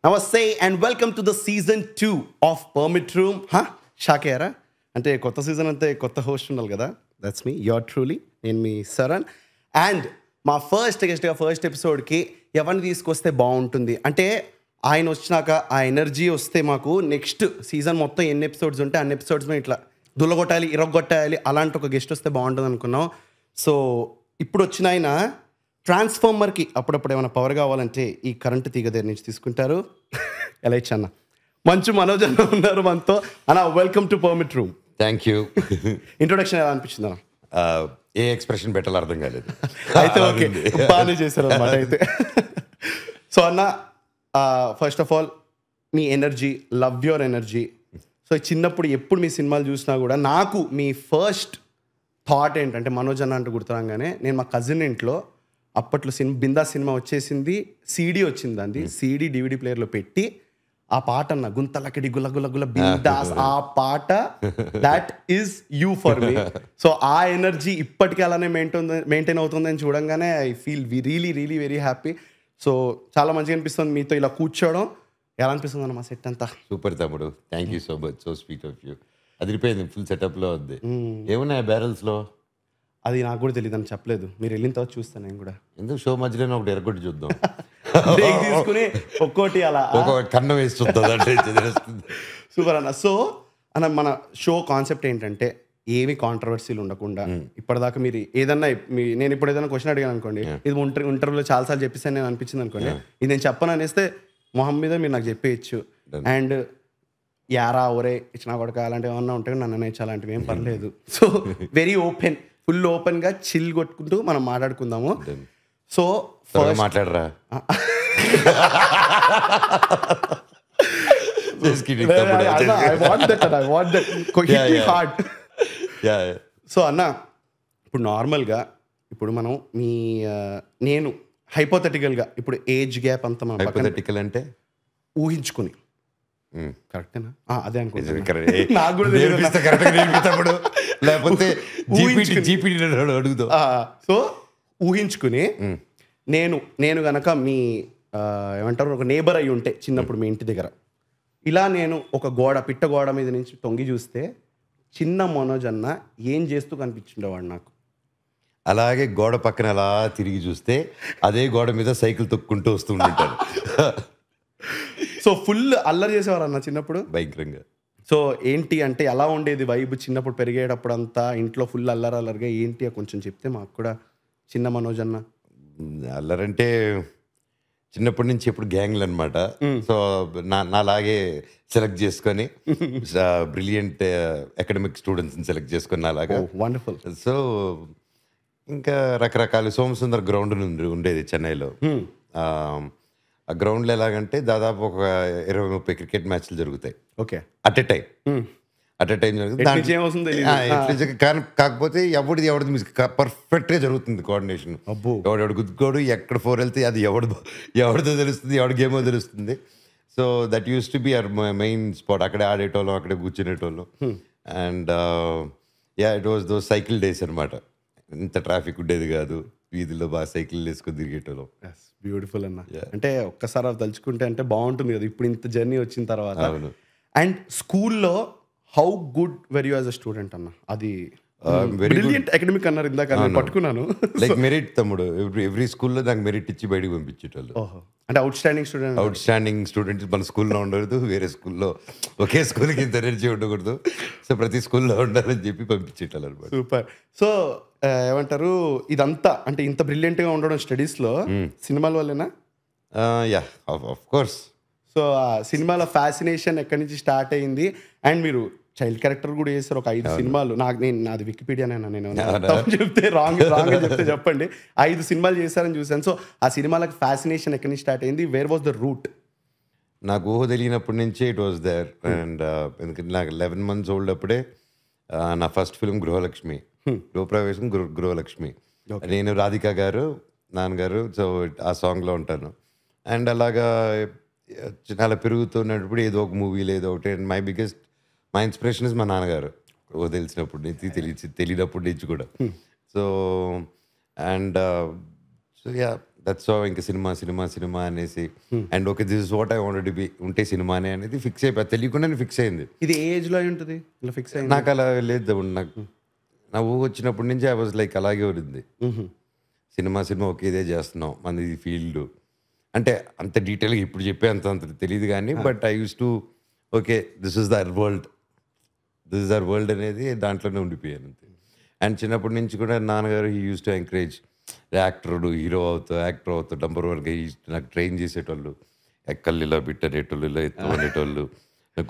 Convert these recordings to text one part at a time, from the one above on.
నమస్తే and welcome to the season 2 of permit room. Shock అయ్యారా? అంటే కొత్త సీజన్ అంతే కొత్త హోస్ట్ ఉండాలి కదా. దట్స్ మీ యోర్ ట్రూలీ, నేను మీ సరణ్. అండ్ మా ఫస్ట్ ఎపిసోడ్కి ఎవరిని తీసుకొస్తే బాగుంటుంది అంటే ఆయన వచ్చినాక ఆ ఎనర్జీ వస్తే మాకు నెక్స్ట్ సీజన్ మొత్తం ఎన్ని ఎపిసోడ్స్ ఉంటే అన్ని ఎపిసోడ్స్ మేము ఇట్లా దుల్లగొట్టాలి, ఇరగొట్టాలి, అలాంటి ఒక గెస్ట్ వస్తే బాగుంటుంది అనుకున్నాం. సో ఇప్పుడు వచ్చిన ఆయన ట్రాన్స్ఫార్మర్కి అప్పుడప్పుడు ఏమైనా పవర్ కావాలంటే ఈ కరెంటు తీగ దగ్గర నుంచి తీసుకుంటారు. ఎలా ఇచ్చా అన్న మంచు మనోజ్ అన్న ఉన్నారు మనతో. అన్న welcome to permit room. Thank you. Introduction ఎలా అనిపించింది అన్న? ఏ ఎక్స్ప్రెషన్ పెట్టాలో అర్థం కాలేదు. అయితే ఓకే, బాగానే చేశారు అనమాట. అయితే సో అన్న, first of all me energy, love your energy. So చిన్నప్పుడు ఎప్పుడు మీ సినిమాలు చూసినా కూడా నాకు మీ ఫస్ట్ థాట్ ఏంటంటే మనోజ్ అన్న అంటే గుర్తురాగానే నేను మా కజిన్ ఇంట్లో అప్పట్లో బిందా సినిమా వచ్చేసింది, సీడీ వచ్చింది, అంది సీడీ డివిడి ప్లేయర్లో పెట్టి ఆ పాట అన్న గుంతలకడి గుల గుల గుల బిందాస్, ఆ పాట that is you for me. So ఆ ఎనర్జీ ఇప్పటికీ అలానే మెయింటైన్ అవుతుందని చూడంగానే I feel really really very happy. So చాలా మంచిగా అనిపిస్తుంది మీతో ఇలా కూర్చోవడం. ఎలా అనిపిస్తుంది అన్న మా సెట్ అంతా? సూపర్ తమ్ముడు, thank you so much, so sweet of you. అదిరిపోయింది, ఫుల్ సెటప్లో ఉంది. ఏమున్నాయి బ్యారల్స్లో? అది నాకు కూడా తెలియదు అని చెప్పలేదు, మీరు వెళ్ళిన తర్వాత చూస్తాను నేను కూడా. ఎందుకు షో మధ్యలోనే ఒకటి ఎరగొట్టి చూద్దాం, తీసుకుని ఒక్కోటి అలా ఒక కన్నం వేసి చూద్దాం. సూపర్ అన్న. సో అన్న, మన షో కాన్సెప్ట్ ఏంటంటే ఏమి కాంట్రవర్సీలు ఉండకుండా ఇప్పటిదాకా మీరు ఏదన్నా నేను ఇప్పుడు ఏదైనా క్వశ్చన్ అడిగాను అనుకోండి, ఇది ఇంటర్వ్యూలో చాలాసార్లు చెప్పేసి నేను అనిపించింది అనుకోండి, ఇది నేను చెప్పను అనేస్తే మొహం మీద మీరు నాకు చెప్పేయచ్చు. అండ్ యారా ఒరే ఇచ్చిన కొడక అలాంటివి ఏమన్నా ఉంటే నన్ను అనేచ్చు, అలాంటివి ఏం పర్లేదు. సో వెరీ ఓపెన్, ఫుల్ ఓపెన్గా చిల్ కొట్టుకుంటూ మనం మాట్లాడుకుందాము. సో ఫస్ట్ మాట్లాడరా. సో అన్న, ఇప్పుడు నార్మల్గా ఇప్పుడు మనం నేను హైపోథెటికల్గా ఇప్పుడు ఏజ్ గ్యాప్ అంతా మనం హైపోథెటికల్ అంటే ఊహించుకుని కరెక్టేనా? అదే అనుకుంటున్నాను. లేకపోతే అడుగుతాం. సో ఊహించుకుని నేను గనక మీ ఏమంటారు ఒక నేబర్ అయి ఉంటే చిన్నప్పుడు మీ ఇంటి దగ్గర, ఇలా నేను ఒక పిట్ట గోడ మీద నుంచి తొంగి చూస్తే చిన్న మనోజ్ అన్న ఏం చేస్తూ కనిపించిండేవాడు నాకు. అలాగే గోడ పక్కన అలా తిరిగి చూస్తే అదే గోడ మీద సైకిల్ తొక్కుంటూ వస్తూ ఉంటారు. సో ఫుల్ అల్లరి చేసేవారు అన్న చిన్నప్పుడు భయంకరంగా. సో ఏంటి అంటే ఎలా ఉండేది వైబ్ చిన్నప్పుడు పెరిగేటప్పుడు అంతా ఇంట్లో ఫుల్ అల్లరిగా ఏంటి కొంచెం చెప్తే మాకు కూడా. చిన్న మనోజ్ అన్న అల్లరంటే చిన్నప్పటి నుంచి ఎప్పుడు గ్యాంగ్లు అనమాట. సో నాలాగే సెలెక్ట్ చేసుకొని బ్రిలియంట్ అకాడమిక్ స్టూడెంట్స్ని సెలెక్ట్ చేసుకొని అలాగా. వండర్ఫుల్. సో ఇంకా రకరకాల సోమసుందర్ గ్రౌండ్ ఉండేది చెన్నైలో. ఆ గ్రౌండ్లో ఎలాగంటే దాదాపు ఒక 20-30 క్రికెట్ మ్యాచ్లు జరుగుతాయి. ఓకే, అట్ ఎ టైం జరుగుతుంది. కాకపోతే ఎవరిది పర్ఫెక్ట్గా జరుగుతుంది కోఆర్డినేషన్. ఎవడు గుద్దుకోడు, ఎక్కడ 4 వెళ్తే అది ఎవరిదో తెలుస్తుంది, ఎవడి గేమో తెలుస్తుంది. So that used to be our main spot. అక్కడే ఆడేటోళ్ళం, అక్కడే కూర్చునేటోళ్ళం. And it was those cycle days అనమాట. ఇంత ట్రాఫిక్ ఉండేది కాదు, వీధిలో బాగా సైకిల్ వేసుకొని తిరిగేటోళ్ళం. బ్యూటిఫుల్ అన్న. అంటే ఒక్కసారి అవి తలుచుకుంటే అంటే బాగుంటుంది కదా ఇప్పుడు ఇంత జర్నీ వచ్చిన తర్వాత. అండ్ స్కూల్లో how good where you as a student అన్న? అది బ్రిలియంట్ అకాడమిక్ అన్నారు ఇందాక, పట్టుకున్నాను. లైక్ మెరిట్ తమ్ముడు. ఎవ్రీ స్కూల్లో నాకు మెరిట్ ఇచ్చి బయటకు పంపించేటోళ్ళు. అంటే అవుట్ స్టాండింగ్ స్టూడెంట్ మన స్కూల్లో ఉండదు, వేరే స్కూల్లో, ఒకే స్కూల్కి ఇంత ఎనర్జీ ఉండకూడదు. సో ప్రతి స్కూల్లో ఉండాలని చెప్పి పంపించేటోళ్ళు అనమాట. సూపర్. సో ఏమంటారు ఇదంతా అంటే ఇంత బ్రిలియంట్గా ఉండడం స్టడీస్లో సినిమాల వల్లేనా? Yeah, of course. సో ఆ సినిమాల ఫ్యాసినేషన్ ఎక్కడి నుంచి స్టార్ట్ అయింది? అండ్ మీరు చైల్డ్ క్యారెక్టర్ కూడా చేస్తారు ఒక 5 సినిమాలు. నాది వికీపీడియానేనా, నేను చెప్తే రాంగ్ చెప్తే చెప్పండి. 5 సినిమాలు చేశారని చూశాను. సో ఆ సినిమాలకు ఫ్యాసినేషన్ ఎక్కడి నుంచి స్టార్ట్ అయింది? Where was the route? నాకు ఊహ తెలియనప్పటి నుంచే ఇట్ వాజ్ దేర్. అండ్ ఎందుకంటే నాకు 11 months ఓల్డ్ అప్పుడే నా ఫస్ట్ ఫిల్మ్ గృహలక్ష్మి, గృహప్రవేశం గృహలక్ష్మి. నేను రాధిక గారు, నాన్నగారు, సో ఆ సాంగ్లో ఉంటాను. అండ్ అలాగా చాలా పెరుగుతున్నప్పుడు ఏదో ఒక మూవీలో ఏదో ఒకటి. అండ్ మై ఇన్స్పిరేషన్ ఇస్ మా నాన్నగారు. తెలిసినప్పటి నుంచి తెలియనప్పటి నుంచి కూడా. So and so yeah, that's ఇంకా సినిమా సినిమా సినిమా అనేసి and okay this is what I wanted to be ఉంటే సినిమానే అనేది ఫిక్స్ అయిపోయి తెలియకుండానే ఫిక్స్ అయింది. ఇది ఏ ఏజ్లో అయి ఉంటుంది ఇలా ఫిక్స్ అయింది? నాకు అలా లేదు, నాకు నా ఊహ వచ్చినప్పటి నుంచి ఐ వాజ్ లైక్ అలాగే ఉంది. సినిమా సినిమా ఓకే ఇదే చేస్తున్నాం మనది ఫీల్డ్ అంటే అంత డీటెయిల్గా ఇప్పుడు చెప్పే అంత తెలియదు కానీ but I use to okay this is their world అనేది దాంట్లోనే ఉండిపోయాను అంతే. అండ్ చిన్నప్పటి నుంచి కూడా నాన్నగారు హీ యూస్ టు ఎంకరేజ్ యాక్టర్డు హీరో యాక్టర్ అవుతావు నంబర్ వన్గా నాకు ట్రైన్ చేసేటోళ్ళు, ఎక్కళ్ళు ఇలా పెట్టనేటోళ్ళు, ఇలా ఎత్తనేటోళ్ళు,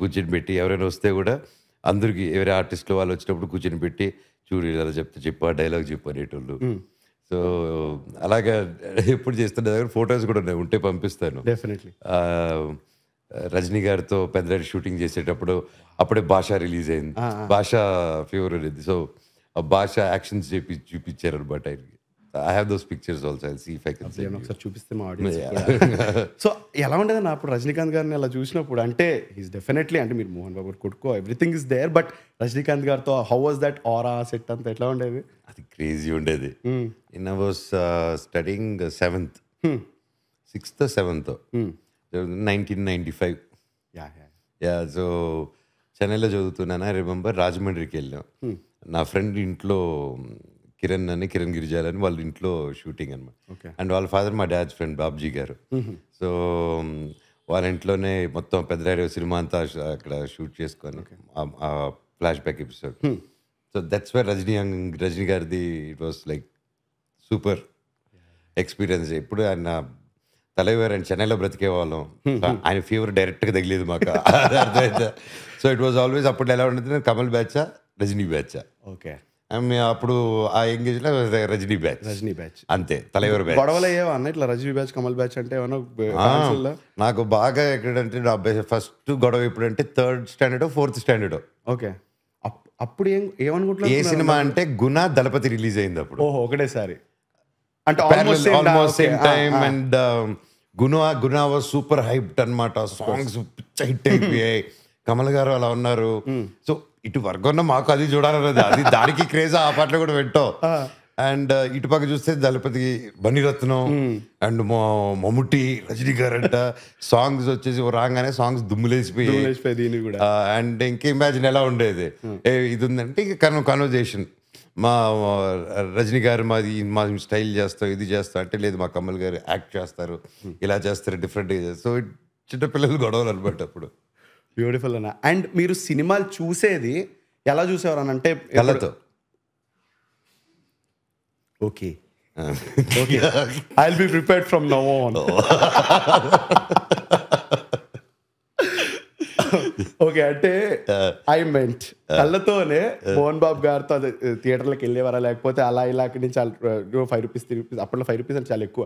కూర్చొని పెట్టి ఎవరైనా వస్తే కూడా అందరికి ఎవరి ఆర్టిస్టులు వాళ్ళు వచ్చినప్పుడు కూర్చొని పెట్టి చూడు ఇలా చెప్పా డైలాగ్ చెప్పు అనేటోళ్ళు. సో అలాగా ఎప్పుడు చేస్తున్న దగ్గర ఫొటోస్ కూడా ఉన్నాయి, ఉంటే పంపిస్తాను. డెఫినెట్లీ రజనీ గారితో పెద్ద షూటింగ్ చేసేటప్పుడు అప్పుడే భాష రిలీజ్ అయింది, భాష ఫీవర్ అనేది. సో ఆ భాష యాక్షన్స్ చూపించారు అనమాట ఆయనకి. I have those pictures also, I'll see if I can see. ఒకసారి చూపిస్తే మా ఆడియన్స్. సో ఎలా ఉండేది నా అప్పుడు రజనీకాంత్ గారిని అలా చూసినప్పుడు? అంటే ఈజ్ డెఫినెట్లీ అంటే మీరు మోహన్ బాబు కొట్టుకో everything is there, but Rajinikanth గారితో how was that aura set అంతా ఎట్లా ఉండేది? అది క్రేజీ ఉండేది. In I was studying 7th 6th 7th 1995. Yeah so చెన్నైలో చదువుతున్నాను. ఐ రిమెంబర్ రాజమండ్రికి వెళ్ళాం. నా ఫ్రెండ్ ఇంట్లో కిరణ్ గిరిజాల్ అని వాళ్ళ ఇంట్లో షూటింగ్ అనమాట. అండ్ వాళ్ళ ఫాదర్ మా డాడ్స్ ఫ్రెండ్ బాబ్జీ గారు. సో వాళ్ళ ఇంట్లోనే మొత్తం పెద్ద సినిమా అంతా అక్కడ షూట్ చేసుకొని flashback episode. So that's why Rajini గారిది it was like super experience. ఎప్పుడు ఆయన తలైవారు ఆయన చెన్నైలో బ్రతికే వాళ్ళం, ఆయన ఫీవర్ డైరెక్ట్గా తగిలేదు మాకు, అర్థమైందా? సో ఇట్ వాజ్ ఆల్వేస్ అప్పుడు ఎలా ఉండేది కమల్ బ్యాచా రజనీ బ్యాచా. ఓకే అప్పుడు ఆ ఎంగేజ్ లో రజనీ బ్యాచ్ అంతే, తలైవర్ బ్యాచ్. గొడవలు అయ్యేవా అన్న ఇట్లా రజనీ బ్యాచ్ కమల్ బ్యాచ్ అంటే ఏమన్నా? నాకు బాగా ఎక్కడంటే నా ఫస్ట్ గొడవ ఎప్పుడంటే 3rd standard 4th standard. Okay అప్పుడు ఏమనుకుంటున్నా ఏ సినిమా అంటే గుణ దళపతి రిలీజ్ అయింది అప్పుడు. ఓహో ఒకటేసారి అంటే almost same time. And Guna was super hyped అనమాట, సాంగ్స్ హిట్ అయిపోయాయి, కమల్ గారు అలా ఉన్నారు. సో ఇటు వర్గం మాకు అది చూడాలన్నది, అది దానికి క్రేజ్, ఆ పాటలు కూడా వింటాం. అండ్ ఇటు పక్క చూస్తే దళపతి బనిరత్నం అండ్ మమ్ముట్టి రజనీ గారు అంట, సాంగ్స్ వచ్చేసి రాగానే సాంగ్స్ దుమ్ములేసిపోయి. అండ్ ఇంకా ఇమాజిన్ ఎలా ఉండేది ఇది ఉందంటే ఇంకా కన్వర్జేషన్, మా రజనీ గారు మా స్టైల్ చేస్తాం ఇది చేస్తాం అంటే, లేదు మా కమల్ గారు యాక్ట్ చేస్తారు ఇలా చేస్తారు డిఫరెంట్గా చేస్తారు. సో చిన్నపిల్లలు గొడవలు అనమాట అప్పుడు. బ్యూటిఫుల్ అన్న. అండ్ మీరు సినిమాలు చూసేది ఎలా చూసేవారు అని అంటే కళ్ళతో. Okay okay I will be prepared from now on. Okay అంటే ఐ మెంట్ కళ్ళతోనే మోహన్ బాబు గారితో అదే థియేటర్లకు వెళ్ళేవారా, లేకపోతే అలా ఇలా అక్కడి నుంచి 5 రూపీస్ 3 రూపీస్, అప్పట్లో 5 రూపీస్ అంటే చాలా ఎక్కువ,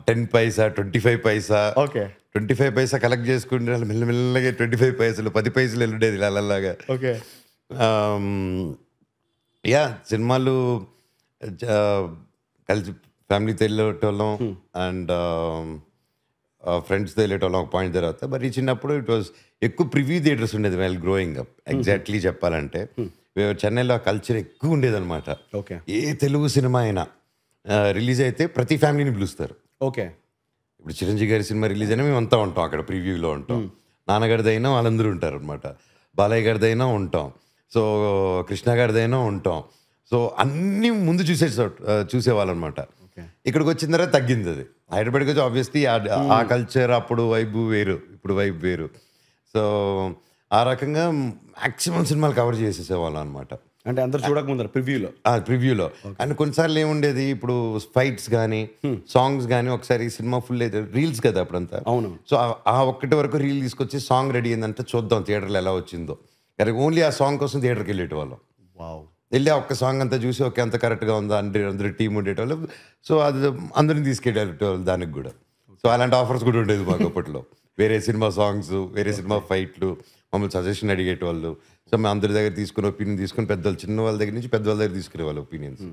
10 పైసా 25 పైసా, ఓకే 25 పైసా కలెక్ట్ చేసుకుంటే మెల్లమెల్లగా 25 పైసలు 10 పైసలు వెళ్ళుండేది అలాగా. ఓకే యా సినిమాలు కలిసి ఫ్యామిలీతో వెళ్ళేటోళ్ళం అండ్ ఫ్రెండ్స్తో వెళ్ళేటోళ్ళం ఒక పాయింట్ తర్వాత. మరి చిన్నప్పుడు ఇట్ వాజ్ ఎక్కువ ప్రివ్యూ థియేటర్స్ ఉండేది వెల్ గ్రోయింగ్ అప్. ఎగ్జాక్ట్లీ చెప్పాలంటే చెన్నైలో ఆ కల్చర్ ఎక్కువ ఉండేది అనమాట. ఏ తెలుగు సినిమా అయినా రిలీజ్ అయితే ప్రతి ఫ్యామిలీని పిలుస్తారు. ఓకే ఇప్పుడు చిరంజీవి గారి సినిమా రిలీజ్ అయినా మేము అంతా ఉంటాం అక్కడ, ప్రివ్యూలో ఉంటాం. నాన్నగారిదైనా వాళ్ళందరూ ఉంటారు అనమాట, బాలయ్య గారిదైనా ఉంటాం, సో కృష్ణ గారిదైనా ఉంటాం. సో అన్నీ ముందు చూసేవాళ్ళు అనమాట. ఇక్కడికి వచ్చిన తర్వాత తగ్గింది అది. హైదరాబాద్కి వచ్చి ఆబ్వియస్లీ ఆ కల్చర్ అప్పుడు వైబు వేరు, ఇప్పుడు వైబు వేరు. సో ఆ రకంగా మ్యాక్సిమం సినిమాలు కవర్ చేసేసేవాళ్ళం అనమాట. అంటే అందరు చూడకముందర ప్రివ్యూలో. అండ్ కొన్నిసార్లు ఏముండేది, ఇప్పుడు ఫైట్స్ కానీ సాంగ్స్ కానీ ఒకసారి సినిమా ఫుల్ అయితే రీల్స్ కదా అప్పుడంతా. అవును. సో ఆ ఒక్కటి వరకు రీల్ తీసుకొచ్చి సాంగ్ రెడీ అయిందంటే చూద్దాం థియేటర్లో ఎలా వచ్చిందో. ఓన్లీ ఆ సాంగ్ కోసం థియేటర్కి వెళ్ళేటవాళ్ళం. వెళ్ళి ఒక్క సాంగ్ అంతా చూసి ఓకే అంత కరెక్ట్గా ఉందా అందరూ టీం ఉండేటవాళ్ళు. సో అది అందరిని తీసుకెళ్ళేటవాళ్ళు దానికి కూడా. సో అలాంటి ఆఫర్స్ కూడా ఉండేది మాకు అప్పట్లో. వేరే సినిమా సాంగ్స్, వేరే సినిమా ఫైట్లు, మమ్మల్ని సజెషన్ అడిగేటవాళ్ళు. సో మేము అందరి దగ్గర తీసుకుని ఒపీనియన్ తీసుకుని పెద్దవాళ్ళు, చిన్న వాళ్ళ దగ్గర నుంచి పెద్దవాళ్ళ దగ్గర తీసుకునేవాళ్ళు ఒపీనియన్స్.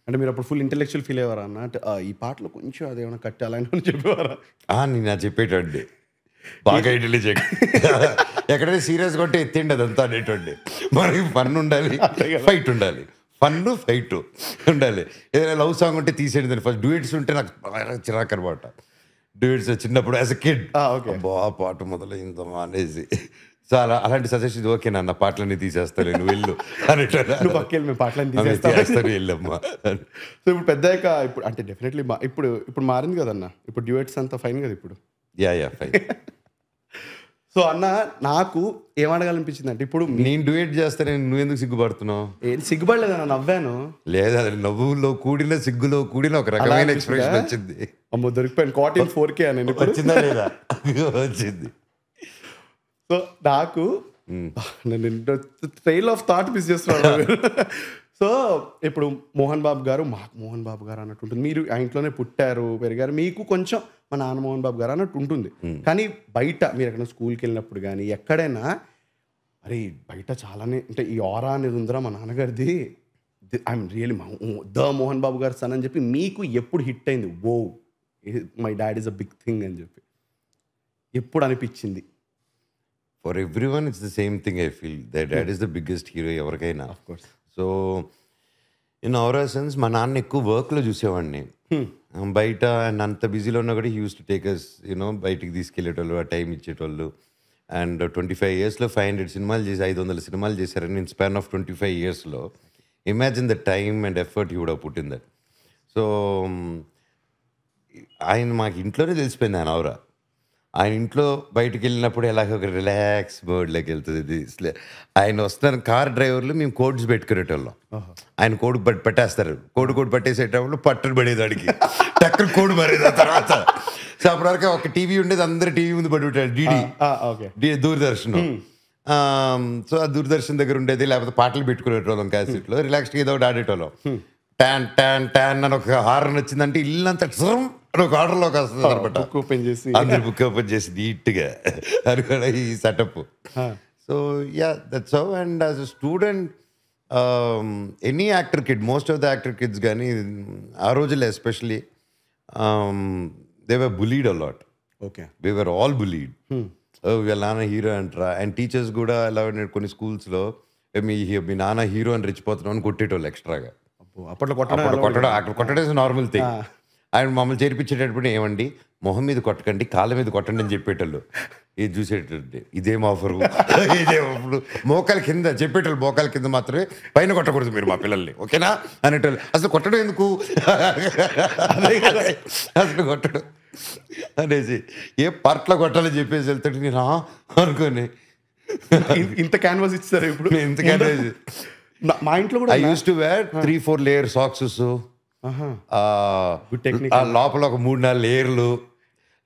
అంటే మీరు అప్పుడు ఫుల్ ఇంటెలెక్చువల్ ఫీల్ అయ్యారా అన్న? అంటే ఈ పాటలో కొంచెం అదేమన్నా కట్టి అలా చెప్పేవారా? నేను చెప్పేటండి బాగా ఇంటెలిజెంట్. ఎక్కడైనా సీరియస్ కొట్టి ఎత్తిండి అదంతా అనేటండి. మనకి ఫన్ ఉండాలి, ఫైట్ ఉండాలి, ఫన్ ఫైట్ ఉండాలి. ఏదైనా లవ్ సాంగ్ ఉంటే తీసేయండి ఫస్ట్. డ్యూయట్స్ ఉంటే నాకు బాగా చిరాకు అనమాట. డ్యూయట్స్ చిన్నప్పుడు యాజ్ అ కిడ్ బా పాట మొదలైందమ్మా అనేసి. సో అలాంటి సజెషన్ ఓకే నాన్న పాటలన్నీ తీసేస్తాను నువ్వు వెళ్ళు అనేటప్పుడు పాటలన్నీ తీసేస్తాను వెళ్ళమ్మా. సో ఇప్పుడు పెద్దయ్యాక ఇప్పుడు అంటే డెఫినెట్లీ ఇప్పుడు మారింది కదన్న, ఇప్పుడు డ్యూయట్స్ అంతా ఫైన్ కదా ఇప్పుడు. Yeah fine. సో అన్న నాకు ఏమడగాలనిపించింది అంటే ఇప్పుడు నేను డ్యూయట్ చేస్తే నువ్వెందుకు సిగ్గుపడుతున్నావు? ఏం సిగ్గుపడలేదన్న, నవ్వాను. లేదా నవ్వులో కూడిన సిగ్గులో కూడిన ఒక రకమైన ఎక్స్ప్రెషన్ వచ్చింది. అమ్మో దొరికిపోయాను. కాటన్ 4K అని వచ్చిందా లేదా? వచ్చింది. సో నాకు ట్రైల్ ఆఫ్ థాట్ మిస్ చేస్తున్నాను. సో ఇప్పుడు మోహన్ బాబు గారు మాకు మోహన్ బాబు గారు అన్నట్టు ఉంటుంది. మీరు ఆ ఇంట్లోనే పుట్టారు పెరిగారు, మీకు కొంచెం మా నాన్న మోహన్ బాబు గారు అన్నట్టు ఉంటుంది. కానీ బయట మీరు ఎక్కడ స్కూల్కి వెళ్ళినప్పుడు కానీ ఎక్కడైనా అరే బయట చాలానే అంటే ఈ ఆరా అనేది ఉందిరా మా నాన్నగారిది, I'm really the Mohan Babu గారు సన్ అని చెప్పి మీకు ఎప్పుడు హిట్ అయింది? Oh my dad is a big thing అని చెప్పి ఎప్పుడు అనిపించింది? For everyone it's the same thing. I feel that dad is the biggest hero ఎవరికైనా. Of course. So in our sense మా నాన్న ఎక్కువ వర్క్లో చూసేవాడిని. బయట అంత బిజీలో ఉన్నా కూడా he use to take us you know బయటికి తీసుకెళ్ళేటోళ్ళు, ఆ టైం ఇచ్చేటోళ్ళు. అండ్ 25 yearsలో 500 సినిమాలు చేసి 500 సినిమాలు చేశారని ఇన్ స్పాన్ ఆఫ్ 25 yearsలో. Imagine the time and effort he would have put in that. So ఆయన మాకు ఇంట్లోనే తెలిసిపోయింది ఆయన అవరా. ఆయన ఇంట్లో బయటకు వెళ్ళినప్పుడు ఎలాగ ఒక రిలాక్స్ మోడ్లోకి వెళ్తుంది. ఆయన వస్తున్న కార్ డ్రైవర్లు మేము కోడ్స్ పెట్టుకునేటోళ్ళం. ఆయన కోడ్ పెట్టేస్తారు. కోడ్ పట్టేసేటప్పుడు పట్టును పడేది అడిగి టక్కన కోడ్ మరేది. ఆ తర్వాత సో అప్పటివరకు ఒక టీవీ ఉండేది, అందరు టీవీ ముందు పడి ఉంటాడు. దూరదర్శన్. సో ఆ దూరదర్శన్ దగ్గర ఉండేది, లేకపోతే పాటలు పెట్టుకునేటోళ్ళం క్యాసెట్లో. రిలాక్స్గా ఏదో ఒకటి ఆడేటోళ్ళం. ట్యాన్ ట్యాన్ ట్యాన్ అని ఒక హారన్ వచ్చిందంటే ఇల్లంతా అని ఒక ఆర్డర్లోకి వస్తుంది అనమాట. అందరు బుక్ ఓపెన్ చేసి నీట్గా అది కూడా ఈ setup. So yeah that's how. And as a student any actor kid, most of the actor kids కానీ ఆ రోజుల్లో especially they were bullied a lot. Okay, we were all bullied. వీళ్ళ నాన్న హీరో అంటారా. అండ్ టీచర్స్ కూడా ఎలా కొన్ని స్కూల్స్లో మీ నాన్న హీరో అని రెచ్చిపోతున్నావు అని కొట్టేటోళ్ళు ఎక్స్ట్రాగా. అప్పట్లో కొట్టడం నార్మల్ థింగ్. ఆయన మమ్మల్ని చేర్పించేటప్పుడు ఏమండి మొహం మీద కొట్టకండి, కాళ్ళ మీద కొట్టండి అని చెప్పేటోళ్ళు. ఇది చూసేటండి ఇదేం ఆఫరు, ఇదేం ఆఫరు. మోకాల కింద చెప్పేటోళ్ళు, మోకాల కింద మాత్రమే, పైన కొట్టకూడదు మీరు మా పిల్లల్ని, ఓకేనా అనేటోళ్ళు. అసలు కొట్టడం ఎందుకు, అసలు కొట్టడం అనేసి ఏ పార్ట్లో కొట్టాలని చెప్పేసి వెళ్తాడు. నేను అనుకోని ఇంత క్యాన్వాస్ ఇచ్చారు ఇప్పుడు. ఇంత క్యాన్వాస్ మా ఇంట్లో కూడా I use to wear 3-4 layer socks. లోపల ఒక 3-4 లేయర్లు,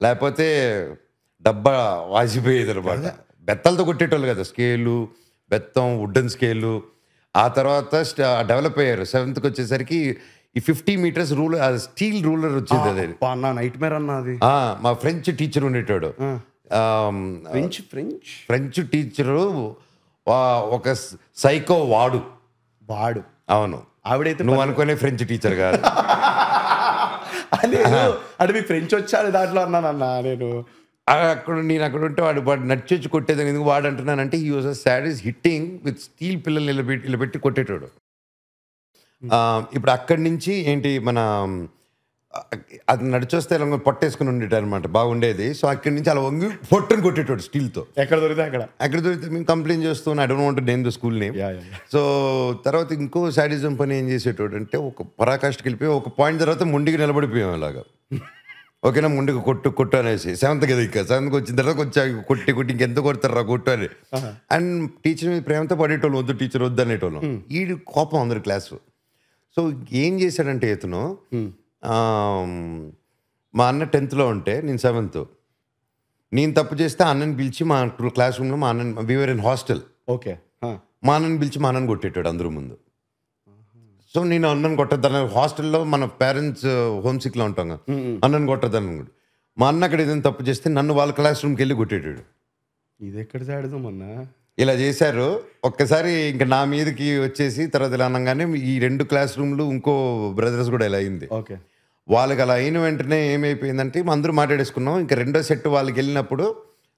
లేకపోతే డబ్బా వాసిపోయేది అనమాట. బెత్తలతో కొట్టేటోళ్ళు కదా, స్కేలు, బెత్తం, వుడ్డన్ స్కేలు. ఆ తర్వాత డెవలప్ అయ్యారు. 7th వచ్చేసరికి ఈ 50 meters రూలర్, స్టీల్ రూలర్ వచ్చింది. అది నైట్ మేర్ అన్నది. మా ఫ్రెంచ్ టీచర్ ఉండేటాడు. ఫ్రెంచ్ టీచరు ఒక సైకో వాడు. అవును, ఆవిడైతే నువ్వు అనుకునే ఫ్రెంచ్ టీచర్ కాదు. అంటే మీకు ఫ్రెంచ్ వచ్చాడు దాంట్లో అన్నానన్నా నేను. నేను అక్కడ ఉంటే వాడు నడిచొచ్చి కొట్టేదని ఎందుకు వాడు అంటున్నానంటే he was a సాడీస్ hitting with steel పిల్లల్ని నిలబెట్టి కొట్టేటాడు. ఇప్పుడు అక్కడి నుంచి ఏంటి మన అది నడిచొస్తే ఇలా పొట్టేసుకుని ఉండేటాడు అనమాట, బాగుండేది. సో అక్కడి నుంచి అలా వంగి పొట్టని కొట్టేటాడు స్టీల్తో. ఎక్కడ దొరికితే అక్కడ దొరికితే మేము కంప్లైంట్ చేస్తున్నాం. I don't want to name the school name. So తర్వాత ఇంకో సాడిజం పని ఏం చేసేటోడు అంటే ఒక పరాకాష్ఠకి వెళ్ళిపోయి ఒక పాయింట్ తర్వాత ముండికి నిలబడిపోయాం అలాగా. ఓకేనా, ముందుకు కొట్టు అనేసి 7th కదా, ఇంకా 7th వచ్చిన తర్వాత కొంచెం కొట్టి ఇంకెంత కొడతారా కొట్టు అని. అండ్ టీచర్ మీద ప్రేమతో పడేటోళ్ళు, వద్దు టీచర్ వద్దు అనేటోళ్ళం. ఈ కోపం అందరు క్లాసు. సో ఏం చేశాడంటే ఇతను, మా అన్న 10th ఉంటే నేను 7th. నేను తప్పు చేస్తే అన్నని పిలిచి మా క్లాస్ రూమ్లో మా అన్న, వీఆర్ ఇన్ హాస్టల్. ఓకే, మా అన్నని పిలిచి మా అన్నని కొట్టేటాడు అందరూ ముందు. సో నేను అన్నను కొట్టద్దాను. హాస్టల్లో మన పేరెంట్స్ హోమ్ సిక్లో ఉంటాం కదా, అన్నను కొట్టద్దాను. మా అన్న అక్కడ ఏదైనా తప్పు చేస్తే నన్ను వాళ్ళ క్లాస్ రూమ్కి వెళ్ళి కొట్టేటాడు. ఇది ఎక్కడ చాడదాం అన్న, ఇలా చేశారు. ఒక్కసారి ఇంకా నా మీదకి వచ్చేసి తర్వాత ఇలా అనగానే ఈ 2 క్లాస్ రూమ్లు ఇంకో బ్రదర్స్ కూడా ఇలా అయింది. ఓకే, వాళ్ళకి అలా అయిన వెంటనే ఏమైపోయిందంటే అందరూ మాట్లాడేసుకున్నాం. ఇంకా 2వ సెట్ వాళ్ళకి వెళ్ళినప్పుడు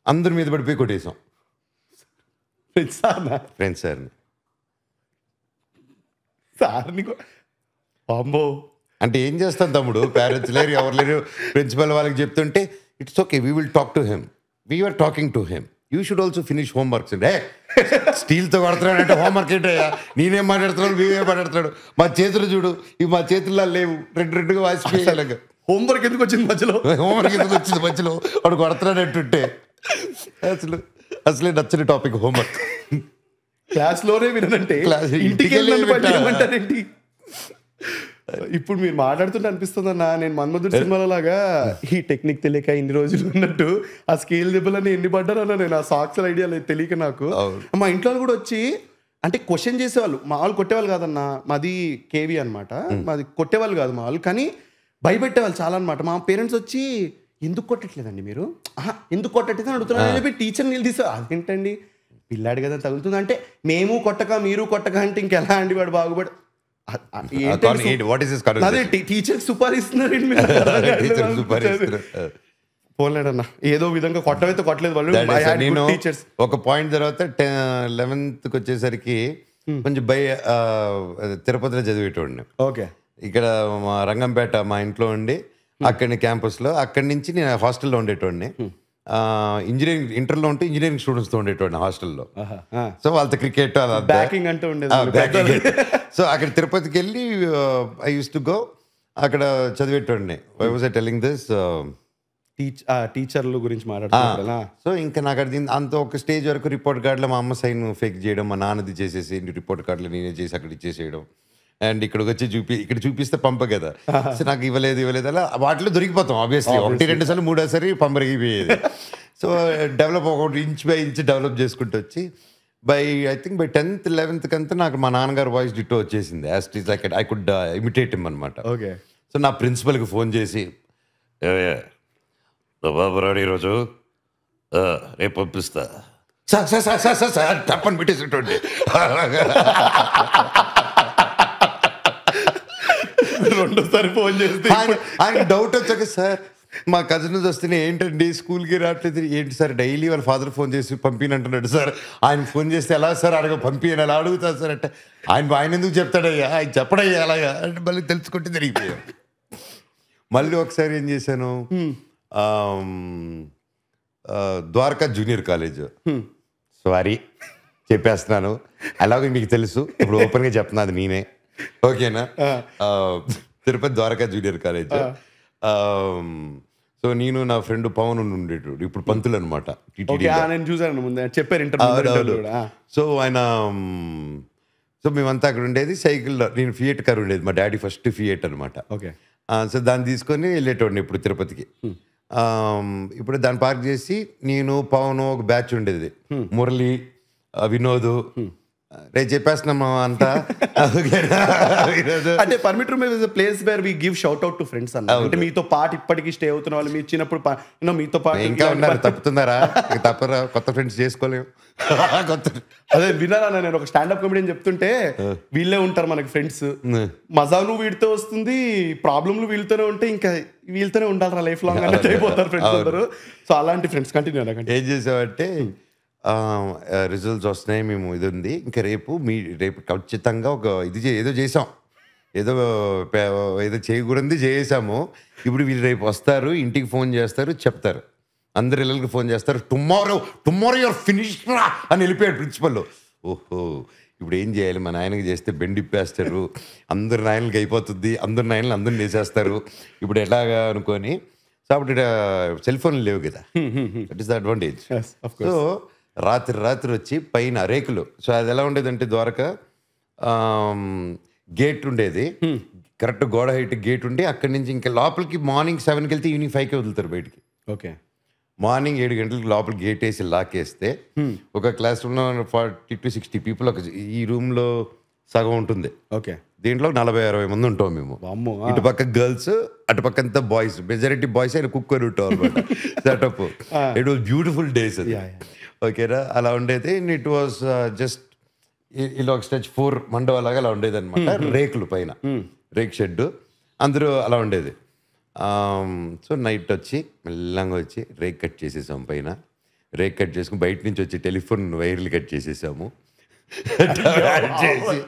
అందరి మీద పడిపోయి కొట్టేసాం ఫ్రెండ్స్ సార్ని. సార్ని బాంబో అంటే ఏం చేస్తాం తమ్ముడు, పేరెంట్స్ లేరు, ఎవరు లేరు, ప్రిన్సిపల్ వాళ్ళకి చెప్తుంటే it's okay, we will talk to him, we're talking to him, you should also finish homeworks. అంటే స్టీల్తో కొడుతున్నాడంటే హోంవర్క్ ఏంటయ్యా, నేనేం మాట్లాడుతున్నాడు, మేమేం మాట్లాడుతున్నాడు, మా చేతులు చూడు, ఇవి మా చేతుల్లో లేవు, రెండుగా వాసిపోయేలాగా. హోంవర్క్ ఎందుకు వచ్చింది మధ్యలో, హోంవర్క్ ఎందుకు వచ్చింది మధ్యలో, వాడు కొడుతున్నాడు అంటుంటే అసలే నచ్చని టాపిక్ హోంవర్క్. క్లాస్లోనే వినంటే ఇంటికి వెళ్ళమంటారేంటి? ఇప్పుడు మీరు మాట్లాడుతుంటే అనిపిస్తుందన్నా, నేను మన్మధుడు సినిమాలో లాగా ఈ టెక్నిక్ తెలియక ఇన్ని రోజులు ఉన్నట్టు ఆ స్కేల్ దెబ్బలని ఎన్ని పడ్డారన్నా నేను, ఆ సాక్స్ ఐడియా లేదు తెలియక నాకు. మా ఇంట్లో కూడా వచ్చి అంటే క్వశ్చన్ చేసేవాళ్ళు, మా వాళ్ళు కొట్టేవాళ్ళు కాదన్నా, మాది కేవీ అనమాట, మాది కొట్టేవాళ్ళు కాదు మా వాళ్ళు, కానీ భయపెట్టేవాళ్ళు చాలా అనమాట. మా పేరెంట్స్ వచ్చి ఎందుకు కొట్టట్లేదండి మీరు, ఎందుకు కొట్టట్లేదు అని అడుగుతున్నారు. టీచర్ నిలదీస్తారు, అదేంటండి పిల్లాడు కదా తగులుతుంది అంటే, మేము కొట్టక మీరు కొట్టక అంటే ఇంకెలా అండి వాడు బాగుపడు. అదే టీచర్ సుపారిస్తున్నారు పోలేడన్నా, ఏదో విధంగా కొట్టవైతే కొట్టలేదు వాళ్ళు. నేను ఒక పాయింట్ తర్వాత 11th వచ్చేసరికి కొంచెం తిరుపతిలో చదివేటోడిని. ఓకే, ఇక్కడ మా రంగంపేట మా ఇంట్లో ఉండి అక్కడి క్యాంపస్లో, అక్కడి నుంచి నేను హాస్టల్లో ఉండేటోడిని. ఇంజనీరింగ్ ఇంటర్లో ఉంటే ఇంజనీరింగ్ స్టూడెంట్స్తో ఉండేటోడిని హాస్టల్లో. సో వాళ్ళతో క్రికెట్ బ్యాకింగ్ అంటూ ఉండేది. సో అక్కడ తిరుపతికి వెళ్ళి ఐ యూస్ టు గో, అక్కడ చదివేటోడిని. ఐ వాజ్ టెల్లింగ్ దిస్ టీచర్ల గురించి మాట్లాడుతున్నా. సో ఇంకా నాకు అది అంత ఒక స్టేజ్ వరకు రిపోర్ట్ కార్డులో మా అమ్మ సైన్ ఫేక్ చేయడం, మా నాన్నది చేసేసి రిపోర్ట్ కార్డులో నేనే చేసి అక్కడ ఇచ్చేసేయడం, అండ్ ఇక్కడికి వచ్చి ఇక్కడ చూపిస్తే పంప కదా, సో నాకు ఇవ్వలేదు అలా వాటిలో దొరికిపోతాం ఆబ్వియస్లీ. 1-2 సార్లు 3వ సారి పంపరిగిపోయేది. సో డెవలప్ ఒకటి ఇంచ్ బై ఇంచ్ డెవలప్ చేసుకుంటూ వచ్చి I think by 10th 11th కంతా నాకు మా నాన్నగారు వాయిస్ డిట్టో వచ్చేసింది. As it is I could imitate him అనమాట. ఓకే, సో నా ప్రిన్సిపల్కి ఫోన్ చేసి, బాబు రాడు ఈరోజు, రేపు పంపిస్తా సార్ తప్పని పెట్టేసేటండి. రెండోసారి ఫోన్ చేస్తే ఆయన డౌట్ వచ్చాక, సార్ మా కజిన్స్ వస్తేనే ఏంటండి స్కూల్కి రావట్లేదు, ఏంటి సార్ డైలీ వాళ్ళ ఫాదర్ ఫోన్ చేసి పంపినంటున్నాడు సార్, ఆయన ఫోన్ చేస్తే ఎలా సార్ పంపియను ఎలా అడుగుతారు సార్ అంటే, ఆయన ఎందుకు చెప్తాడయ్యా, ఆయన చెప్పడయ్యా అలాగా అంటే మళ్ళీ తెలుసుకుంటే తిరిగిపోయాం. మళ్ళీ ఒకసారి ఏం చేశాను, ద్వారకా జూనియర్ కాలేజ్, సారీ చెప్పేస్తున్నాను, అలాగే మీకు తెలుసు, ఇప్పుడు ఓపెన్గా చెప్తున్నది నేనే, ఓకేనా. Tirupati Dwaraka junior college. So నేను నా ఫ్రెండ్ పవన్ ఉండేటోడు, ఇప్పుడు పంతులు అనమాట. సో ఆయన, సో మేమంతా అక్కడ ఉండేది సైకిల్, నేను ఫియట్ కార్ ఉండేది, మా డాడీ ఫస్ట్ ఫియట్ అనమాట. ఓకే, సో దాన్ని తీసుకొని వెళ్ళేటోడిని ఇప్పుడు తిరుపతికి. ఇప్పుడు దాన్ని పార్క్ చేసి నేను పవన్ ఒక బ్యాచ్ ఉండేది, మురళి, వినోద్, రేపు చెప్పేస్తున్నాం అంతా. అంటే permit room is a place where we give shout out to friends అన్న. అంటే మీతో పాటు ఇప్పటికీ స్టే అవుతున్న వాళ్ళు, మీరు చిన్నప్పుడు మీతో పాటు ఇంకా ఉన్నారు, తప్పుతున్నారా? తప్పరా, కొత్త ఫ్రెండ్స్ చేసుకోలేము. అదే విన్నారా, నేను ఒక స్టాండప్ కమెడియన్ చెప్తుంటే, వీళ్ళే ఉంటారు మనకి ఫ్రెండ్స్, మజాను వీడితో వస్తుంది, ప్రాబ్లంలు వీళ్ళతోనే ఉంటే ఇంకా వీళ్ళతోనే ఉండాలి లైఫ్ లాంగ్ అన్నట్టు అయిపోతారు ఫ్రెండ్స్ అందరూ. సో అలాంటి ఫ్రెండ్స్ కంటిన్యూ. ఏం చేసావంటే, రిజల్ట్స్ వస్తున్నాయి, మేము ఇది ఉంది, ఇంకా రేపు ఖచ్చితంగా ఒక ఏదో చేసాం, ఏదో చేయకూడదు చేసాము. ఇప్పుడు వీళ్ళు రేపు వస్తారు, ఇంటికి ఫోన్ చేస్తారు, చెప్తారు, అందరు ఇళ్ళకి ఫోన్ చేస్తారు, టుమారో యువర్ ఫినిష్ అని వెళ్ళిపోయాడు ప్రిన్సిపల్. ఓహో, ఇప్పుడు ఏం చేయాలి, మా నాయనకి చేస్తే బెండిప్పేస్తారు, అందరు నాయనలకి అయిపోతుంది, అందరు నాయనలు అందరిని వేసేస్తారు, ఇప్పుడు ఎలాగా అనుకొని. సో అప్పుడు సెల్ ఫోన్లు లేవు కదా, that is the advantage. So రాత్రి వచ్చి పైన రేకులు, సో అది ఎలా ఉండేదంటే, ద్వారక గేట్ ఉండేది, కరెక్ట్ గోడ హైట్ గేట్ ఉండి, అక్కడి నుంచి ఇంకా లోపలికి మార్నింగ్ 7కి వెళ్తే ఈవినింగ్ 5కి వదులుతారు బయటికి. ఓకే, మార్నింగ్ 7 గంటలకు లోపల గేట్ వేసి లాకేస్తే ఒక క్లాస్ రూమ్లో 40 to 60 పీపుల్, ఈ రూమ్లో సగం ఉంటుంది. ఓకే, దీంట్లో 40-60 మంది ఉంటాం మేము. ఇటు పక్క గర్ల్స్, అటు పక్క అంతా బాయ్స్, మెజారిటీ బాయ్స్ అయినా కుక్కర్ ఉంటాం అనమాట. Setup, it was beautiful days అది. ఓకేనా, అలా ఉండేది. ఇట్ వాజ్ జస్ట్ ఇలా ఒక స్టెచ్ 4 మండవలాగా అలా ఉండేది అనమాట. రేకులు పైన, రేక్ షెడ్, అందరూ అలా ఉండేది. సో నైట్ వచ్చి మెల్లంగా వచ్చి రేక్ కట్ చేసేసాము పైన. రేక్ కట్ చేసుకుని బయట నుంచి వచ్చి టెలిఫోన్ వైర్లు కట్ చేసేసాము. చేసి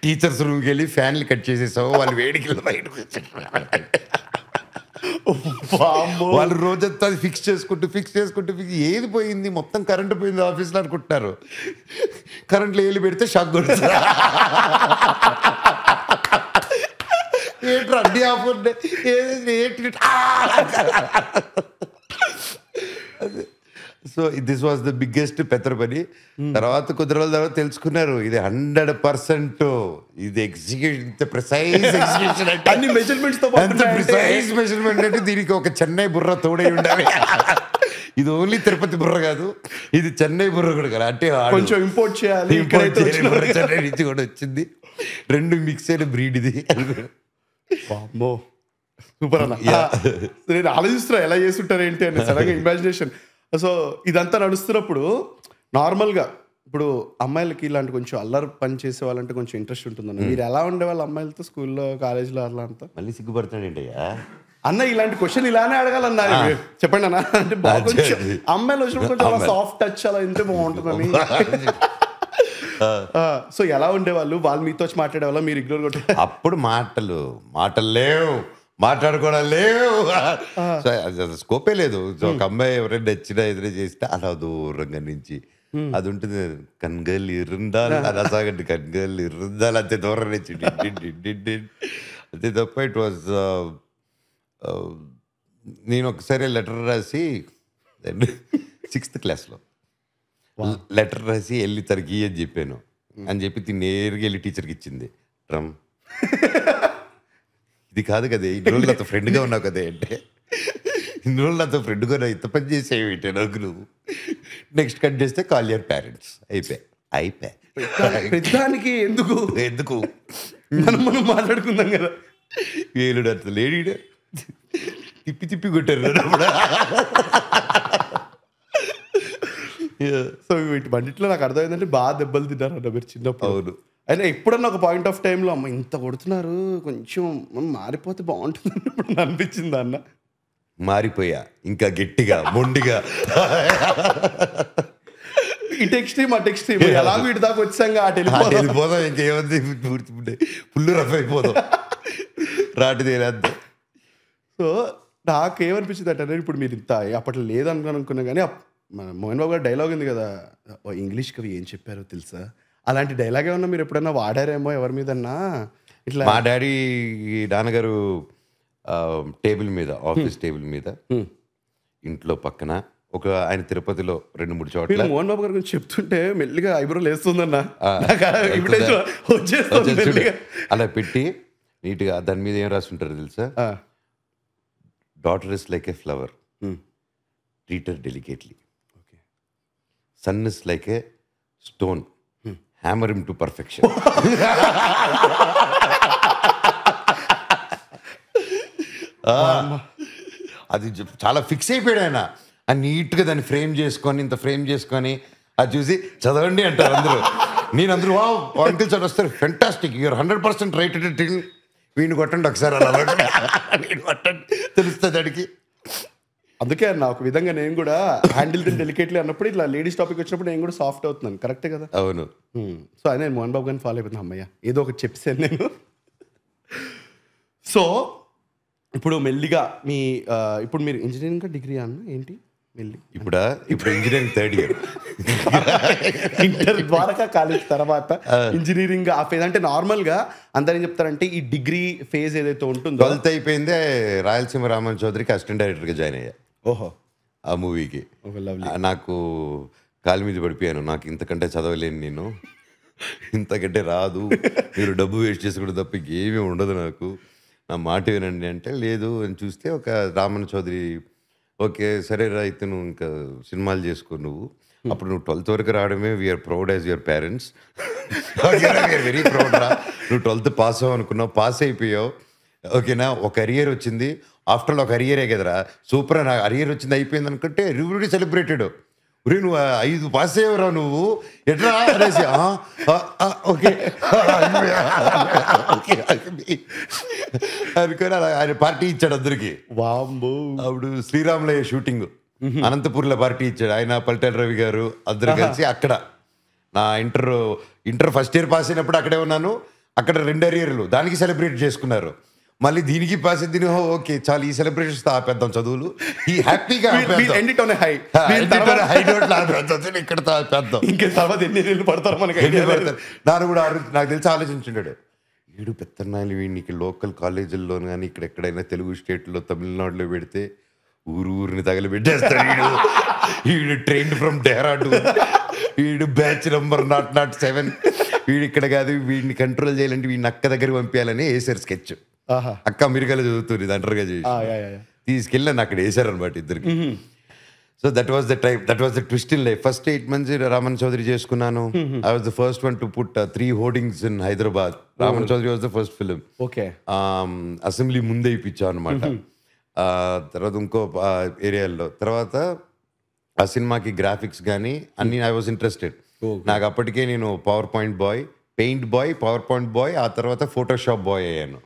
టీచర్స్ రూమ్కి వెళ్ళి ఫ్యాన్లు కట్ చేసేసావు, వాళ్ళు వేడికి బయటకు వచ్చారు. వాళ్ళు రోజంతా అది ఫిక్స్ చేసుకుంటూ ఏది పోయింది, మొత్తం కరెంట్ పోయింది ఆఫీస్లో అనుకుంటున్నారు. కరెంట్లో ఏళ్ళు పెడితే షాక్ కొడుతుంది. ఏంటి అడ్డీ ఆఫ్ ఉండే so this was the biggest పెత్తర పని. తర్వాత కొద్ది రోజుల తర్వాత తెలుసుకున్నారు ఇది 100% ఇది ఎగ్జిక్యూషన్, ప్రిసైజ్ ఎగ్జిక్యూషన్ అన్ని మెజర్మెంట్స్ తో ప్రిసైజ్ మెజర్మెంట్ అంటే దీనికి ఒక చెన్నై బుర్ర తోడై ఉండాలి. ఇది ఓన్లీ తిరుపతి బుర్ర కాదు, ఇది చెన్నై బుర్ర కూడా కదా. అంటే కొంచెం ఇంపోర్ట్ చేయాలి, చెన్నై నుంచి కూడా వచ్చింది. రెండు మిక్స్ అయిన బ్రీడ్ ఇది. సూపర్ అన్న. నేను ఆలోచిస్తున్నా ఎలా చేస్తుంటారు ఏంటి అని సడన్గా ఇమాజినేషన్. సో ఇదంతా నడుస్తున్నప్పుడు నార్మల్గా ఇప్పుడు అమ్మాయిలకి ఇలాంటి కొంచెం అల్లరి పని చేసే వాళ్ళంటే కొంచెం ఇంట్రెస్ట్ ఉంటుందన్న. మీరు ఎలా ఉండేవాళ్ళు అమ్మాయిలతో స్కూల్లో, కాలేజ్లో అలా అంతా? మళ్ళీ సిగ్గుపడతాడేంటయ్యా అన్న ఇలాంటి క్వశ్చన్ ఇలానే అడగాలన్నా, చెప్పండి అన్న. అంటే బాగా కొంచెం అమ్మాయిలు వచ్చినప్పుడు కొంచెం అలా సాఫ్ట్ టచ్ అలా ఉంటే బాగుంటుందని. సో ఎలా ఉండేవాళ్ళు? వాళ్ళు మీతో వచ్చి మాట్లాడేవాళ్ళ, మీరు ఇగ్నోర్ కొట్టే? అప్పుడు మాటలు లేవు, మాట్లాడుకోవడం లేవు, స్కోపే లేదు. ఒక అమ్మాయి ఎవరైనా నచ్చినా ఎదురే చేస్తే అలా దూరంగా నుంచి అది ఉంటుంది. కన్గల్ ఇరుండాలి అలా సాగండి, కన్గల్ ఇరుండాలి అంతే దూరం నుంచి అంతే తప్ప. ఇట్ వాజ్ నేను ఒకసారి లెటర్ రాసి 6th క్లాస్లో లెటర్ రాసి వెళ్ళి తనకి అని చెప్పాను అని చెప్పి నేరుగా వెళ్ళి టీచర్కి ఇచ్చింది. రమ్ ఇది కాదు కదే, ఇన్ని రోజులు నాతో ఫ్రెండ్గా ఉన్నావు కదే అంటే, ఇన్ని రోజులు నాతో ఫ్రెండ్గా ఉన్నావు, ఇంత పని చేసేవి నాకు నువ్వు. నెక్స్ట్ కట్ చేస్తే కాల్ యువర్ పేరెంట్స్. అయిపోయా పెద్దానికి ఎందుకు మనం మాట్లాడుకుందాం కదా. వేలుడు అంత లేడీ తిప్పి కొట్టారు. సో వీటిలో నాకు అర్థమైందంటే బాగా దెబ్బలు తిన్నారు అన్న మీరు చిన్నప్పుడు. అవును. అయినా ఎప్పుడన్నా ఒక పాయింట్ ఆఫ్ టైంలో అమ్మ ఇంత కొడుతున్నారు, కొంచెం మారిపోతే బాగుంటుంది ఇప్పుడు అనిపించింది అన్న? మారిపోయా ఇంకా గట్టిగా మొండిగా. ఇటు ఎక్స్ట్రీమ్ అటు ఎక్స్ట్రీమ్, ఎలాగో ఇటు దాకా వచ్చాక వెళ్ళిపోదాం. ఇంకేమంది ఫుల్ రఫ్ అయిపోదాం, రాటి తేలేద్దాం. సో నాకేమనిపించింది అంటే, ఇప్పుడు మీరు ఇంత అప్పట్లో లేదనుకున్నా కానీ మోహన్ బాబు గారు డైలాగ్ ఉంది కదా, ఇంగ్లీష్ కవి ఏం చెప్పారో తెలుసా, అలాంటి డైలాగ్ ఏమన్నా మీరు ఎప్పుడన్నా వాడారేమో ఎవరి మీదన్నా ఇట్లా? మా డాడీ నాన్నగారు టేబుల్ మీద, ఆఫీస్ టేబుల్ మీద ఇంట్లో పక్కన ఒక ఆయన తిరుపతిలో 2-3 చోట్ల మోహన్ బాబు గారి గురించి చెప్తుంటే మెల్లిగా ఐబ్రోలు వేస్తుందన్న, అలా పెట్టి నీట్గా దాని మీద ఏం రాస్తుంటారు తెలుసా? Daughter is like a flower, treat her delicately. Son is like a stone, hammer him to perfection. అది చాలా ఫిక్స్ అయిపోయాడు ఆయన. నీట్గా దాన్ని ఫ్రేమ్ చేసుకొని, ఇంత ఫ్రేమ్ చేసుకొని అది చూసి చదవండి అంటారు అందరూ. నేను అందరూ అంకిల్ సార్ వస్తారు, ఫెంటాస్టిక్, యూఆర్ 100% రైట్ అట్. వీడిని కొట్టండి ఒకసారి, అలా వీడిని కొట్టండి తెలుస్తుంది అడిగి. అందుకే అన్న ఒక విధంగా నేను కూడా హ్యాండిల్ దిన్ డెలికేట్లీ అన్నప్పుడు ఇట్లా లేడీస్ టాపిక్ వచ్చినప్పుడు నేను కూడా సాఫ్ట్ అవుతున్నాను. కరెక్టే కదా? అవును. సో అదే నేను మోహన్ బాబు గారిని ఫాలో అయిపోతున్నాను. అమ్మయ్య ఏదో ఒకటి చెప్పాను నేను. సో ఇప్పుడు మెల్లిగా ఇప్పుడు మీరు ఇంజనీరింగ్ డిగ్రీ అన్న ఏంటి మెల్లి? ఇప్పుడు engineering 3rd year, inter Dwaraka college తర్వాత ఇంజనీరింగ్ ఆ ఫేజ్. అంటే నార్మల్గా అందరూ ఏం చెప్తారంటే ఈ డిగ్రీ ఫేజ్ ఏదైతే ఉంటుందో 12th అయిపోయిందే రాయలసీమ రామన్ చౌదరికి అసిస్టెంట్ డైరెక్టర్గా జాయిన్ అయ్యా. ఓహో, ఆ మూవీకి. నాకు కాలు మీద పడిపోయాను, నాకు ఇంతకంటే చదవలేను, నేను ఇంతకంటే రాదు, మీరు డబ్బు వేస్ట్ చేసుకుంటే తప్ప ఇంకేమీ ఉండదు, నాకు నా మాట వినండి అంటే, లేదు అని చూస్తే ఒక రామన్ చౌదరి, ఓకే సరే రా అయితే నువ్వు ఇంకా సినిమాలు చేసుకో, నువ్వు అప్పుడు నువ్వు 12th వరకు రావడమే we're proud as your parents, very proud రా, నువ్వు 12th పాస్ అవ్వ అనుకున్నావు, పాస్ అయిపోయావు, ఓకేనా, ఒక అరియర్ వచ్చింది, ఆఫ్టర్ ఒక అరియరే కదరా, సూపర్ అని అరియర్ వచ్చింది అయిపోయింది అనుకుంటే ఎవ్రీబడి సెలబ్రేటెడ్. ఒరే నువ్వు 5 పాస్ అయ్యవరా నువ్వు ఎట్లా అనేసి, ఓకే అనుకొని అలా ఆయన పార్టీ ఇచ్చాడు అందరికి. అప్పుడు శ్రీరాములయ్య షూటింగ్ అనంతపూర్లో పార్టీ ఇచ్చాడు ఆయన, పల్టల్ రవి గారు అందరు కలిసి అక్కడ నా ఇంటర్ ఫస్ట్ ఇయర్ పాస్ అయినప్పుడు అక్కడే ఉన్నాను. అక్కడ 2 అరియర్లు దానికి సెలబ్రేట్ చేసుకున్నారు. మళ్ళీ దీనికి పాస్ దీని ఓకే చాలు ఈ సెలబ్రేషన్స్ ఆపేద్దాం చదువులు ఈ హ్యాపీగా ఇక్కడతో ఆపేద్దాం. ఇంకే తర్వాత ఎన్ని నెలలు పడతారు మనకి నాను కూడా నాకు తెలిసి ఆలోచించుంటాడు. వీడు పెత్తనాయలు వీడికి లోకల్ కాలేజీల్లో కానీ ఇక్కడ ఎక్కడైనా తెలుగు స్టేట్లో తమిళనాడులో పెడితే ఊరిని తగలబెట్టేస్తాడు. వీడు ట్రైన్ ఫ్రమ్ డెహ్రాడూన్, వీడు బ్యాచ్ నెంబర్ 007, వీడు ఇక్కడ కాదు, వీడిని కంట్రోల్ చేయాలంటే వీడిని అక్క దగ్గర పంపించాలని వేసారు స్కెచ్. అక్క అమెరికాలో చదువుతుంది దంటరుగా చేసి తీసుకెళ్ళి అక్కడ వేసారు అనమాట ఇద్దరికి. So that was the twist in life. First 8 months Raman Chaudhary చేసుకున్నాను. I was the first one to put 3 hoardings in Hyderabad. Raman Chaudhary was the first film. Assembly ముందే ఇప్పించాం అనమాట. తర్వాత ఇంకో ఏరియాల్లో తర్వాత ఆ సినిమాకి గ్రాఫిక్స్ కానీ అన్ని ఐ వాజ్ ఇంట్రెస్టెడ్. నాకు అప్పటికే నేను PowerPoint boy, paint boy, PowerPoint boy, ఆ తర్వాత ఫోటోషాప్ బాయ్ అయ్యాను.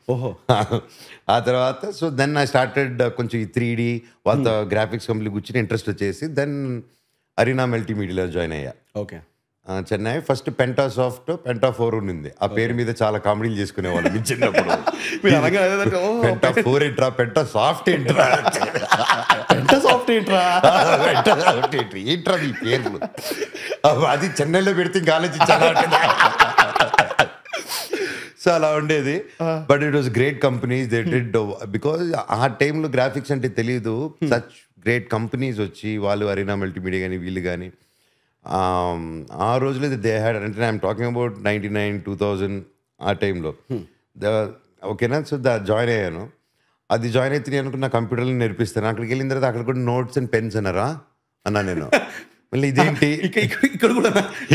ఆ తర్వాత సో దెన్ ఐ స్టార్టెడ్ కొంచెం ఈ 3D వాళ్ళతో గ్రాఫిక్స్ కంపెనీ కూర్చుని ఇంట్రెస్ట్ వచ్చేసి దెన్ అరీనా మల్టీమీడియాలో జాయిన్ అయ్యా. ఓకే. చెన్నై ఫస్ట్ పెంటా 4 ఉంది. ఆ పేరు మీద చాలా కామెడీలు చేసుకునేవాళ్ళు మీ చిన్నప్పుడు. పెంటా 4 ఏంట్రా, పెంటా సాఫ్ట్ ఏంట్రా, ఏంట్రా ఈ పేర్లు, అది చెన్నైలో పెడితే ఇంకా ఆలోచించాలి. సో అలా ఉండేది. But it was great companies they did, because ఆ టైంలో గ్రాఫిక్స్ అంటే తెలియదు. సచ్ గ్రేట్ కంపెనీస్ వచ్చి వాళ్ళు అరీనా మల్టీమీడియా కానీ వీళ్ళు కానీ ఆ రోజులో దే హ్యాడ్, అంటే ఐఎమ్ టాకింగ్ అబౌట్ 99, 2000 ఆ టైంలో. ఓకేనా. సో జాయిన్ అయ్యాను. అది జాయిన్ అయితే నేను అనుకున్న కంప్యూటర్లో నేర్పిస్తాను. అక్కడికి వెళ్ళిన తర్వాత అక్కడ కూడా నోట్స్ అండ్ పెన్స్ అన్నారా అన్నా నేను. మళ్ళీ ఇదేంటి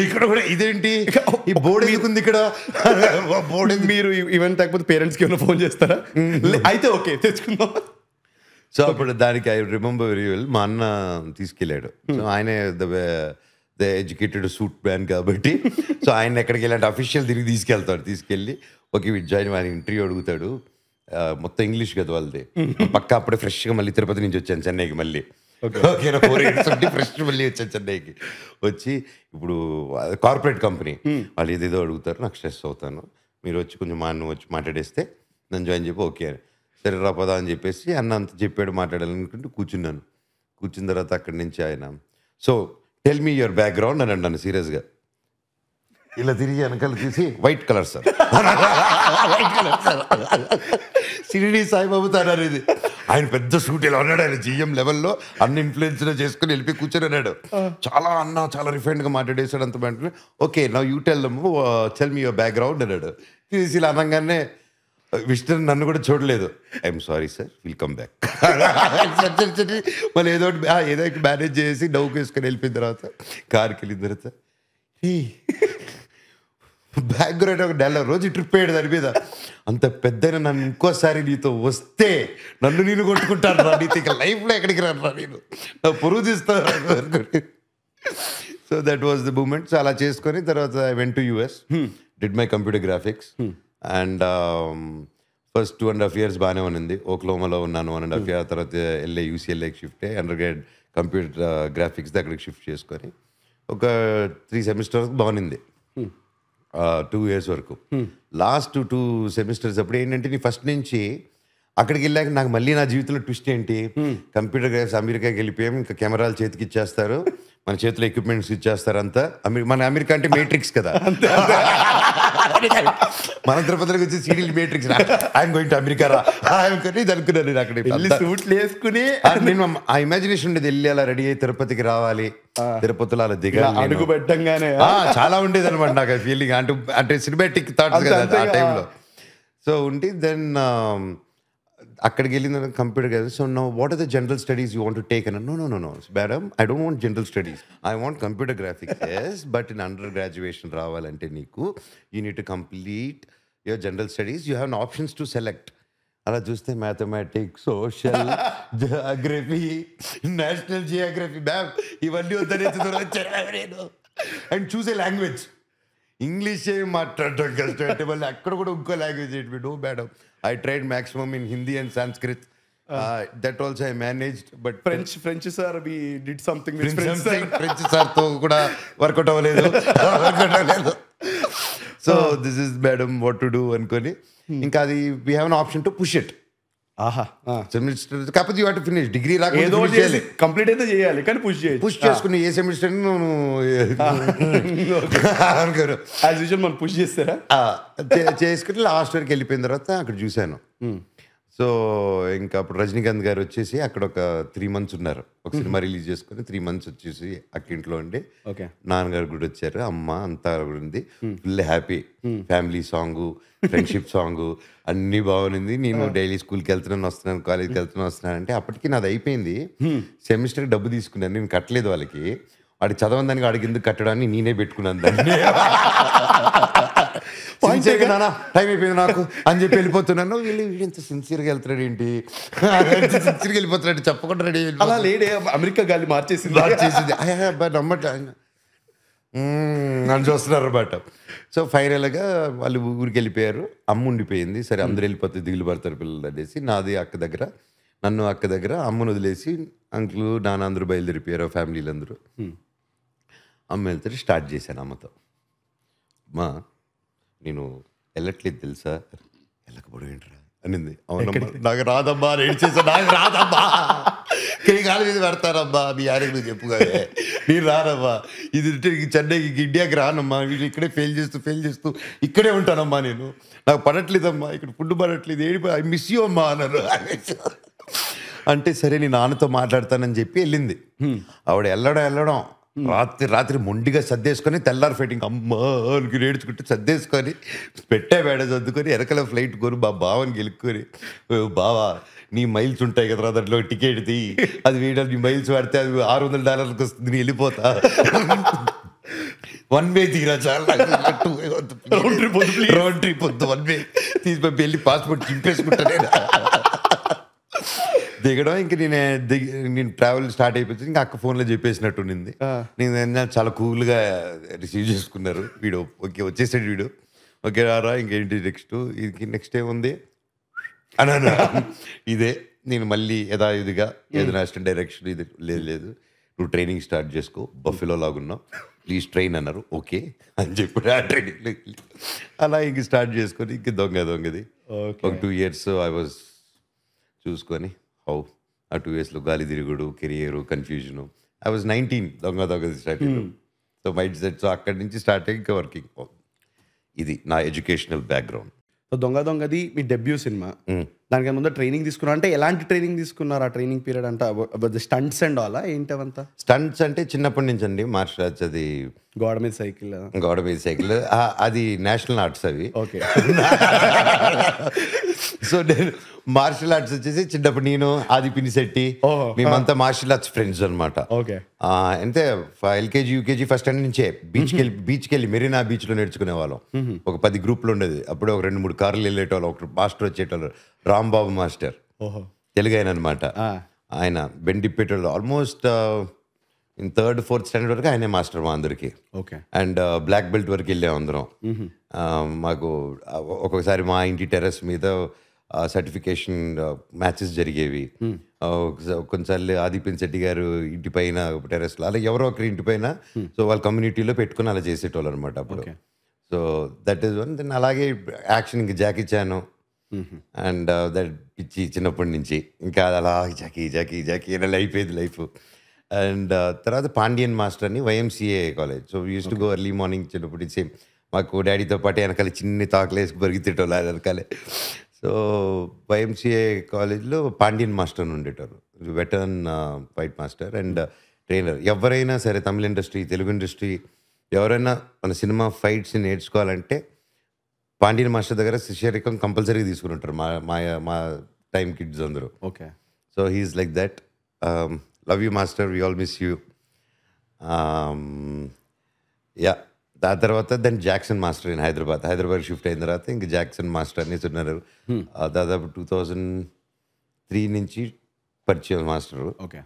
ఇక్కడ కూడా ఇదేంటి ఈ బోర్డు ఎందుకుంది ఇక్కడ బోర్డు. మీరు ఈవెంట్ కాకపోతే పేరెంట్స్కి ఏమైనా ఫోన్ చేస్తారా? అయితే ఓకే తెచ్చుకుందాం. సో అప్పుడు దానికి ఐ రిమెంబర్ వెరీ వెల్, మా అన్న తీసుకెళ్ళాడు. సో ఆయనే ద ఎడ్యుకేటెడ్ సూట్ మ్యాన్ కాబట్టి సో ఆయన ఎక్కడికి వెళ్ళాలంటే అఫీషియల్ తిరిగి తీసుకెళ్ళి ఓకే వీడు జాయిన్ ఆయన ఇంటర్వ్యూ అడుగుతాడు. మొత్తం ఇంగ్లీష్ కదా వాళ్ళది. పక్క అప్పుడే ఫ్రెష్గా మళ్ళీ తిరుపతి నుంచి వచ్చాను చెన్నైకి. మళ్ళీ ఓకేనా 4 years ఉంటే ఫ్రెష్ మళ్ళీ వచ్చాను చెన్నైకి. వచ్చి ఇప్పుడు కార్పొరేట్ కంపెనీ వాళ్ళు ఏదేదో అడుగుతారు, నాకు స్ట్రెస్ అవుతాను, మీరు వచ్చి కొంచెం మా అన్న వచ్చి మాట్లాడేస్తే నన్ను జాయిన్ చెప్పి ఓకే సరే రా పదా అని చెప్పేసి అన్న అంత చెప్పాడు మాట్లాడాలనుకుంటూ కూర్చున్నాను. కూర్చున్న తర్వాత అక్కడి నుంచి ఆయన so tell me your background అని అన్నాను సీరియస్గా. ఇలా తిరిగి వెనకాల తీసి white colour sir, white colour sir, Shirdi Sai Baba తాను అనేది. ఆయన పెద్ద సూట్ ఇలా ఉన్నాడు. ఆయన జిఎం లెవెల్లో అన్ని ఇన్ఫ్లుయెన్స్ చేసుకుని వెళ్ళి కూర్చొని అన్నాడు. చాలా రిఫైన్డ్గా మాట్లాడేసాడు. అంత వెంటనే okay now you tell me your background అన్నాడు. తీసి ఇలా అనగానే విష్ణు నన్ను కూడా చూడలేదు. I'm sorry sir, will come back. మళ్ళీ ఏదో మేనేజ్ చేసి డౌకి వేసుకొని వెళ్ళిపోయిన తర్వాత కార్కి వెళ్ళిన తర్వాత బ్యాక్గ్రౌండ్ ఒక $1 రోజు ట్రిప్ అయ్యాడు దాని మీద. అంత పెద్దగా నన్ను ఇంకోసారి నీతో వస్తే నన్ను నేను కొట్టుకుంటాను రా, నీతో ఇక లైఫ్లో ఎక్కడికి రాను నేను, నా పొరుగు తీస్తాను. So that was the moment. So అలా చేసుకొని తర్వాత I went to US, did my computer graphics. And first 2.5 years బాగానే ఉన్నింది. ఓక్లోమాలో ఉన్నాను 1.5 years. తర్వాత UCLAకి షిఫ్ట్ అయ్యి అండర్ గ్రాడ్ కంప్యూటర్ గ్రాఫిక్స్ అక్కడికి షిఫ్ట్ చేసుకొని ఒక 3 semesters బాగుంది. 2 years వరకు. లాస్ట్ 2 semesters అప్పుడు ఏంటంటే నీ ఫస్ట్ నుంచి అక్కడికి వెళ్ళాక నాకు మళ్ళీ నా జీవితంలో ట్విస్ట్ ఏంటి, కంప్యూటర్ గ్రాఫిక్స్ అమెరికాకి వెళ్ళిపోయాం, ఇంకా కెమెరాలు చేతికి ఇచ్చేస్తారు, మన చేతిలో ఎక్విప్మెంట్స్ ఇచ్చేస్తారు అంతా. మన అమెరికా అంటే మేట్రిక్స్ కదా, మన తిరుపతికి వచ్చి సీడీలు Matrix, I'm going to America రా ఇది అనుకున్నాను నేను. అక్కడ సూట్లు వేసుకుని నేను ఆ ఇమాజినేషన్ ఉండేది, వెళ్ళి అలా రెడీ అయ్యి తిరుపతికి రావాలి, తిరుపతిలో అలా దిగాలి, అడుగు పెట్టంగానే చాలా ఉండేది అనమాట నాకు ఫీలింగ్. అంటే సినిమాటిక్ థాట్స్ కదా ఆ టైంలో. సో ఉండి దెన్ అక్కడికి వెళ్ళిన కంప్యూటర్ కదా. So no what are the general studies you want to take అన్న. No madam, I don't want general studies, I want computer graphics. Yes, but in undergraduation రావాలంటే నీకు you need to complete your general studies, you have options to select. అలా చూస్తే mathematics, social, geography, national geography, ma'am ఇవన్నీ వద్దనేది. And చూసే language English ఏమి మాట్లాడటం కష్టం అంటే మళ్ళీ అక్కడ కూడా ఇంకో లాంగ్వేజ్ ఏంటి. No madam, I tried maximum in Hindi and Sanskrit. That also I managed but French sir we did something with French సార్తో కూడా వర్కౌట్ అవ్వలేదు. So this is madam what to do అనుకొని ఇంకా అది we have an option to push it. ఆహా, semester కాకపోతే you have to finish degree ఏదో complete అయితే చేయాలి కానీ పుష్ చేసుకుని ఏ సెమిస్టర్ అనుకోరు యాజ్ యూజువల్ మనం పుష్ చేస్తారా. చేసుకుని లాస్ట్ వరకు వెళ్ళిపోయిన తర్వాత అక్కడ చూశాను. సో ఇంకా అప్పుడు రజనీకాంత్ గారు వచ్చేసి అక్కడ ఒక 3 months ఉన్నారు. ఒక సినిమా రిలీజ్ చేసుకుని 3 months వచ్చేసి అక్క ఇంట్లో ఉండి నాన్నగారు కూడా వచ్చారు, అమ్మ అంతా కూడా ఉంది. Full happy. Family song, friendship song అన్నీ బాగుంది. నేను డైలీ స్కూల్కి వెళ్తున్నాను వస్తున్నాను, కాలేజ్కి వెళ్తున్నాను వస్తున్నాను అంటే అప్పటికి నాది అయిపోయింది. సెమిస్టర్కి డబ్బు తీసుకున్నాను, నేను కట్టలేదు వాళ్ళకి. వాడికి చదవందానికి వాడికి ఎందుకు కట్టడాన్ని నేనే పెట్టుకున్నాను దాన్ని. టైం అయిపోయింది నాకు అని చెప్పి వెళ్ళిపోతున్నాను. వీళ్ళు ఇంత సిన్సియర్గా వెళ్తున్నాడు ఏంటి, సిన్సియర్గా వెళ్ళిపోతున్నాడు చెప్పకుండా రెడీ. అలా లేడే అమెరికా గాలి మార్చేసింది నమ్మట్లే నన్ను చూస్తున్నారు అనమాట. సో ఫైనల్గా వాళ్ళు ఊరికి వెళ్ళిపోయారు, అమ్మ ఉండిపోయింది. సరే అందరు వెళ్ళిపోతే దిగులు పడతారు పిల్లలు అనేసి నాది అక్క దగ్గర, నన్ను అక్క దగ్గర, అమ్మను వదిలేసి అంకులు నాన్న అందరూ బయలుదేరిపోయారు ఫ్యామిలీలు అందరూ. అమ్మ వెళ్తే స్టార్ట్ చేశాను అమ్మతో, అమ్మా నేను వెళ్ళట్లేదు తెలుసా. వెళ్ళకపోవడం ఏంట్రా అనింది. అవునమ్మా నాకు రాదమ్మా, నేను చేసా నాకు రాదమ్మా, కాలు మీద పెడతారమ్మా మీ ఆయనకు నువ్వు చెప్పుకోవే, నేను రానమ్మా, ఇది చెన్నైకి ఇండియాకి రానమ్మా, వీళ్ళు ఇక్కడే ఫెయిల్ చేస్తూ ఇక్కడే ఉంటానమ్మా, నేను నాకు పడట్లేదమ్మా, ఇక్కడ ఫుడ్ పడట్లేదు, ఏడి ఐ మిస్ యూ అమ్మా అన్నారు. అంటే సరే నేను నాన్నతో మాట్లాడతానని చెప్పి వెళ్ళింది. ఆవిడ వెళ్ళడం రాత్రి మొండిగా సర్దేసుకొని తెల్లారి ఫైటింగ్ అమ్మా అని నేర్చుకుంటే సర్దేసుకొని పెట్టే బేడ సర్దుకొని వెనకల ఫ్లైట్ కొని మా బావని గెలుక్కొని, బావా నీ మైల్స్ ఉంటాయి కదరా దాంట్లో టికెట్ తీ, అది వేయడానికి నీ మైల్స్ పడితే అది $600 వస్తుంది, నేను వెళ్ళిపోతా, 1 way తీరా చాలా, రౌండ్ ట్రిప్ వద్దు 1 way తీసి వెళ్ళి పాస్పోర్ట్ చింపేసుకుంటా దిగడం. ఇంక నేను ట్రావెల్ స్టార్ట్ అయిపోయింది. ఇంకా అక్క ఫోన్లో చెప్పేసినట్టు ఉండింది. నేను చాలా కూల్గా రిసీవ్ చేసుకున్నారు. వీడు ఓకే వచ్చేసాడు, వీడు ఓకే రారా ఇంకేంటి నెక్స్ట్ ఏముంది అని ఇదే. నేను మళ్ళీ యథావిధిగా ఏదైనా అసిస్టెంట్ డైరెక్షన్ ఇది లేదు నువ్వు ట్రైనింగ్ స్టార్ట్ చేసుకో, బఫెలో లాగున్నావు, ప్లీజ్ ట్రైన్ అన్నారు. ఓకే అని చెప్పి ఆ ట్రైనింగ్లో అలా ఇంక స్టార్ట్ చేసుకొని ఇంక దొంగది ఒక 2 years ఐ వాజ్ చూసుకొని హౌ ఆ 2 yearsలో గాలి తిరుగుడు, కెరియరు, కన్ఫ్యూజను. ఐ వాజ్ 19 దొంగది starting. So mind set. So అక్కడి నుంచి స్టార్ట్ అయ్యి ఇంకా వర్కింగ్. ఇది నా ఎడ్యుకేషనల్ బ్యాక్గ్రౌండ్. సో దొంగది మీ డెబ్యూ సినిమా. దానికి ముందు ట్రైనింగ్ తీసుకున్నా అంటే ఎలాంటి ట్రైనింగ్ తీసుకున్నారు? ఆ ట్రైనింగ్ పీరియడ్ అంటే స్టంట్స్ అండ్ అలా ఏంటి అవంతా? స్టంట్స్ అంటే చిన్నప్పటి నుంచి అండి మార్షల్ ఆర్ట్స్. అది గోడ మీద సైకిల్ అది నేషనల్ ఆర్ట్స్ అవి. ఓకే. సో నేను మార్షల్ ఆర్ట్స్ వచ్చేసి చిన్నప్పుడు నేను ఆది పినిశెట్టి మేమంతా మార్షల్ ఆర్ట్స్ ఫ్రెండ్స్ అనమాట. ఓకే. అంటే LKG UKG ఫస్ట్ స్టాండర్డ్ నుంచే బీచ్కి వెళ్ళి మెరీనా బీచ్లో నేర్చుకునే వాళ్ళం. ఒక 10 గ్రూపులు ఉండేది. అప్పుడు ఒక 2-3 కార్లు వెళ్ళేటోళ్ళు. ఒక మాస్టర్ వచ్చేటోళ్ళు, రాంబాబు మాస్టర్, తెలుగు ఆయన అనమాట. ఆయన బెండిప్పేటోళ్ళు. Almost in 3rd 4th standard వరకు ఆయనే మాస్టర్ మా అందరికి. ఓకే. అండ్ బ్లాక్ బెల్ట్ వరకు వెళ్ళాం అందరం. మాకు ఒక్కొక్కసారి మా ఇంటి టెర్రస్ మీద సర్టిఫికేషన్ మ్యాచెస్ జరిగేవి. కొన్నిసార్లు ఆదిపిన్ శెట్టి గారు ఇంటి పైన టెర్రస్లో, అలా ఎవరో ఒకరి ఇంటి పైన, సో వాళ్ళ కమ్యూనిటీలో పెట్టుకుని అలా చేసేటోళ్ళు అనమాట అప్పుడు. So that is one. Then అలాగే యాక్షన్ ఇంకా జాకీ చాన్ అండ్ దట్ పిచ్చి చిన్నప్పటి నుంచి ఇంకా అలా జాకీ అని అయిపోయింది లైఫ్. అండ్ తర్వాత పాండియన్ మాస్టర్ అని YMCA college. So use to go early morning. చిన్నప్పుడు సేమ్ మాకు డాడీతో పాటు వెనకాల చిన్ని తాకలేసి బరిగితేటోళ్ళు వెనకాలే. సో YMCA కాలేజ్లో పాండియన్ మాస్టర్ అని ఉండేటోరు, veteran fight master and trainer. ఎవరైనా సరే తమిళ ఇండస్ట్రీ, తెలుగు ఇండస్ట్రీ ఎవరైనా మన సినిమా ఫైట్స్ నేర్చుకోవాలంటే పాండియన్ మాస్టర్ దగ్గర శిష్యరికం కంపల్సరీగా తీసుకుని ఉంటారు మా టైం కిడ్స్ అందరూ. Okay. So he's like that. Love you master, we all miss you. Yeah. దాని తర్వాత then Jackson master in Hyderabad shift అయిన తర్వాత ఇంక జాక్సన్ మాస్టర్ అనేసి ఉన్నారు. దాదాపు 2003 నుంచి పరిచయం మాస్టరు. ఓకే.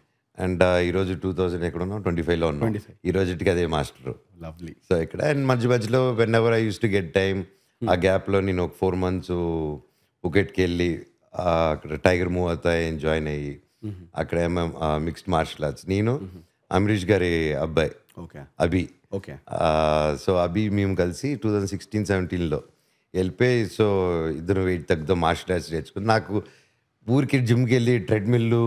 అండ్ ఈరోజు 2000 ఎక్కడ ఉన్నాం, 25లో ఉన్నాం. ఈ రోజుకి అదే మాస్టరు. లవ్లీ. సో ఇక్కడ అండ్ మధ్యలో when ever I use to get time, ఆ గ్యాప్లో నేను ఒక 4 months పుకెట్కి వెళ్ళి అక్కడ టైగర్ మూవ్ అవుతాయి జాయిన్ అయ్యి అక్కడ మిక్స్డ్ మార్షల్ ఆర్ట్స్. నేను అమరీష్ గారి అబ్బాయి ఓకే అభి. ఓకే సో అభి మేము కలిసి 2016-17లో వెళ్ళిపోయి సో ఇద్దరు వెయిట్ తగ్గుతాం మార్షల్ ఆర్ట్స్ నేర్చుకుని. నాకు ఊరికి జిమ్కి వెళ్ళి ట్రెడ్మిల్లు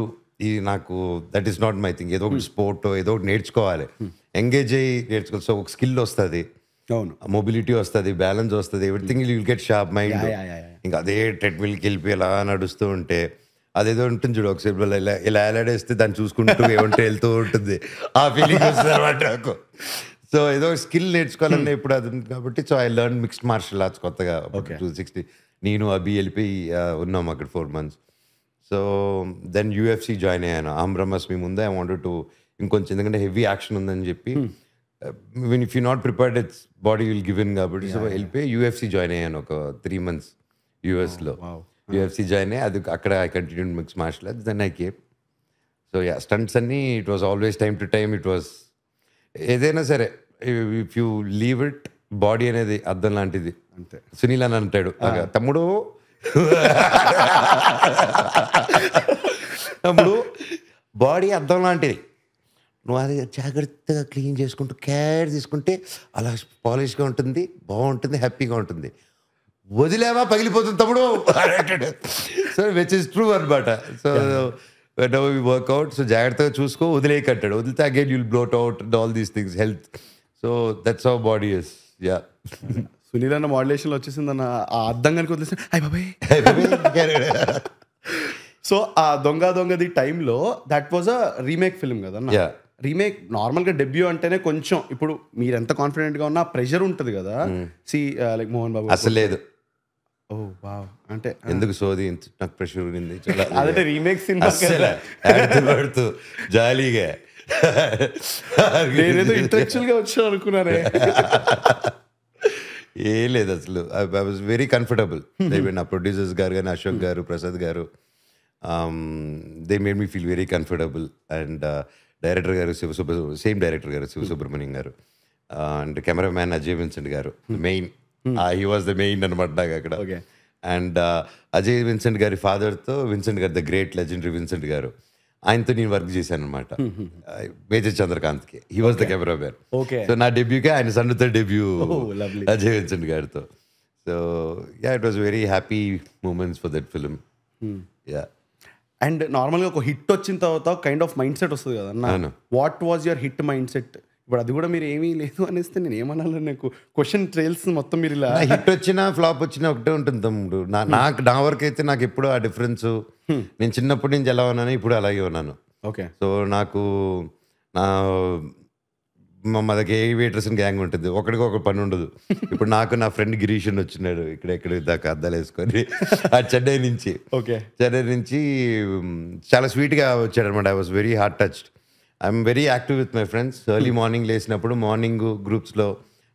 ఈ నాకు that is not my thing. ఏదో ఒకటి స్పోర్ట్ ఏదో ఒకటి నేర్చుకోవాలి, ఎంగేజ్ అయ్యి నేర్చుకోవాలి. సో ఒక స్కిల్ వస్తుంది, అవును, మొబిలిటీ వస్తుంది, బ్యాలెన్స్ వస్తుంది, everything will get sharp mind. ఇంకా అదే ట్రెడ్మిల్కి వెళ్ళిపోయి ఇలా నడుస్తూ ఉంటే అదేదో ఉంటుంది చూడు, ఒకసారి ఇలా ఇలా ఎలాడేస్తే దాన్ని చూసుకుంటూ ఏమంటే వెళ్తూ ఉంటుంది, ఆ ఫీలింగ్ వస్తుంది అనమాట నాకు. సో ఏదో స్కిల్ నేర్చుకోవాలన్నా ఇప్పుడు అది ఉంది కాబట్టి so I learn mixed martial arts కొత్తగా 260. నేను అభి వెళ్ళిపోయి ఉన్నాం అక్కడ 4 months. So then UFC join అయ్యాను. ఆమ్రమస్ మీ ముందే ఐ వాంటెడ్ టు ఇంకొంచెం, ఎందుకంటే హెవీ యాక్షన్ ఉందని చెప్పి if you not prepared it's body will give in కాబట్టి సో వెళ్ళిపోయి UFC జాయిన్ అయ్యాను ఒక 3 months యూఎస్లో. UFC జాయిన్ అయ్యి అది అక్కడ I continue mix martial arts. Then I keep. So yeah stunts అన్నీ it was always time to time. It was ఏదైనా సరే if you leave it, body అనేది అద్దం లాంటిది అంతే. సునీల్ అని అంటాడు, తమ్ముడు తమ్ముడు బాడీ అద్దం లాంటిది, నువ్వు అది జాగ్రత్తగా క్లీన్ చేసుకుంటూ కేర్ తీసుకుంటే అలా పాలిష్గా ఉంటుంది, బాగుంటుంది, హ్యాపీగా ఉంటుంది. వదిలేవా పగిలిపోతుంది తమ్ముడు అంటాడు. సో విచ్ ఇస్ ట్రూ అనమాట. సో వర్క్అవుట్ సో జాగ్రత్తగా చూసుకో, వదిలేకంటాడు. వదిలితే again you'll blot out all these things, health. So that's how body is. Yeah Sunil అన్న మోడ్యులేషన్లో వచ్చేసిందన్న ఆ అద్దం కనుక వదిలేసి అయ్య బాబాయ్. సో ఆ దొంగది టైంలో that was a remake film కదన్న. రీమేక్ నార్మల్గా డెబ్యూ అంటేనే కొంచెం, ఇప్పుడు మీరు ఎంత కాన్ఫిడెంట్గా ఉన్నా ప్రెషర్ ఉంటుంది కదా. సి లైక్ మోహన్ బాబు అసలు లేదు. ఓ వావ్, అంటే ఎందుకు సోది నాకు ప్రెషర్ ఉంది. అదే రీమేక్ సినిమా పడుతూ జాలీగా నేనేదో ఇంటెలెక్చువల్ గా వచ్చాను అనుకున్నానే. ఏం లేదు అసలు. I was very comfortable. నా ప్రొడ్యూసర్స్ గారు కానీ, అశోక్ గారు, ప్రసాద్ గారు, they made me feel very comfortable. And director గారు సేమ్ డైరెక్టర్ గారు శివసుబ్రహ్మణ్యం గారు, అండ్ కెమెరామ్యాన్ అజయ్ విన్సెంట్ గారు, main he was the main అనమాట నాకు అక్కడ. అండ్ అజయ్ విన్సెంట్ గారి ఫాదర్తో విన్సెంట్ గారు, ద గ్రేట్ లెజెండరీ విన్సెంట్ గారు, ఆయనతో నేను వర్క్ చేశాను అనమాట. మేజర్ చంద్రకాంత్కి he was the cameraman. So నా డెబ్యూకే ఆయన సన్నుతో డెబ్యూ అజయ్ విన్సెంట్ గారితో. So yeah it was very happy moments for that film. Yeah and నార్మల్గా ఒక హిట్ వచ్చిన తర్వాత కైండ్ ఆఫ్ మైండ్ సెట్ వస్తుంది కదా అన్న. What was your hit mind set? ఇప్పుడు అది కూడా మీరు ఏమీ లేదు అనేస్తే నేను ఏమన్నా నాకు క్వశ్చన్ ట్రైల్స్ మొత్తం మీరు ఇలా హిట్ వచ్చినా ఫ్లాప్ వచ్చినా ఒకటే ఉంటుంది తమ్ముడు. నా వరకు అయితే నాకు ఎప్పుడు ఆ డిఫరెన్స్, నేను చిన్నప్పటి నుంచి ఎలా ఉన్నాను ఇప్పుడు అలాగే ఉన్నాను. ఓకే. సో నాకు మాదకి ఏ వెయిటర్స్ గ్యాంగ్ ఉంటుంది, ఒకడికి ఒక పని ఉండదు. ఇప్పుడు నాకు నా ఫ్రెండ్ గిరీషన్ వచ్చినాడు ఇక్కడ దాకా అద్దాలు వేసుకొని ఆ చెన్నై నుంచి. ఓకే. చెన్నై నుంచి చాలా స్వీట్గా వచ్చాడు అనమాట. I was very heart touched. I'm very active with my friends. Early morning లేసినప్పుడు మార్నింగ్ గ్రూప్స్లో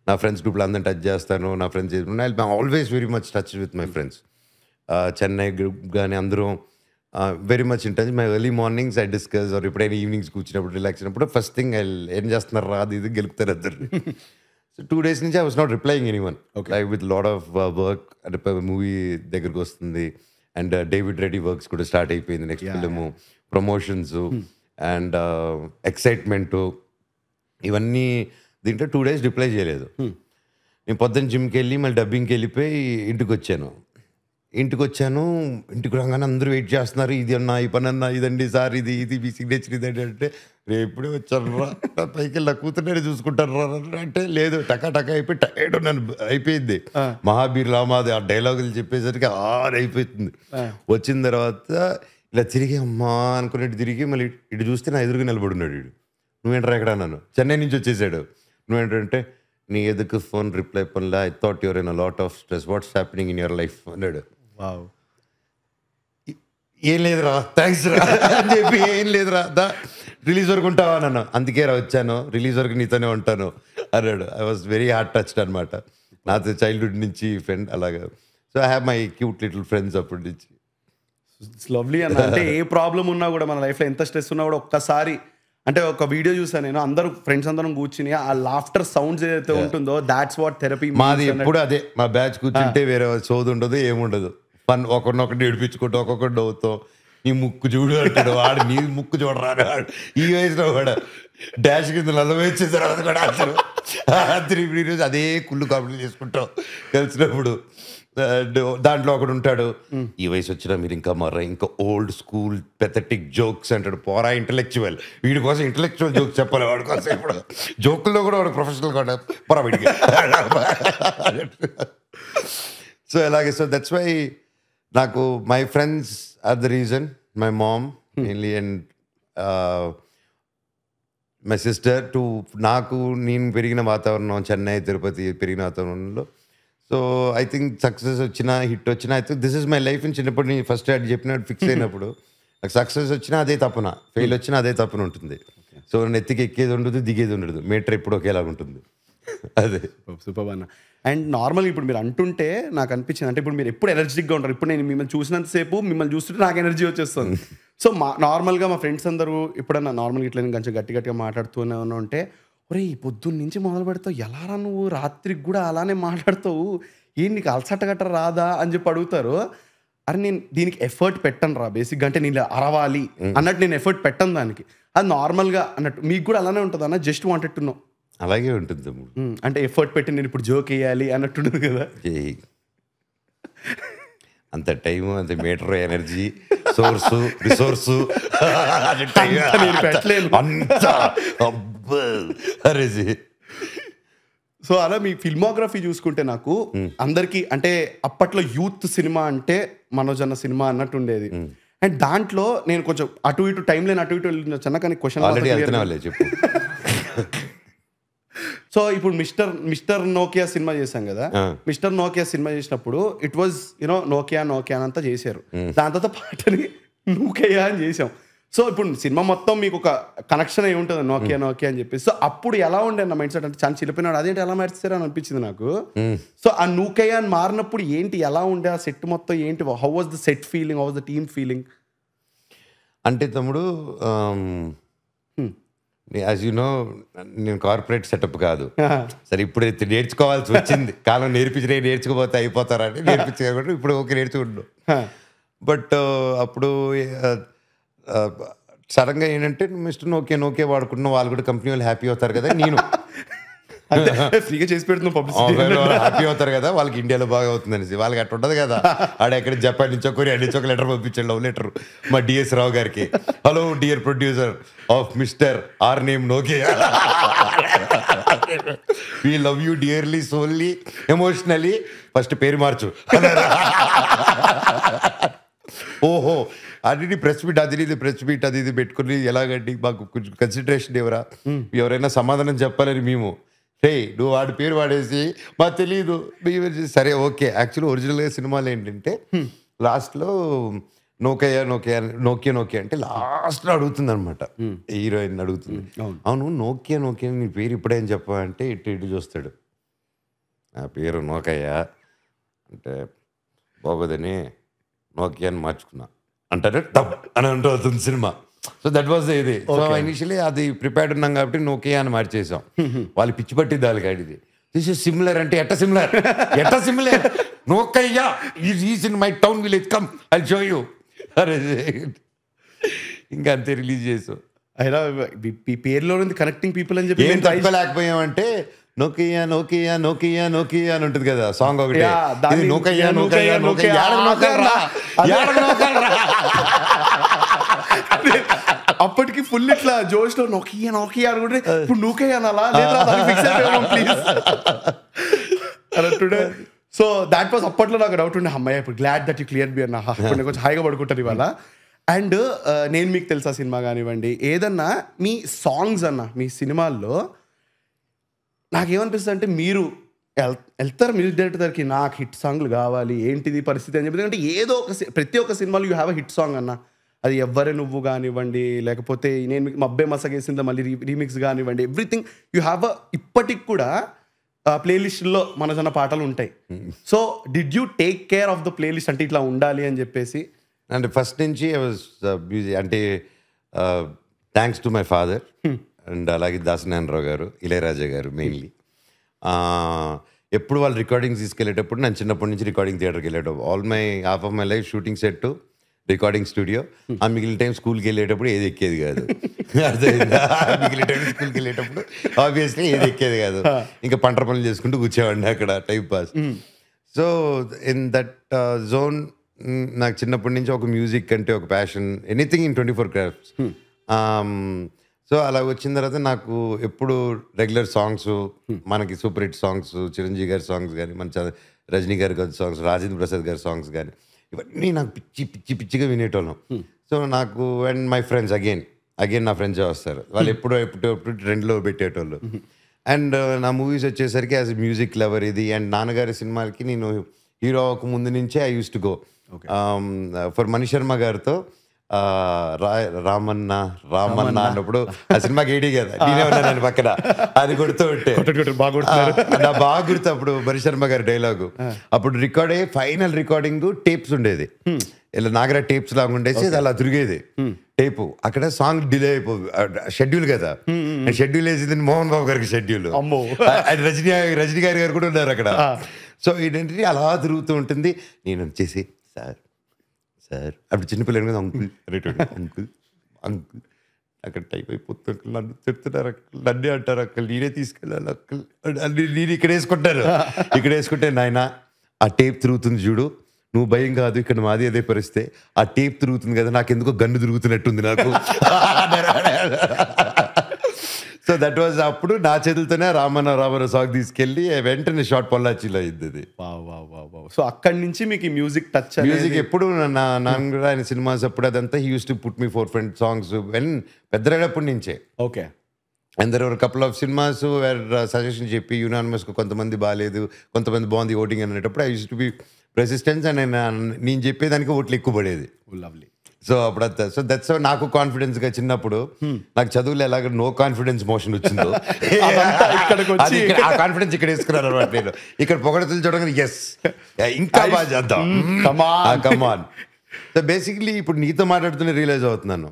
నా ఫ్రెండ్స్ గ్రూప్లో అందరిని టచ్ చేస్తాను. నా friends I always very much touch with my friends. Chennai group కానీ అందరం very much in touch. My early mornings I discuss, or ఎప్పుడైనా ఈవినింగ్స్ కూర్చున్నప్పుడు రిలాక్స్ అయినప్పుడు ఫస్ట్ థింగ్ ఐ ఏం చేస్తున్నారు రాదు ఇది గెలుపుతారు అందరు. సో 2 days నుంచి I was not replying anyone. Like with lot of work. అంటే మూవీ దగ్గరకు వస్తుంది అండ్ డేవిడ్ రెడ్డి వర్క్స్ కూడా స్టార్ట్ అయిపోయింది, next film, promotions and excitement, ఇవన్నీ దీంట్లో 2 days రిప్లై చేయలేదు. నేను పొద్దున్న జిమ్కి వెళ్ళి మళ్ళీ డబ్బింగ్కి వెళ్ళిపోయి ఇంటికి వచ్చాను. ఇంటికి రాగానే అందరూ వెయిట్ చేస్తున్నారు, ఇది అన్నా ఈ పని అన్నా, ఇదండి సార్ ఇది మీ సిగ్నేచర్ ఇదండి అంటే, రేపు ఎప్పుడే వచ్చాను రా, పైకి వెళ్ళి నా కూతుర్నే చూసుకుంటాను రా అంటే, లేదు టకా అయిపోయి టైర్డ్ నన్ను అయిపోయింది. మహాబీర్ రామాది ఆ డైలాగులు చెప్పేసరికి అయిపోతుంది. వచ్చిన తర్వాత ఇలా తిరిగి అమ్మా అనుకున్నట్టు తిరిగి మళ్ళీ ఇటు చూస్తే నా ఎదురుగా నిలబడున్నాడు. వీడు నువ్వేంట్రా ఎక్కడ అన్నాను, చెన్నై నుంచి వచ్చేసాడు. నువ్వేంటంటే నీ ఎదుకు ఫోన్ రిప్లై పనిలా, I thought your in a lot of stress, what's happening in your life అన్నాడు. ఏం లేదురా థ్యాంక్స్ రా అని చెప్పి, ఏం లేదురా దా రిలీజ్ వరకు ఉంటావా నన్ను, అందుకే రా వచ్చాను, రిలీజ్ వరకు నీతోనే ఉంటాను అన్నాడు. I was very heart touched అనమాట. నాతో చైల్డ్హుడ్ నుంచి ఫ్రెండ్ అలాగా. So I have my cute little friends అప్పటి నుంచి. లవ్లీ అన్న. అంటే ఏ ప్రాబ్లం ఉన్నా కూడా మన లైఫ్లో ఎంత స్ట్రెస్ ఉన్నా కూడా ఒక్కసారి, అంటే ఒక వీడియో చూసాను నేను, అందరూ ఫ్రెండ్స్ అందరం కూర్చుని ఆ లాఫ్టర్ సౌండ్స్ ఏదైతే ఉంటుందో దాట్స్ వాట్ థెరపీ. మాది ఎప్పుడు అదే, మా బ్యాచ్ కూర్చుంటే వేరే సోది ఉండదు, ఏముండదు, ఒకరినొకటి ఏడిపించుకుంటూ ఒక్కొక్కటి నవ్వుతాం. నీ ముక్కు చూడు అంటాడు వాడు, నీ ముక్కు చూడరా వాడు. ఈ వయసులో కూడా డాష్ కింద నలభై వచ్చిన తర్వాత కూడా అసలు 3 రోజు అదే కుళ్ళు కామెడీ చేసుకుంటాం కలిసినప్పుడు. దాంట్లో ఒకడు ఉంటాడు, ఈ వయసు వచ్చినా మీరు ఇంకా ఇంకా ఓల్డ్ స్కూల్ పెథటిక్ జోక్స్ అంటాడు. పోరా ఇంటలెక్చువల్, వీడి కోసం ఇంటలెక్చువల్ జోక్స్ చెప్పాలి వాడి కోసం. ఇప్పుడు జోకుల్లో కూడా వాడు ప్రొఫెషనల్ కూడా పోరా వీడికి. సో అలాగే, సో దట్స్ వై నాకు my friends are the reason, my mom mainly and my sister. నాకు నేను పెరిగిన వాతావరణం, చెన్నై తిరుపతి పెరిగిన వాతావరణంలో. సో ఐ థింక్ సక్సెస్ వచ్చినా హిట్ వచ్చినా I think this is my life అని చిన్నప్పుడు నేను ఫస్ట్ అది చెప్పినట్టు ఫిక్స్ అయినప్పుడు నాకు సక్సెస్ వచ్చినా అదే తప్పున, ఫెయిల్ వచ్చినా అదే తప్పున ఉంటుంది. సో నెత్తికి ఎక్కేది ఉండదు, దిగేది ఉండదు, మీటర్ ఎప్పుడు ఒకేలాగా ఉంటుంది. అదే సూపర్ అన్న. అండ్ నార్మల్గా ఇప్పుడు మీరు అంటుంటే నాకు అనిపించింది, అంటే ఇప్పుడు మీరు ఎప్పుడు ఎనర్జెటిక్గా ఉంటారు. ఇప్పుడు నేను మిమ్మల్ని చూసినంతసేపు మిమ్మల్ని చూస్తుంటే నాకు ఎనర్జీ వచ్చేస్తుంది. సో నార్మల్గా మా ఫ్రెండ్స్ అందరూ ఎప్పుడన్నా నార్మల్గా ఇట్లా నేను కొంచెం గట్టిగా మాట్లాడుతూనే ఉంటే, ఒరే ఈ పొద్దున్న నుంచి మొదలు పెడతావు, ఎలారా నువ్వు రాత్రికి కూడా అలానే మాట్లాడతావు, ఏం నీకు అలసట గట్ట రాదా అని చెప్పి అడుగుతారు. అరే నేను దీనికి ఎఫర్ట్ పెట్టను రా, బేసిక్గా అంటే నేను అరవాలి అన్నట్టు నేను ఎఫర్ట్ పెట్టను దానికి. అది నార్మల్గా అన్నట్టు మీకు కూడా అలానే ఉంటుంది అన్న, జస్ట్ వాంటెడ్ టు నో. అలాగే ఉంటుంది. అంటే ఎఫర్ట్ పెట్టి నేను ఇప్పుడు జోక్ వేయాలి అన్నట్టుండదు కదా. అంత టైము, అంత మీటర్, ఎనర్జీ, సోర్సు, రిసోర్సు అరేజీ. సో అలా మీ ఫిల్మోగ్రఫీ చూసుకుంటే నాకు అందరికీ అంటే అప్పట్లో యూత్ సినిమా అంటే మనోజ్ అన్న సినిమా అన్నట్టు ఉండేది. అండ్ దాంట్లో నేను కొంచెం అటు ఇటు టైం లేని అటు ఇటు వెళ్ళిన, కానీ క్వశ్చన్ చెప్పు. సో ఇప్పుడు మిస్టర్ నోకియా సినిమా చేశాం కదా. మిస్టర్ నోకియా సినిమా చేసినప్పుడు ఇట్ వాజ్ యూనో నోకియా అంతా చేశారు. దాని తర్వాత పాటని నూకయ్యా అని చేసాం. సో ఇప్పుడు సినిమా మొత్తం మీకు ఒక కనెక్షన్ అయి ఉంటుంది నోకియా అని చెప్పేసి. సో అప్పుడు ఎలా ఉండే నా మైండ్ సెట్ అంటే చాలా చిలిపినాడు, అదేంటి ఎలా మార్చారు అని అనిపించింది నాకు. సో ఆ నూకయ్యా అని మారినప్పుడు ఏంటి, ఎలా ఉండే ఆ సెట్ మొత్తం ఏంటి, how was the set feeling, how was the team feeling? అంటే తమ్ముడు, యాజ్ యూ నో నేను కార్పొరేట్ సెటప్ కాదు. సరే ఇప్పుడు నేర్చుకోవాల్సి వచ్చింది, కాలం నేర్చుకోపోతే అయిపోతారని నేర్పించకుండా ఇప్పుడు ఓకే నేర్చుకుంటు. బట్ అప్పుడు సడన్గా ఏంటంటే మిస్టర్ నోకియా వాడుకుంటున్న వాళ్ళు కూడా కంపెనీ వాళ్ళు హ్యాపీ అవుతారు కదా, నేను ఫ్రీగా చేసి పెడుతున్నాం, హ్యాపీ అవుతారు కదా, వాళ్ళకి ఇండియాలో బాగా అవుతుంది అనేసి. వాళ్ళకి అట్లా ఉండదు కదా. ఆడెక్కడ జపాన్ నుంచో కొరియా నుంచో ఒక లెటర్ పంపించాడు, లవ్ లెటర్ మా డిఎస్ రావు గారికి. Hello dear producer of mister R name Nokia, we love you dearly solely emotionally, first పేరు మార్చు. ఓహో అది ప్రెస్ మీట్, అది ఇది పెట్టుకుని ఎలాగండి మాకు కొంచెం కన్సిడరేషన్ ఎవరైనా సమాధానం చెప్పాలని మేము, హే నువ్వు వాడి పేరు వాడేసి మాకు తెలియదు సరే ఓకే. యాక్చువల్లీ ఒరిజినల్గా సినిమాలు ఏంటంటే లాస్ట్లో నోకియా అంటే లాస్ట్లో అడుగుతుంది అనమాట, హీరోయిన్ అడుగుతుంది, అవును నోకియా నీ పేరు ఇప్పుడేం చెప్పా అంటే ఇటు చూస్తాడు, నా పేరు నోకయ్య అంటే బాగోదని నోకియా అని మార్చుకున్నా అంటారు టప్ అని అంటూ అవుతుంది సినిమా. సో దట్ వాజ్ ఇది. సో ఇనిషియలీ అది ప్రిపేర్డ్ ఉన్నాం కాబట్టి నోకియా అని మార్చేసాం. వాళ్ళు పిచ్చి పట్టిద్ది వాళ్ళకి అడిగింది, దిస్ ఇస్ సిమిలర్ అంటే ఎట్ట సిమిలర్ నోకయ్యా is in my town village come I show you. అరే ఇంకా అంతే రిలీజ్ చేసాం. అయినా పేరులో కనెక్టింగ్ పీపుల్ అని చెప్పి ఏం తప్పలేకపోయామంటే నోకియా అని ఉంటుంది కదా సాంగ్ ఒకటి, నోకయ్యా అప్పటికి ఫుల్ ఇట్లా జోష్ లో నోకియా అనుకుంటే ఇప్పుడు నూకయ్యా అనాలా అన్నట్టుండే. సో దాట్ వాజ్ అప్పట్లో నాకు డౌట్ ఉండే, అమ్మాయి ఇప్పుడు glad that you clear be అన్న, కొంచెం హాయిగా పడుకుంటారు ఇవాళ. అండ్ నేను మీకు తెలుసా సినిమా కానివ్వండి ఏదన్నా మీ సాంగ్స్ అన్న మీ సినిమాల్లో నాకేమనిపిస్తుంది అంటే మీరు వెళ్తారు మ్యూజిక్ డైరెక్టర్ దగ్గరికి, నాకు హిట్ సాంగ్లు కావాలి ఏంటిది పరిస్థితి అని చెప్పి, అంటే ఏదో ఒక ప్రతి ఒక్క సినిమాలో you have a hit song అన్న. అది ఎవ్వరే నువ్వు కానివ్వండి, లేకపోతే నేను మీకు మబ్బే మసగేసిందా మళ్ళీ రీమిక్స్ కానివ్వండి, ఎవ్రీథింగ్ యూ హ్యావ్ అ ఇప్పటికి కూడా ప్లేలిస్ట్లో మనజన్న పాటలు ఉంటాయి. So did you take care of the playlist అంటే ఇట్లా ఉండాలి అని చెప్పేసి? అంటే ఫస్ట్ నుంచి అంటే thanks to my father and అలాగే దాసనారాయణరావు గారు, ఇళయరాజా గారు మెయిన్లీ ఎప్పుడు వాళ్ళు రికార్డింగ్స్ తీసుకెళ్ళేటప్పుడు నేను చిన్నప్పటి నుంచి రికార్డింగ్ థియేటర్కి వెళ్ళేటప్పుడు half of my life shooting set recording studio. ఆ మిగిలిన టైం స్కూల్కి వెళ్ళేటప్పుడు ఏది ఎక్కేది కాదు. అర్థమైందా? మిగిలిన టైం స్కూల్కి వెళ్ళేటప్పుడు ఆబ్వియస్లీ ఏది ఎక్కేది కాదు. ఇంకా పంట పనులు చేసుకుంటూ కూర్చోవండి అక్కడ time pass. So in that zone నాకు చిన్నప్పటి నుంచి ఒక మ్యూజిక్ అంటే ఒక passion, anything in 24 crafts. So అలా వచ్చిన తర్వాత నాకు ఎప్పుడు రెగ్యులర్ సాంగ్స్, మనకి సూపర్ హిట్ సాంగ్స్, చిరంజీవి గారి సాంగ్స్ కానీ, మన రజనీ గారి సాంగ్స్, రాజేంద్ర ప్రసాద్ గారి సాంగ్స్ కానీ, ఇవన్నీ నాకు పిచ్చిగా వినేటోళ్ళం. సో నాకు అండ్ మై ఫ్రెండ్స్ అగైన్ నా ఫ్రెండ్స్ వస్తారు, వాళ్ళు ఎప్పుడు ట్రెండ్లో పెట్టేటోళ్ళు. అండ్ నా మూవీస్ వచ్చేసరికి యాజ్ మ్యూజిక్ లవర్ ఇది. అండ్ నాన్నగారి సినిమాలకి నేను హీరో అవ్వక ముందు నుంచే I use to go for Mani Sharma గారితో రామన్న అన్నప్పుడు ఆ సినిమాకి ఏడీ కదా, నేనే ఉన్నాను పక్కన, అది కొడుతూ ఉంటే నా బాగా గుర్తు. అప్పుడు మణి శర్మ గారి డైలాగు అప్పుడు రికార్డ్ అయ్యి ఫైనల్ రికార్డింగ్ టేప్స్ ఉండేది, ఇలా నాగరా టేప్స్ లాగా ఉండేసి అలా తిరిగేది టేపు. అక్కడ సాంగ్ డిలే షెడ్యూల్ కదా, షెడ్యూల్ వేసింది మోహన్ బాబు గారికి షెడ్యూల్, రజనీ గారు కూడా ఉన్నారు అక్కడ. సో ఏంటంటే అలా తిరుగుతూ ఉంటుంది. నేను వచ్చేసి సార్ అప్పుడు చిన్నపిల్లలు కదా, అంకుల్ అక్కడ టైం అయిపోతుంది, నన్ను తిడుతున్నారు అక్కలు, నన్నే అంటారు అక్కలు, నేనే తీసుకెళ్ళాలి అక్కలు, నేను ఇక్కడ వేసుకుంటే నాయన ఆ టేప్ తిరుగుతుంది చూడు, నువ్వు భయం కాదు, ఇక్కడ మాది అదే పరిస్థితి, ఆ టేప్ తిరుగుతుంది కదా, నాకు ఎందుకో గన్ను తిరుగుతున్నట్టుంది నాకు. సో దట్ వాజ్ అప్పుడు నా చేతులతోనే రామన్న సాంగ్ తీసుకెళ్ళి వెంటనే షార్ట్ పొల్లాచిలో అయింది అది. సో అక్కడి నుంచి మీకు మ్యూజిక్ టచ్, మ్యూజిక్ ఎప్పుడు నాన్న ఆయన సినిమాస్ అప్పుడు అదంతా he use to put me 4 friend songs when పెద్దడప్పటి నుంచే. Okay. And there were couple of cinemas where suggestion చెప్పి యూనానిమస్గా కొంతమంది బాగాలేదు, కొంతమంది బాగుంది ఓటింగ్ అనేటప్పుడు I use to be resistance. And నేను చెప్పేదానికి ఓట్లు ఎక్కువ పడేది. లవ్లీ. సో అప్పుడు సో దట్స్ నాకు కాన్ఫిడెన్స్గా చిన్నప్పుడు నాకు చదువులో ఎలాగ నో కాన్ఫిడెన్స్ మోషన్ వచ్చిందో ఆ కాన్ఫిడెన్స్ ఇక్కడ వేసుకున్నాను అనమాట. నేను ఇక్కడ పొగడతలు చూడగానే ఎస్ ఇంకా బాగా చేద్దాం, కమాన్. సో బేసిక్లీ ఇప్పుడు నీతో మాట్లాడుతూనే రియలైజ్ అవుతున్నాను,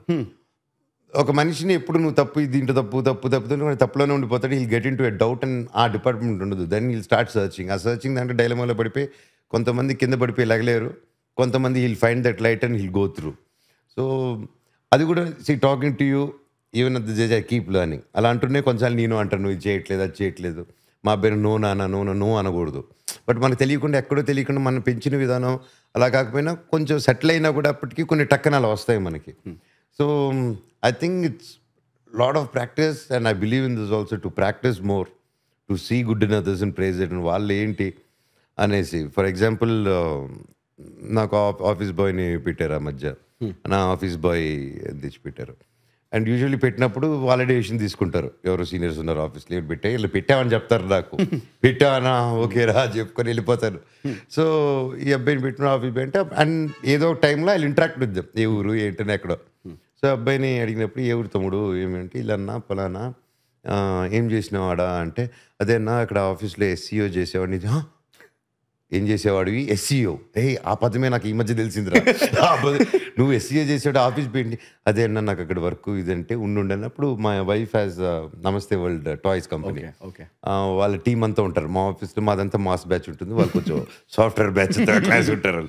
ఒక మనిషిని ఎప్పుడు నువ్వు తప్పు దీంట్లో తప్పులోనే ఉండిపోతాడు. He'll get into a doubt and ఆ డిపార్ట్మెంట్ ఉండదు. Then he'll start searching. ఆ సర్చింగ్ దాంట్లో డైలమాలో పడిపోయి కొంతమంది కింద పడిపోయి లగలేరు, కొంతమంది he'll find that light and he'll go through. So అది కూడా talking to you even at the జేజ్ ఐ కీప్ లర్నింగ్. అలా అంటూనే కొంచెం నేను అంటాను, నువ్వు ఇది చేయట్లేదు, అది చేయట్లేదు. మా అబ్బాయి నో అనకూడదు. బట్ మనకు తెలియకుండా, ఎక్కడో తెలియకుండా మనం పెంచిన విధానం అలా కాకపోయినా కొంచెం సెటిల్ అయినా కూడా అప్పటికి కొన్ని టక్కన అలా వస్తాయి మనకి. So I think it's lot of practice and I believe in this also, to practice more, to see good in others and praise it. వాళ్ళు ఏంటి అనేసి, ఫర్ ఎగ్జాంపుల్ నాకు ఆఫీస్ బాయ్ని పెట్టారు ఆ మధ్య, నా ఆఫీస్ బాయ్ తెచ్చిపెట్టారు. అండ్ యూజువల్లీ పెట్టినప్పుడు వాలిడేషన్ తీసుకుంటారు, ఎవరు సీనియర్స్ ఉన్నారు ఆఫీస్లో, ఇలా పెట్టామని చెప్తారు, నాకు పెట్టావనా ఓకే రా చెప్పుకొని వెళ్ళిపోతారు. సో ఈ అబ్బాయిని పెట్టిన ఆఫీస్ బాయ్ అంటే, అండ్ ఏదో ఒక టైంలో వాళ్ళు ఇంటరాక్ట్ విద్దాం, ఏ ఊరు ఏంటనే ఎక్కడో. సో అబ్బాయిని అడిగినప్పుడు ఏ ఊరు తమ్ముడు ఏమేంటి, ఇలా అన్నా పలానా, ఏం చేసినావాడా అంటే, అదేనా అక్కడ ఆఫీస్లో SEO చేసేవాడిని. ఏం చేసేవాడివి? SEO. ఆ పదమే నాకు ఈ మధ్య తెలిసిందిరా. నువ్వు SEO చేసేవాడు ఆఫీస్ పెయింటి. అదే అన్న నాకు అక్కడ వర్క్ ఇదంటే ఉండన్నప్పుడు మా వైఫ్ హ్యాస్ నమస్తే వరల్డ్ టాయ్స్ కంపెనీ, వాళ్ళ టీం అంతా ఉంటారు మా ఆఫీస్లో. మాదంతా మాస్ బ్యాచ్ ఉంటుంది, వాళ్ళు కొంచెం సాఫ్ట్వేర్ బ్యాచ్ క్లాస్ ఉంటారు.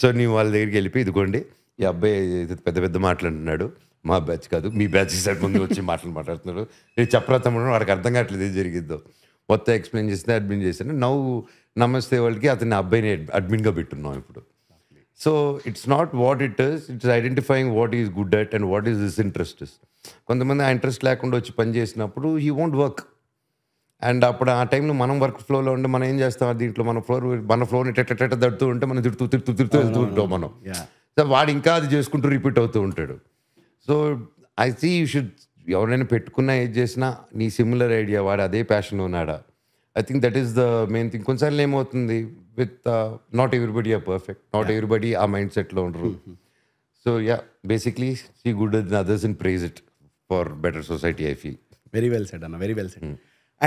సో నేను వాళ్ళ దగ్గరికి వెళ్ళిపోయి, ఇదిగోండి ఈ అబ్బాయి పెద్ద మాట్లాడుతున్నాడు, మా బ్యాచ్ కాదు మీ బ్యాచ్ సైడ్ ముందు వచ్చి మాట్లాడుతున్నాడు, నేను చెప్పరా తమ్ముడు, వాడికి అర్థం కావట్లేదు ఏం జరిగిద్దో. మొత్తం ఎక్స్ప్లెయిన్ చేస్తే అడ్మిన్ చేశాను. నవ్వు నమస్తే వాళ్ళకి అతన్ని అబ్బాయిని అడ్మిన్గా పెట్టున్నాం ఇప్పుడు. So it's not what it is, it's identifying what is good at and what is this interest is. కొంతమంది ఆ ఇంట్రెస్ట్ లేకుండా వచ్చి పని చేసినప్పుడు హీ వోంట్ వర్క్. అండ్ అప్పుడు ఆ టైంలో మనం వర్క్ ఫ్లోలో ఉంటే మనం ఏం చేస్తాం, దీంట్లో మన ఫ్లోని టెట్ట దడుతూ ఉంటే మనం తిడుతూ వెళ్తూ ఉంటాం మనం. సో వాడు ఇంకా అది చేసుకుంటూ రిపీట్ అవుతూ ఉంటాడు. So I see you should, ఎవరైనా పెట్టుకున్నా ఏది చేసినా నీ సిమిలర్ ఐడియా, వాడు అదే ప్యాషన్ ఉన్నాడా, I think that is the main thing. కొన్నిసార్లు ఏమవుతుంది with not everybody are perfect, not everybody ఆ మైండ్ సెట్లో ఉండరు. So yeah, basically see good in others and praise it for better society I feel. Very well said అన్న, very well said.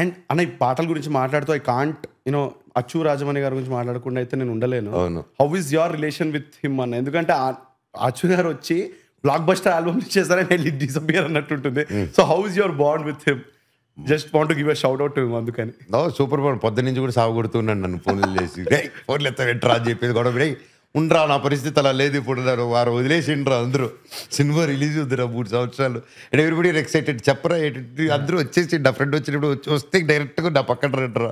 And అన్న ఈ పాటల గురించి మాట్లాడుతూ ఐ కాంట్ అచ్చు రాజమణి గారి గురించి మాట్లాడకుండా అయితే నేను ఉండలేను. How is your relation with him అన్న? ఎందుకంటే అచ్చు గారు వచ్చి బ్లాక్ బస్టర్ ఆల్బమ్ చేశారని వెళ్ళి డిసపియర్ అన్నట్టుంటుంది. So how is your bond with him? Just want to give a shout out అందుకని. సూపర్ పొద్దు నుంచి కూడా సాగు కొడుతున్నాడు నన్ను ఫోన్లు చేసి, రే ఫోన్లు ఎత్తా పెట్టరా అని చెప్పేది గొడవ, రే ఉండరా నా పరిస్థితి అలా లేదు ఇప్పుడు, వారు వదిలేసిండ్రా అందరూ, సినిమా రిలీజ్ అవుతురా 3 సంవత్సరాలు అండ్ ఎవ్రీబడి ఎక్సైటెడ్, చెప్పరా అందరూ వచ్చేసి నా ఫ్రెండ్ వచ్చినప్పుడు వస్తే డైరెక్ట్గా నా పక్కన రండిరా,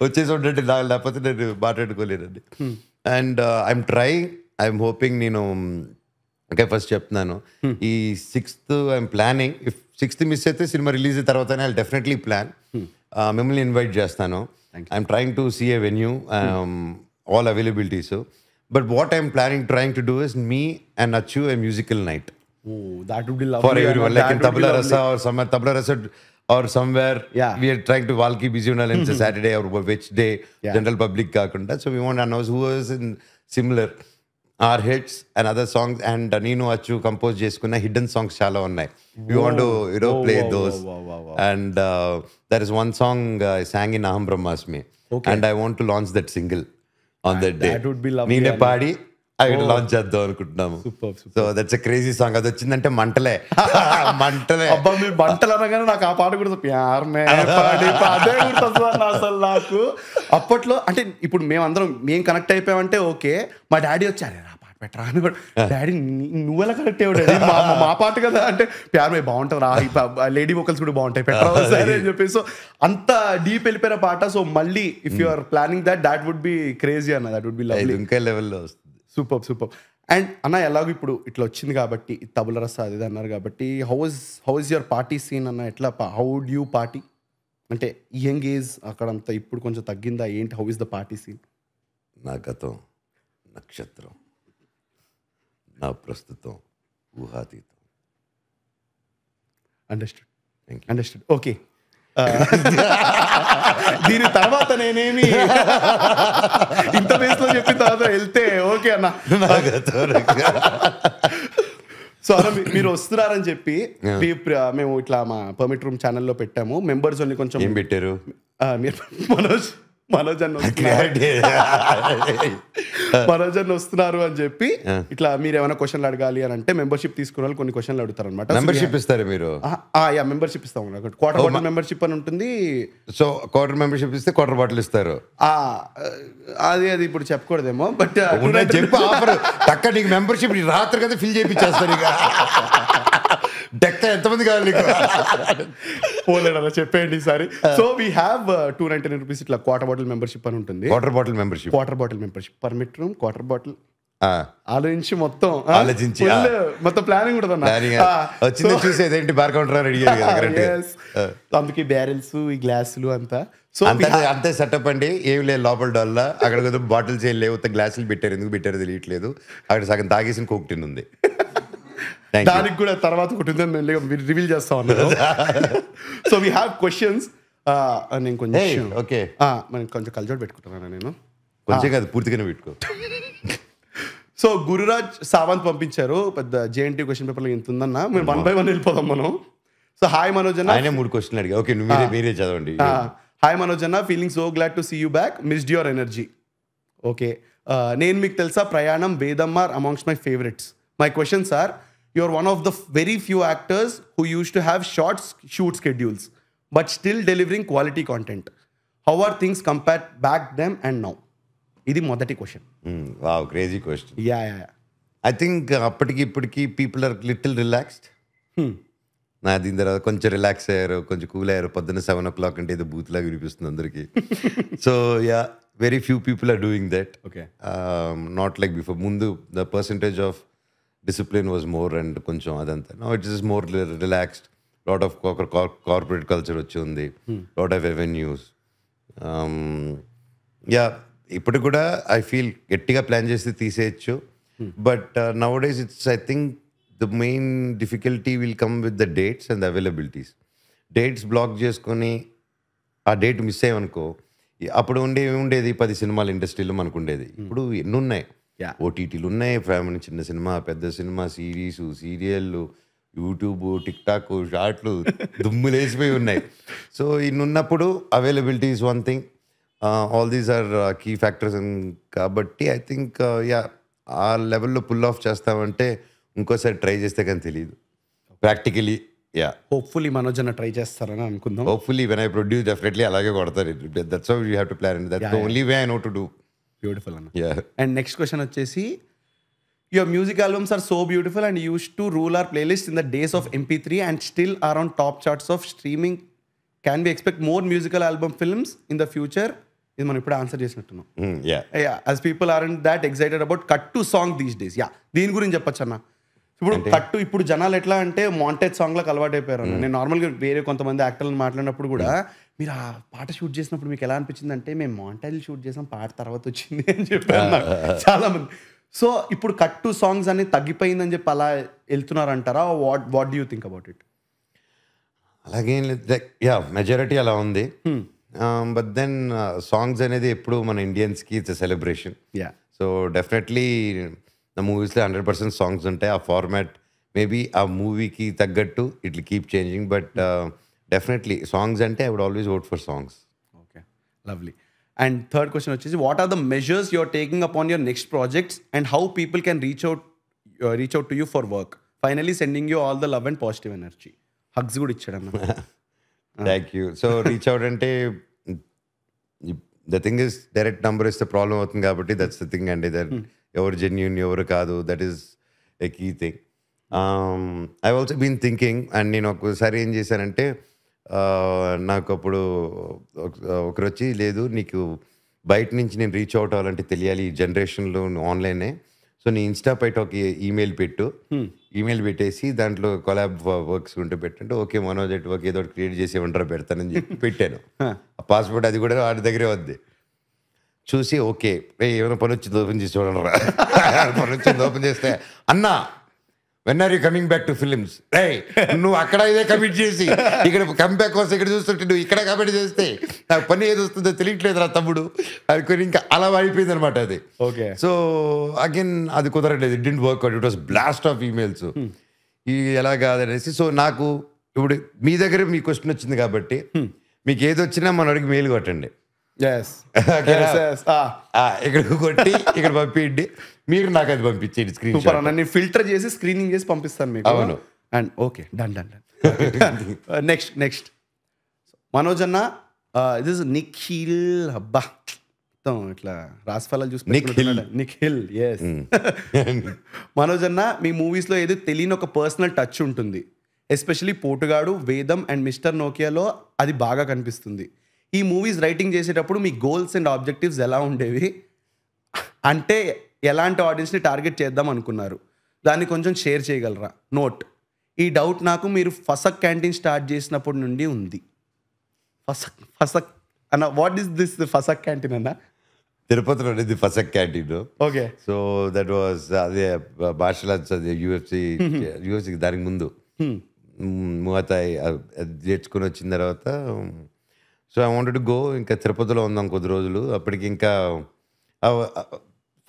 వచ్చేసి ఉండండి, లేకపోతే నేను మాట్లాడుకోలేనండి. And I'm trying, I'm hoping, నేను ఓకే ఫస్ట్ చెప్తున్నాను, ఈ 6th I'm planning, if 6th miss అయితే సినిమా రిలీజ్ అయిన తర్వాతనే ఐ డెఫినెట్లీ ప్లాన్, మిమ్మల్ని ఇన్వైట్ చేస్తాను. I'm trying to see a venue, all availabilities. But what I'm trying to do is me and Achu a musical night. Oh, that would be lovely for everyone, like in Tabla Rasa or somewhere, Tabla Rasa or somewhere. Yeah. We are trying to walkie busy on a Saturday or which day, general public kaakunda. So we want to announce who is in similar our hits and other songs, and Nino Achu compose చేసుకున్న hidden songs చాలా ఉన్నాయి. We want to play those. And there is one song I sang in Aham Brahmasmi, and I want to launch that single on that day. That would be lovely. నేనే పాడి I will launch చేద్దాం అనుకుంటున్నాము. So that's a crazy song. అది వచ్చిందంటే మంటలే. అబ్బా మీరు మంటలు అనగానే నాకు ఆ పాట గుర్తు, ప్యార్ మే పాడి అదే గుర్తొస్తుంది అసలు నాకు. అప్పట్లో అంటే ఇప్పుడు మేము కనెక్ట్ అయిపోయామంటే ఓకే, మా డాడీ వచ్చారు ఆ పాట పెట్టరా అని, డాడీ నువ్వెలా కనెక్ట్ అయ్యావు డాడీ, మా పాట కదా అంటే, ప్యార్ మే బాగుంటుంది రా, లేడీ వోకల్స్ కూడా బాగుంటాయి పెట్టరా సరే అని చెప్పేసి. సో అంత డీప్ వెళ్ళిపోయిన పాట. సో మళ్ళీ if you are planning that would be crazy అన్న, దట్ వుడ్ బి లవ్లీ. ఇంకా లెవెల్లో వస్తుంది. సూపర్. అండ్ అన్న ఎలాగో ఇప్పుడు ఇట్లా వచ్చింది కాబట్టి, తబల రస అది అన్నారు కాబట్టి, how is your party scene అన్న, ఎట్లా హౌ డు యూ పార్టీ అంటే యంగ్ ఏజ్ అక్కడంతా ఇప్పుడు కొంచెం తగ్గిందా ఏంటి, how is the party scene? నా గతం నక్షత్రం, నా ప్రస్తుతం ఊహాతీతం. Understood okay. దీని తర్వాత నేనేమి ఇంత బేస్లో చెప్పిన తర్వాత వెళ్తే ఓకే అన్న. సో అన్న మీరు వస్తున్నారని చెప్పి మేము ఇట్లా మా పర్మిట్ రూమ్ ఛానల్లో పెట్టాము. మెంబర్స్ అన్ని కొంచెం ఏం పెట్టారు? మీరు మనోజ్ అన్న వస్తున్నారు అని చెప్పి ఇట్లా మీరు ఏమైనా క్వశ్చన్లు అడగాలి అని అంటే మెంబర్షిప్ తీసుకున్న వాళ్ళు కొన్ని క్వశ్చన్లు అడుగుతారు అనమాట. మెంబర్షిప్ ఇస్తారు మీరు? మెంబర్షిప్ ఇస్తాం. క్వార్టర్ బాటిల్ మెంబర్షిప్ అని ఉంటుంది. సో క్వార్టర్ మెంబర్షిప్ ఇస్తే క్వార్టర్ బాటిల్ ఇస్తారు. అది ఇప్పుడు చెప్పకూడదేమో, బట్ చెప్పు ఆఫర్ తక్క నీకు మెంబర్షిప్ రాత్రి కదా ఫిల్ చేయించేస్తారు. ఇక డెక్క ఎంతమంది కావాలి పోలేడన్నా చెప్పేయండి ఈసారి. సో వీ హ్యావ్ 299 రూపీస్ ఇట్లా క్వార్టర్ బాటిల్ మెంబర్షిప్ అని ఉంటుంది. Water bottle membership permit room quarter bottle ఆలోచించి మొత్తం ప్లానింగ్ ఉంటుంది. చూసేదేంటి బార్ కౌంటర్ అందుకే బ్యారెల్స్ ఈ గ్లాసులు అంతా. సో అంతే సెటప్ అండి. ఏమి లేదు లోపల డోల్ల, అక్కడ బాటిల్స్ ఏం లేవు, గ్లాసులు పెట్టారు. ఎందుకు పెట్టారో తెలియట్లేదు. అక్కడ సగం తాగేసిన కోక్ టిన్ ఉంది. దానికి కూడా తర్వాత ఒకటి రివీల్ చేస్తా ఉన్నాను. So we have questions. నేను కొంచెం ఓకే కొంచెం కల్చర్ పెట్టుకుంటున్నాను నేను, కొంచెం కాదు పూర్తిగానే పెట్టుకో. సో గురురాజ్ సావంత్ పంపించారు పెద్ద జేఎన్టీ క్వశ్చన్ పేపర్లో ఇంత ఉందన్న, మేము 1 by 1 వెళ్ళిపోదాం మనం. సో హాయ్ మనోజ్ అన్న, ఆయన 3 క్వశ్చన్లు అడిగా. ఓకే మీరే చదవండి. హాయ్ మనోజ్ అన్న, feeling so glad to see you back, missed your energy. Okay, నేను మీకు తెలుసా ప్రయాణం, Vedamma amongst my favourites. My questions are, you are one of the very few actors who used to have short shoot schedules but still delivering quality content. How are things compared back then and now? ఇది మొదటి question. Wow, crazy question. Yeah I think అప్పటికి ఇప్పటికి people are little relaxed. నా దీని తర్వాత కొంచెం relax అయ్యారు, కొంచెం కూల్ అయ్యారు. పొద్దున్న 7 o'clock అంటే ఏదో బూత్ లాగా వినిపిస్తుంది అందరికి. So yeah, very few people are doing that. Okay, not like before. ముందు the percentage of discipline was more and కొంచెం అదంతా. Now it is more relaxed. Lot of corporate culture వచ్చి ఉంది. Lot of avenues. Yeah, ఇప్పుడు కూడా I feel గట్టిగా plan చేసి తీసేయచ్చు. But nowadays I think the main difficulty will come with the dates and the availabilities. Dates block చేసుకొని ఆ date miss అయ్యామనుకో, అప్పుడు ఉండేది 10 సినిమాల ఇండస్ట్రీలో మనకు ఉండేది. ఇప్పుడు ఎన్ని ఉన్నాయి, ఓటీటీలు ఉన్నాయి, ఫ్యామిలీ చిన్న సినిమా, పెద్ద సినిమా, సిరీస్, సీరియళ్ళు, యూట్యూబ్, టిక్ టాక్, షార్ట్లు దుమ్ములేసిపోయి ఉన్నాయి. సో ఇన్నున్నప్పుడు availability is one thing. All these are key factors. కాబట్టి ఐ థింక్ యా, ఆ లెవెల్లో పుల్ ఆఫ్ చేస్తామంటే ఇంకోసారి ట్రై చేస్తే కానీ తెలియదు. ప్రాక్టికలీ యా హోప్ఫుల్లీ మనోజ్ అన్న ట్రై చేస్తారని అనుకుందాం. Hopefully when I produce definitely అలాగే కొడతారు. That's how you have to plan. That's the only way I know to do. Beautiful అన్న. యా అండ్ నెక్స్ట్ క్వశ్చన్ వచ్చేసి, your music albums are so beautiful and used to rule our playlist in the days of MP3 and still are on top charts of streaming. Can we expect more musical album films in the future? ఇది మనం ఇప్పుడు answer చేసినట్టున్నాం. As people aren't that excited about cut to song these days. Yeah, దీని గురించి చెప్పచ్చు అన్న. ఇప్పుడు కట్టు ఇప్పుడు జనాలు ఎట్లా అంటే మాంటేజ్ సాంగ్ లకు అలవాటు అయిపోయారు. నేను నార్మల్గా వేరే కొంతమంది యాక్టర్లను మాట్లాడినప్పుడు కూడా, మీరు ఆ పాట షూట్ చేసినప్పుడు మీకు ఎలా అనిపించింది అంటే, మేము మాంటేజ్ షూట్ చేసాం, పాట తర్వాత వచ్చింది అని చెప్పారు చాలా మంది. సో ఇప్పుడు కట్టు సాంగ్స్ అనేది తగ్గిపోయిందని చెప్పి అలా వెళ్తున్నారంటారా? What do you think about it? అలాగేం లేదు. యా, మెజారిటీ అలా ఉంది. బట్ దెన్ సాంగ్స్ అనేది ఎప్పుడు మన ఇండియన్స్కి it's celebration. Yeah, so definitely నా మూవీస్లో 100% సాంగ్స్ ఉంటాయి. ఆ ఫార్మాట్ మేబీ ఆ మూవీకి తగ్గట్టు it will keep changing. But definitely songs అంటే I would always vote for songs. Okay, lovely. And third question వచ్చేసి, what are the measures you're taking upon your next projects and how people can reach out to you for work? Finally sending you all the love and positive energy. Hugs కూడా ఇచ్చాడన్న. Thank you. So reach out అంటే the thing is direct number ఇస్తే problem అవుతుంది కాబట్టి that's the thing అండి. That ఎవరు genuine ఎవరు కాదు, that is a key thing. I also been thinking. And నేను ఒకసారి ఏం చేశానంటే, నాకు అప్పుడు ఒకరు వచ్చి, లేదు నీకు బయట నుంచి నేను రీచ్ అవుట్ అవ్వాలంటే తెలియాలి, ఈ జనరేషన్లో ఆన్లైనే, సో నీ ఇన్స్టా పైట ఒక ఈమెయిల్ పెట్టు, ఈమెయిల్ పెట్టేసి దాంట్లో కొలాబ్ వర్క్స్ ఉంటే పెట్టంటే, ఓకే మనోజ్ ఎట్ వర్క్ ఏదో క్రియేట్ చేసి ఏమంటారో పెడతానని చెప్పి పెట్టాను. ఆ పాస్పోర్ట్ అది కూడా వాడి దగ్గరే వద్ది. చూసి ఓకే ఏమైనా పని వచ్చింది ఓపెన్ చేసి చూడండి రా, పని వచ్చింది ఓపెన్ చేస్తే, అన్నా when are you coming back to films? నువ్వు అక్కడ ఇదే కమిట్ చేసి ఇక్కడ కంబ్యాక్ కోసం ఇక్కడ చూస్తుంటే నువ్వు ఇక్కడ కమిట్ చేస్తే నాకు పని ఏది వస్తుందో తెలియట్లేదు రా తమ్ముడు అనుకుని ఇంకా అలా అయిపోయింది అనమాట అది. ఓకే, సో అగైన్ అది కుదరట్లేదు. It didn't work out. It was blast of emails. ఇవి ఎలా కాదనేసి, సో నాకు ఇప్పుడు మీ దగ్గర మీ క్వశ్చన్ వచ్చింది కాబట్టి, మీకు ఏది వచ్చినా మన అడిగి మెయిల్ కొట్టండి. ఇక్కడ కొట్టి ఇక్కడ పంపించండి, మీరు నాకు అది పంపించండి స్క్రీన్ షాట్. నేను ఫిల్టర్ చేసి స్క్రీనింగ్ చేసి పంపిస్తాను మీకు. అవును. And okay, done. Next Manoj అన్న, దిస్ నిఖిల్. అబ్బా మొత్తం ఇట్లా రాసిఫలాలు చూసి నిఖిల్. ఎస్. మనోజ్ అన్న, మీ మూవీస్లో ఏదో తెలియని ఒక పర్సనల్ టచ్ ఉంటుంది. ఎస్పెషలీ పోటుగాడు, వేదం అండ్ మిస్టర్ నోకియాలో అది బాగా కనిపిస్తుంది. ఈ మూవీస్ రైటింగ్ చేసేటప్పుడు మీ గోల్స్ అండ్ ఆబ్జెక్టివ్స్ ఎలా ఉండేవి? అంటే ఎలాంటి ఆడియన్స్ని టార్గెట్ చేద్దాం అనుకున్నారు? దాన్ని కొంచెం షేర్ చేయగలరా? నోట్, ఈ డౌట్ నాకు మీరు ఫసక్ క్యాంటీన్ స్టార్ట్ చేసినప్పటి నుండి ఉంది. ఫసక్ అన్న, వాట్ ఈస్ దిస్ ఫసక్ క్యాంటీన్ అన్న? తిరుపతిలో ఉండేది ఫసక్ canteen. Okay, so that was అదే మార్షల్ ఆర్ట్స్, అదే యూఎఫ్సీ దానికి ముందు మూవతాయి నేర్చుకుని వచ్చిన తర్వాత, so I wanted to go. ఇంకా తిరుపతిలో ఉందాం కొద్ది రోజులు. అప్పటికి ఇంకా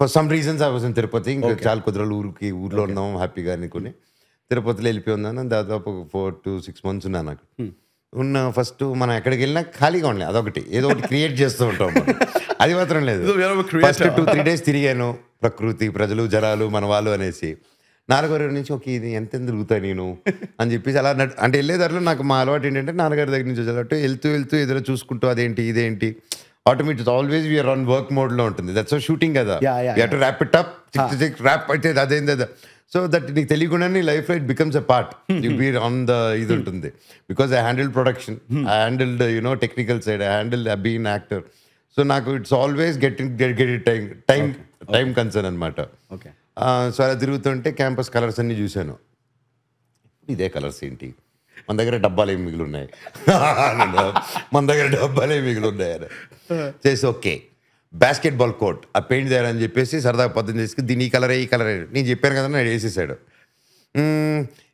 for some reasons I was in Tirupati. ఇంకా చాలా కొద్ది రోజులు ఊర్లో ఉన్నాం హ్యాపీగా అనుకుని తిరుపతిలో వెళ్ళిపోయి ఉన్నాను. దాదాపు 4 to 6 months ఉన్నాను అక్కడ. ఉన్న ఫస్ట్ మనం ఎక్కడికి వెళ్ళినా ఖాళీగా ఉండలేదు, అదొకటి ఏదో ఒకటి క్రియేట్ చేస్తూ ఉంటాం. అది మాత్రం లేదు. ఫస్ట్ 2-3 days తిరిగాను, ప్రకృతి, ప్రజలు, జనాలు, మన వాళ్ళు అనేసి. 4వ రోజు నుంచి ఓకే ఇది ఎంత తిరుగుతాయి నేను అని చెప్పేసి అలా అంటే వెళ్ళేదారిలో నాకు మా అలవాటు ఏంటంటే, నాన్నగారి దగ్గర నుంచి వచ్చేటట్టు వెళ్తూ ఏదైనా చూసుకుంటూ అదేంటి ఇదేంటి automatic always we're on work మోడ్లో ఉంటుంది. దట్స్ షూటింగ్ కదా, you have to wrap it up, wrap అయితే అదేంది అదా. సో దట్ నీకు తెలియకుండానే life it becomes a part. You be on the ఇది ఉంటుంది. Because I handle production, I handled technical side, I handle been actor. So నాకు it's always get time concern అనమాట. Okay, so అలా తిరుగుతుంటే campus colours అన్నీ చూశాను. ఇదే colours ఏంటి, మన దగ్గర డబ్బాలు ఏమి మిగిలి ఉన్నాయి, మన దగ్గర డబ్బాలు ఏమి మిగిలి ఉన్నాయని చేసి ఓకే బాస్కెట్బాల్ కోర్ట్ ఆ పెయింట్ చేయాలని చెప్పేసి సరదాగా పద్ధతి చేసుకుని దీన్ని ఈ కలరే నేను చెప్పాను కదా, నేను వేసేసాడు.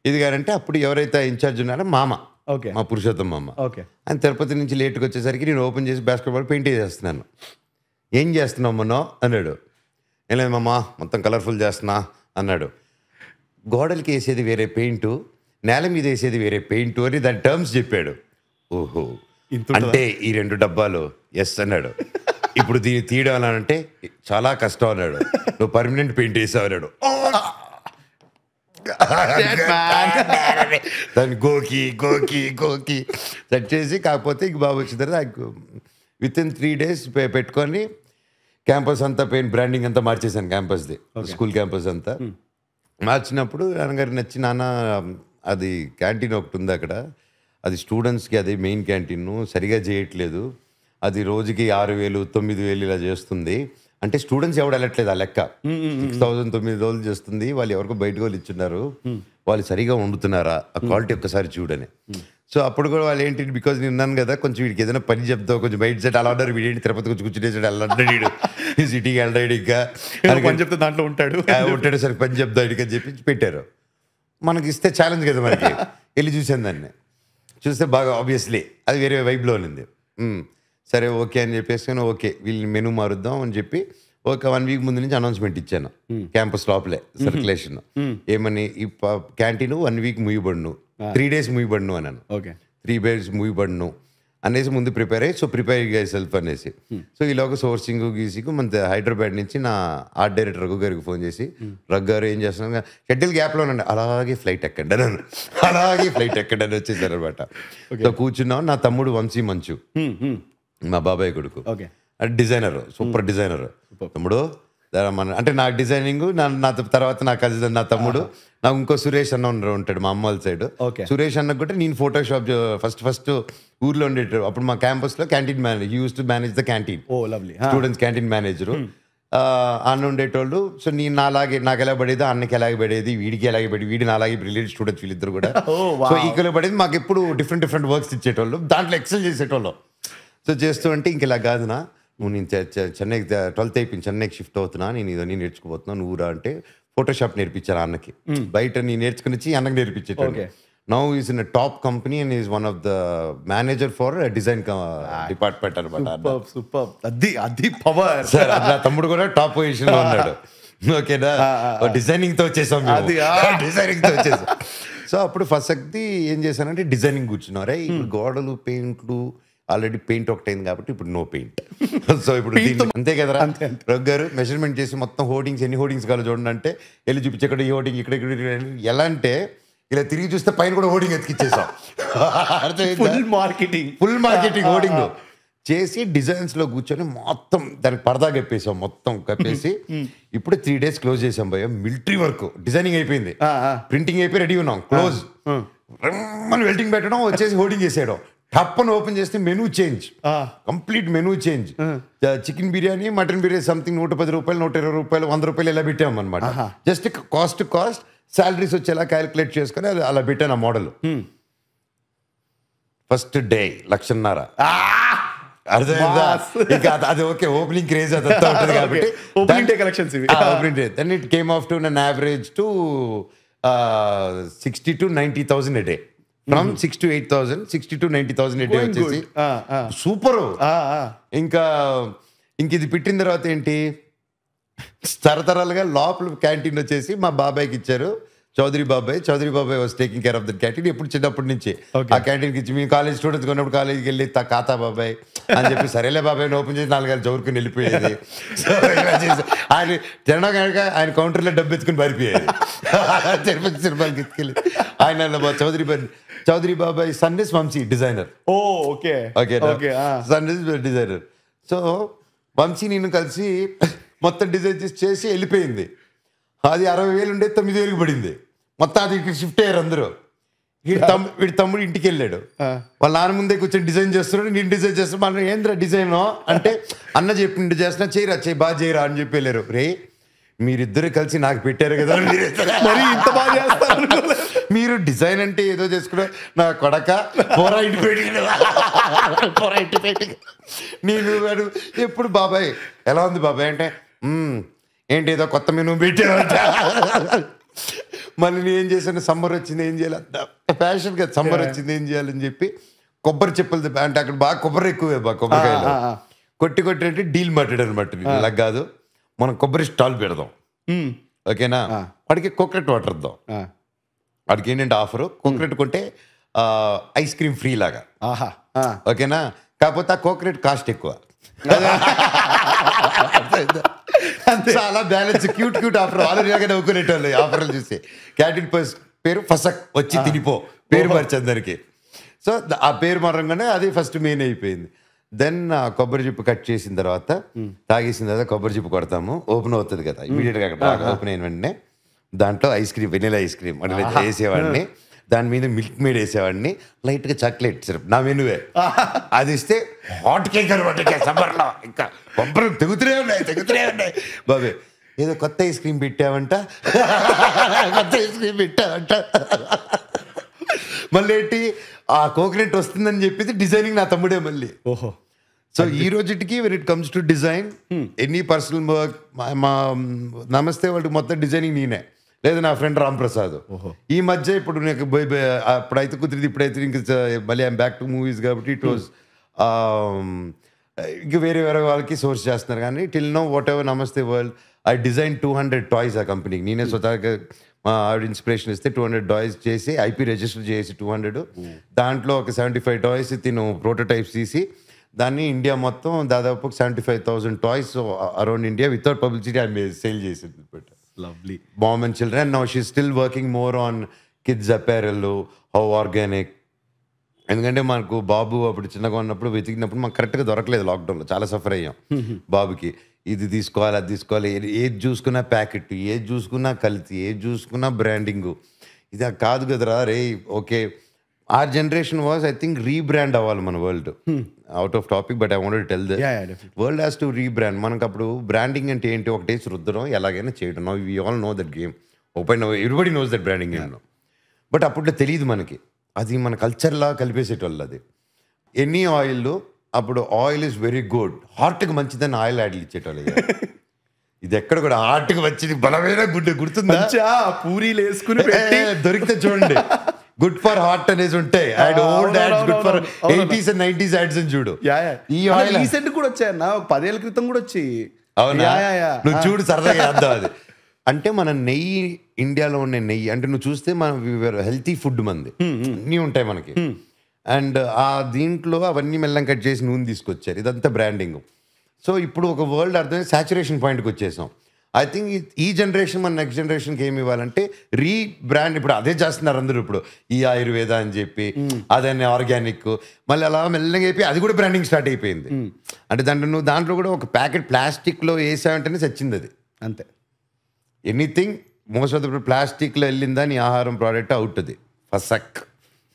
ఇది కాదంటే అప్పుడు ఎవరైతే ఇన్ఛార్జ్ ఉన్నారో మామ, మా పురుషోత్తం మామ, ఆయన తిరుపతి నుంచి లేట్గా వచ్చేసరికి నేను ఓపెన్ చేసి బాస్కెట్బాల్ పెయింట్ వేసేస్తున్నాను. ఏం చేస్తున్నావు మొన్న అన్నాడు. ఏం లేదు మామ మొత్తం కలర్ఫుల్ చేస్తున్నా అన్నాడు. గోడలకి వేసేది వేరే పెయింటు, నేల మీద వేసేది వేరే పెయింటు అని దాని టర్మ్స్ చెప్పాడు. ఓహో అంటే ఈ 2 డబ్బాలు ఎస్ అన్నాడు. ఇప్పుడు దీన్ని తీయడం అంటే చాలా కష్టం అన్నాడు. నువ్వు పర్మనెంట్ పెయింట్ వేసావు అన్నాడు. దాన్ని గోకి గోకి గోకి సెట్ చేసి, కాకపోతే ఇంక బాబు వచ్చిన తర్వాత విత్ ఇన్ 3 days పెట్టుకొని క్యాంపస్ అంతా బ్రాండింగ్ అంతా మార్చేసాను. క్యాంపస్ది, స్కూల్ క్యాంపస్ అంతా మార్చినప్పుడు నాన్నగారికి నచ్చి, నాన్న అది క్యాంటీన్ ఒకటి ఉంది అక్కడ, అది స్టూడెంట్స్కి అది మెయిన్ క్యాంటీన్ సరిగా చేయట్లేదు, అది రోజుకి 6,000 9,000 ఇలా చేస్తుంది అంటే స్టూడెంట్స్ ఎవడు వెళ్ళట్లేదు ఆ లెక్క. 6,000 9,000 చేస్తుంది, వాళ్ళు ఎవరికో బయటకు వాళ్ళు ఇచ్చున్నారు, వాళ్ళు సరిగా వండుతున్నారా, ఆ క్వాలిటీ ఒక్కసారి చూడని. సో అప్పుడు కూడా వాళ్ళు ఏంటి, బికాజ్ నేను ఉన్నాను కదా, కొంచెం వీడికి ఏదైనా పని చెప్తావు, కొంచెం బయట సెట్ అలా ఉన్నారు, వీడేంటి తిరుపతి కొంచెం కూర్చునేసాడు అలా అంటాడు, ఈ సిటీకి వెళ్ళాడు, ఇంకా పని చెప్తే దాంట్లో ఉంటాడు సరే పని చెప్తాడు అని చెప్పి పెట్టారు. మనకి ఇస్తే ఛాలెంజ్ కదా మనకి, వెళ్ళి చూసాను దాన్ని, చూస్తే బాగా ఆబ్వియస్లీ అది వేరే వైబ్లో ఉంది. సరే ఓకే అని చెప్పేసి, ఓకే వీళ్ళని మెనూ మారుద్దాం అని చెప్పి ఒక 1 week ముందు నుంచి అనౌన్స్మెంట్ ఇచ్చాను క్యాంపస్ లోపలే సర్క్యులేషన్, ఏమని ఈ క్యాంటీన్ 1 week ముయ్యబడును, 3 days ముయ్యబడును అన్నాను. 3 days ముయ్యబడును అనేసి ముందు ప్రిపేర్ అయ్యి, సో ప్రిపేర్ సెల్ఫ్ అనేసి. సో ఈలోగా సోర్సింగ్ గీసింగ్ మన హైదరాబాద్ నుంచి నా ఆర్ట్ డైరెక్టర్ రఘు గారికి ఫోన్ చేసి, రఘు గారు ఏం చేస్తున్నాను, షెడ్యూల్ గ్యాప్లో ఉండండి, అలాగే ఫ్లైట్ ఎక్కండి అని, అలాగే ఫ్లైట్ ఎక్కండి అని వచ్చేసారు అనమాట. సో కూర్చున్నాం, నా తమ్ముడు వంశీ మంచు, మా బాబాయ్ కొడుకు, డిజైనర్, సూపర్ డిజైనర్ తమ్ముడు. అంటే నా డిజైనింగ్ నా తర్వాత నా కజిన్ నా తమ్ముడు, నాకు ఇంకో సురేష్ అన్న ఉంటాడు మా అమ్మ వాళ్ళ సైడ్. సురేష్ అన్న కూడా నేను ఫోటోషాప్ ఫస్ట్ ఊర్లో ఉండేటాడు. అప్పుడు మా క్యాంపస్ లో canteen manage, use to manage the canteen, students canteen manager అన్న ఉండేటోళ్ళు. సో నేను నాలాగే, నాకు ఎలా పడేది అన్నకి ఎలాగే పడేది, వీడికి ఎలాగే పడేది, వీడి నాలాగే బ్రిలియంట్ స్టూడెంట్స్ వీళ్ళిద్దరు కూడా. సో ఈక్వల్ పడేది, మాకు ఎప్పుడు డిఫరెంట్ వర్క్స్ ఇచ్చేటోళ్ళు, దాంట్లో ఎక్సెల్ చేసేటోళ్ళు. సో చేస్తూ అంటే ఇంక ఇలా కాదునా, నువ్వు నేను చెన్నైకి 12th అయిపోయింది, చెన్నైకి షిఫ్ట్ అవుతున్నా, నేను ఇదన్నీ నేర్చుకుపోతున్నాను, నువ్వు రా అంటే ఫోటోషాప్ నేర్పించాను అన్నకి. బయట నేను నేర్చుకుని వచ్చి అన్నకి నేర్పించేటోళ్ళు. Now is in top company and is one of the manager for design department అనమాట. అది పవర్ సార్. నా తమ్ముడు కూడా టాప్ పొజిషన్ లో ఉన్నాడు. ఓకేనా, డిజైనింగ్ తో వచ్చేసాం, డిజైనింగ్ తో వచ్చేసాం. సో అప్పుడు ఫస్ట్ ఏం చేశానంటే డిజైనింగ్ కూర్చున్నారే, ఇప్పుడు గోడలు పెయింట్లు ఆల్రెడీ పెయింట్ ఒకటైంది కాబట్టి ఇప్పుడు నో పెయింట్. సో ఇప్పుడు అంతే కదరా రఘు గారు, మెజర్మెంట్ చేసి మొత్తం హోర్డింగ్స్ ఎన్ని హోర్డింగ్స్ కావాలి చూడండి అంటే వెళ్ళి చూపించి, ఇక్కడ ఈ హోర్డింగ్ ఇక్కడ ఎలా అంటే ఇలా తిరిగి చూస్తే పైన కూడా హోర్డింగ్ ఎత్తికిచ్చేసాం. ఫుల్ మార్కెటింగ్ హోర్డింగ్ చేసి డిజైన్స్ లో కూర్చొని మొత్తం దానికి పరదా కప్పేసాం, మొత్తం కప్పేసి ఇప్పుడు 3 days క్లోజ్ చేసాం భయ్య. మిలిటరీ వర్క్ డిజైనింగ్ అయిపోయింది, ప్రింటింగ్ అయిపోయి రెడీ ఉన్నాం, క్లోజ్ మనం వెల్టింగ్ పెట్టడం, వచ్చేసి హోర్డింగ్ చేసేయడం. టప్పని ఓపెన్ చేస్తే menu change, complete menu change. Chicken biryani, mutton biryani something 110 రూపాయలు, 120 రూపాయలు, 100 రూపాయలు ఇలా పెట్టాం అనమాట. జస్ట్ కాస్ట్ శాలరీస్ వచ్చేలా క్యాలిక్యులేట్ చేసుకుని అలా పెట్టాను ఆ మోడల్. First day 1,50,000. అర్థమైందా? ఇంకా అది ఓకే, ఓపెనింగ్ క్రేజ్ అదంతా ఉంటుంది కాబట్టి then it came off to an average to 60,000 to 90,000 a day. From 6,000 to 8,000, 60,000 to 90,000 a day వచ్చేసి సూపర్. ఇంకా ఇది పెట్టిన తర్వాత ఏంటి, తరతరాలుగా లోపల క్యాంటీన్ వచ్చేసి మా బాబాయ్కి ఇచ్చారు, చౌదరి బాబాయ్ was taking care of that canteen. ఎప్పుడు చిన్నప్పటి నుంచి ఆ క్యాంటీన్కి ఇచ్చి, మేము కాలేజ్ స్టూడెంట్స్ కొన్నప్పుడు కాలేజీకి వెళ్ళి ఖాతా బాబాయ్ అని చెప్పి సరేలే బాబాయ్ ఓపెన్ చేసి 4 గంటలు చదువుకుని వెళ్ళిపోయేది. ఆయన తినడం కనుక ఆయన కౌంటర్లో డబ్బు ఎత్తుకుని పారిపోయేది. తిరుపతి సినిమాలకి ఎత్తుకెళ్ళి ఆయన చౌదరి బాబాయ్ son is Vamshi designer. Okay son is designer. So Vamshi నేను కలిసి మొత్తం డిజైన్ చేసి వెళ్ళిపోయింది. అది 60,000 ఉండే 9,000 పడింది. మొత్తం అది ఇక్కడ షిఫ్ట్ అయ్యారు అందరూ. వీడి తమ్ముడు ఇంటికి వెళ్ళాడు, వాళ్ళ నాన్న ముందే కూర్చొని డిజైన్ చేస్తున్నాడు, నేను డిజైన్ చేస్తాను. మన ఏంద్రా డిజైన్ అంటే, అన్న చెప్పిండు చేస్తున్నా, చేయరా బాగా చేయరా అని చెప్పి వెళ్ళారు. రే మీరిద్దరు కలిసి నాకు పెట్టారు కదా, మరి ఇంత బాగా చేస్తారు, మీరు డిజైన్ అంటే ఏదో చేసుకున్నా, నా కొడక పోరా ఇంటి పెట్టి నేను ఎప్పుడు బాబాయ్ ఎలా ఉంది బాబాయ్ అంటే, ఏంటి ఏదో కొత్త మెనూ పెట్టావంట. మళ్ళీ నేను ఏం చేశాను, సమ్మర్ వచ్చింది ఏం చేయాలి, ఫ్యాషన్ కదా, సమ్మర్ వచ్చింది ఏం చేయాలని చెప్పి కొబ్బరి చెప్పులు అంటే అక్కడ బాగా కొబ్బరి ఎక్కువే, బాగా కొబ్బరికాయలు కొట్టి అంటే డీల్ మాట్లాడారు అనమాట. ఇలా కాదు, మనం కొబ్బరి స్టాల్ పెడదాం, ఓకేనా, వాడికి కోకోనట్ వాటర్ ఇద్దాం. వాడికి ఏంటంటే ఆఫరు, కోకోనట్ కొంటే ఐస్ క్రీమ్ ఫ్రీ లాగా, ఓకేనా. కాకపోతే ఆ కోకోనట్ కాస్ట్ ఎక్కువ. చాలా బ్యాలెన్స్ క్యూట్ ఆఫర్ ఆల్రెడీ నవ్వుకునేటోళ్ళు ఆఫర్లు చూసి. క్యాంటీన్ పేరు ఫసక్, వచ్చి తినిపో పేరు మార్చి అందరికి. సో ఆ పేరు మారంగానే అది ఫస్ట్ మెయిన్ అయిపోయింది. దెన్ కొబ్బరి చిప్పు కట్ చేసిన తర్వాత తాగేసిన తర్వాత కొబ్బరి చిప్పు కొడతాము, ఓపెన్ అవుతుంది కదా ఇమీడియట్గా. అక్కడ బాగా ఓపెన్ అయిన వెంటనే దాంట్లో ice cream, vanilla ice cream అట్లా వేసేవాడిని. దాని మీద మిల్క్ మేడ్ వేసేవాడిని, లైట్గా చాక్లెట్ సిరప్ నా మెనువే. అది ఇస్తే హాట్ కేక్ అనమాట. సమ్మర్లో ఇంకా కొబ్బరి తెగుతూనే ఉన్నాయి బాబే. ఏదో కొత్త ఐస్ క్రీమ్ పెట్టావంట, కొత్త ఐస్ క్రీమ్ పెట్టావంట. మళ్ళీ ఏంటి ఆ కోకోనట్ వస్తుందని చెప్పేసి డిజైనింగ్ నా తమ్ముడే మళ్ళీ. ఓహో. సో ఈ రోజుకి when it comes to design any personal work, మా నమస్తే వాళ్ళకి మొత్తం డిజైనింగ్ నేనే, లేదా నా ఫ్రెండ్ రామ్ ప్రసాద్. ఈ మధ్య ఇప్పుడు నాకు అప్పుడైతే కుదిరింది, ఇప్పుడైతే ఇంకా మళ్ళీ ఐఎమ్ బ్యాక్ టు మూవీస్ కాబట్టి ఇట్ వాజ్ ఇంకా వేరే వాళ్ళకి సోర్స్ చేస్తున్నారు. కానీ టిల్ నో వాట్ ఎవర్ నమస్తే వరల్డ్ ఐ డిజైన్ 200 టాయ్స్ ఆ కంపెనీకి. నేనే స్వతహాగా మా ఆవిడ ఇన్స్పిరేషన్ ఇస్తే 200 టాయ్స్ చేసి ఐపీ రిజిస్టర్ చేసి 200 దాంట్లో ఒక 75 టాయ్స్ తిను ప్రోటోటైప్స్ తీసి దాన్ని ఇండియా మొత్తం దాదాపు 75,000 toys around India without publicity ఆమె సేల్ చేసింది. Lovely. Mom and children. Now she still working more on kids apparel, how organic. ఎందుకంటే మనకు బాబు అప్పుడు చిన్నగా ఉన్నప్పుడు వెతికినప్పుడు మాకు కరెక్ట్గా దొరకలేదు లాక్డౌన్లో, చాలా సఫర్ అయ్యాం. బాబుకి ఇది తీసుకోవాలి, అది తీసుకోవాలి, ఏది చూసుకున్నా ప్యాకెట్, ఏది చూసుకున్నా కల్తీ, ఏది చూసుకున్నా బ్రాండింగు. ఇది కాదు కదరా రే. Okay, our generation was I think rebrand అవ్వాలి మన world. Out of topic but I wanted to tell this. World has to rebrand. మనకు అప్పుడు బ్రాండింగ్ అంటే ఏంటి, ఒకటేసి రుద్దడం, ఎలాగైనా చేయడం. Now we all know that game. Open everybody knows that branding game. But అప్పుడు తెలియదు మనకి, అది మన కల్చర్లా కలిపేసేటోళ్ళు. అది ఎనీ ఆయిల్ అప్పుడు ఆయిల్ ఇస్ వెరీ గుడ్, హార్ట్కి మంచిదని ఆయిల్ యాడ్లు ఇచ్చేటోళ్ళు. ఇది ఎక్కడ కూడా హార్ట్కి మంచిది బలమైన గుడ్డు గుర్తుందా, పూరీలు వేసుకుని దొరికితే చూడండి, గుడ్ ఫర్ హార్ట్ అనేసి ఉంటాయి. And old ads good for 80s and 90s ads అని చూడు. ఈ ఆయిల్ రీసెంట్ కూడా వచ్చాయన్న, 10 ఏళ్ల క్రితం కూడా వచ్చి. అవునా, నువ్వు చూడు సరదాగా అర్థం. అది అంటే మన నెయ్యి, ఇండియాలో ఉండే నెయ్యి అంటే నువ్వు చూస్తే మన హెల్తీ ఫుడ్ మంది అన్నీ ఉంటాయి మనకి. అండ్ ఆ దీంట్లో అవన్నీ మెల్లం కట్ చేసి నూనె తీసుకొచ్చారు. ఇదంతా బ్రాండింగ్. సో ఇప్పుడు ఒక వరల్డ్ అర్థం సాచురేషన్ పాయింట్కి వచ్చేసాం. ఐ థింక్ ఈ జనరేషన్ మన నెక్స్ట్ జనరేషన్కి ఏమి ఇవ్వాలంటే రీబ్రాండ్. ఇప్పుడు అదే చేస్తున్నారు అందరూ. ఇప్పుడు ఈ ఆయుర్వేద అని చెప్పి, అదన్నీ ఆర్గానిక్, మళ్ళీ అలా మెల్లగా అయిపోయి అది కూడా బ్రాండింగ్ స్టార్ట్ అయిపోయింది. అంటే దాంట్లో కూడా ఒక ప్యాకెట్ ప్లాస్టిక్లో వేసావంటేనే చచ్చింది అది. అంతే. ఎనీథింగ్ మోస్ట్ ఆఫ్ ద ప్లాస్టిక్లో వెళ్ళిందా నీ ఆహారం ప్రోడక్ట్ అవుతుంది. ఫసక్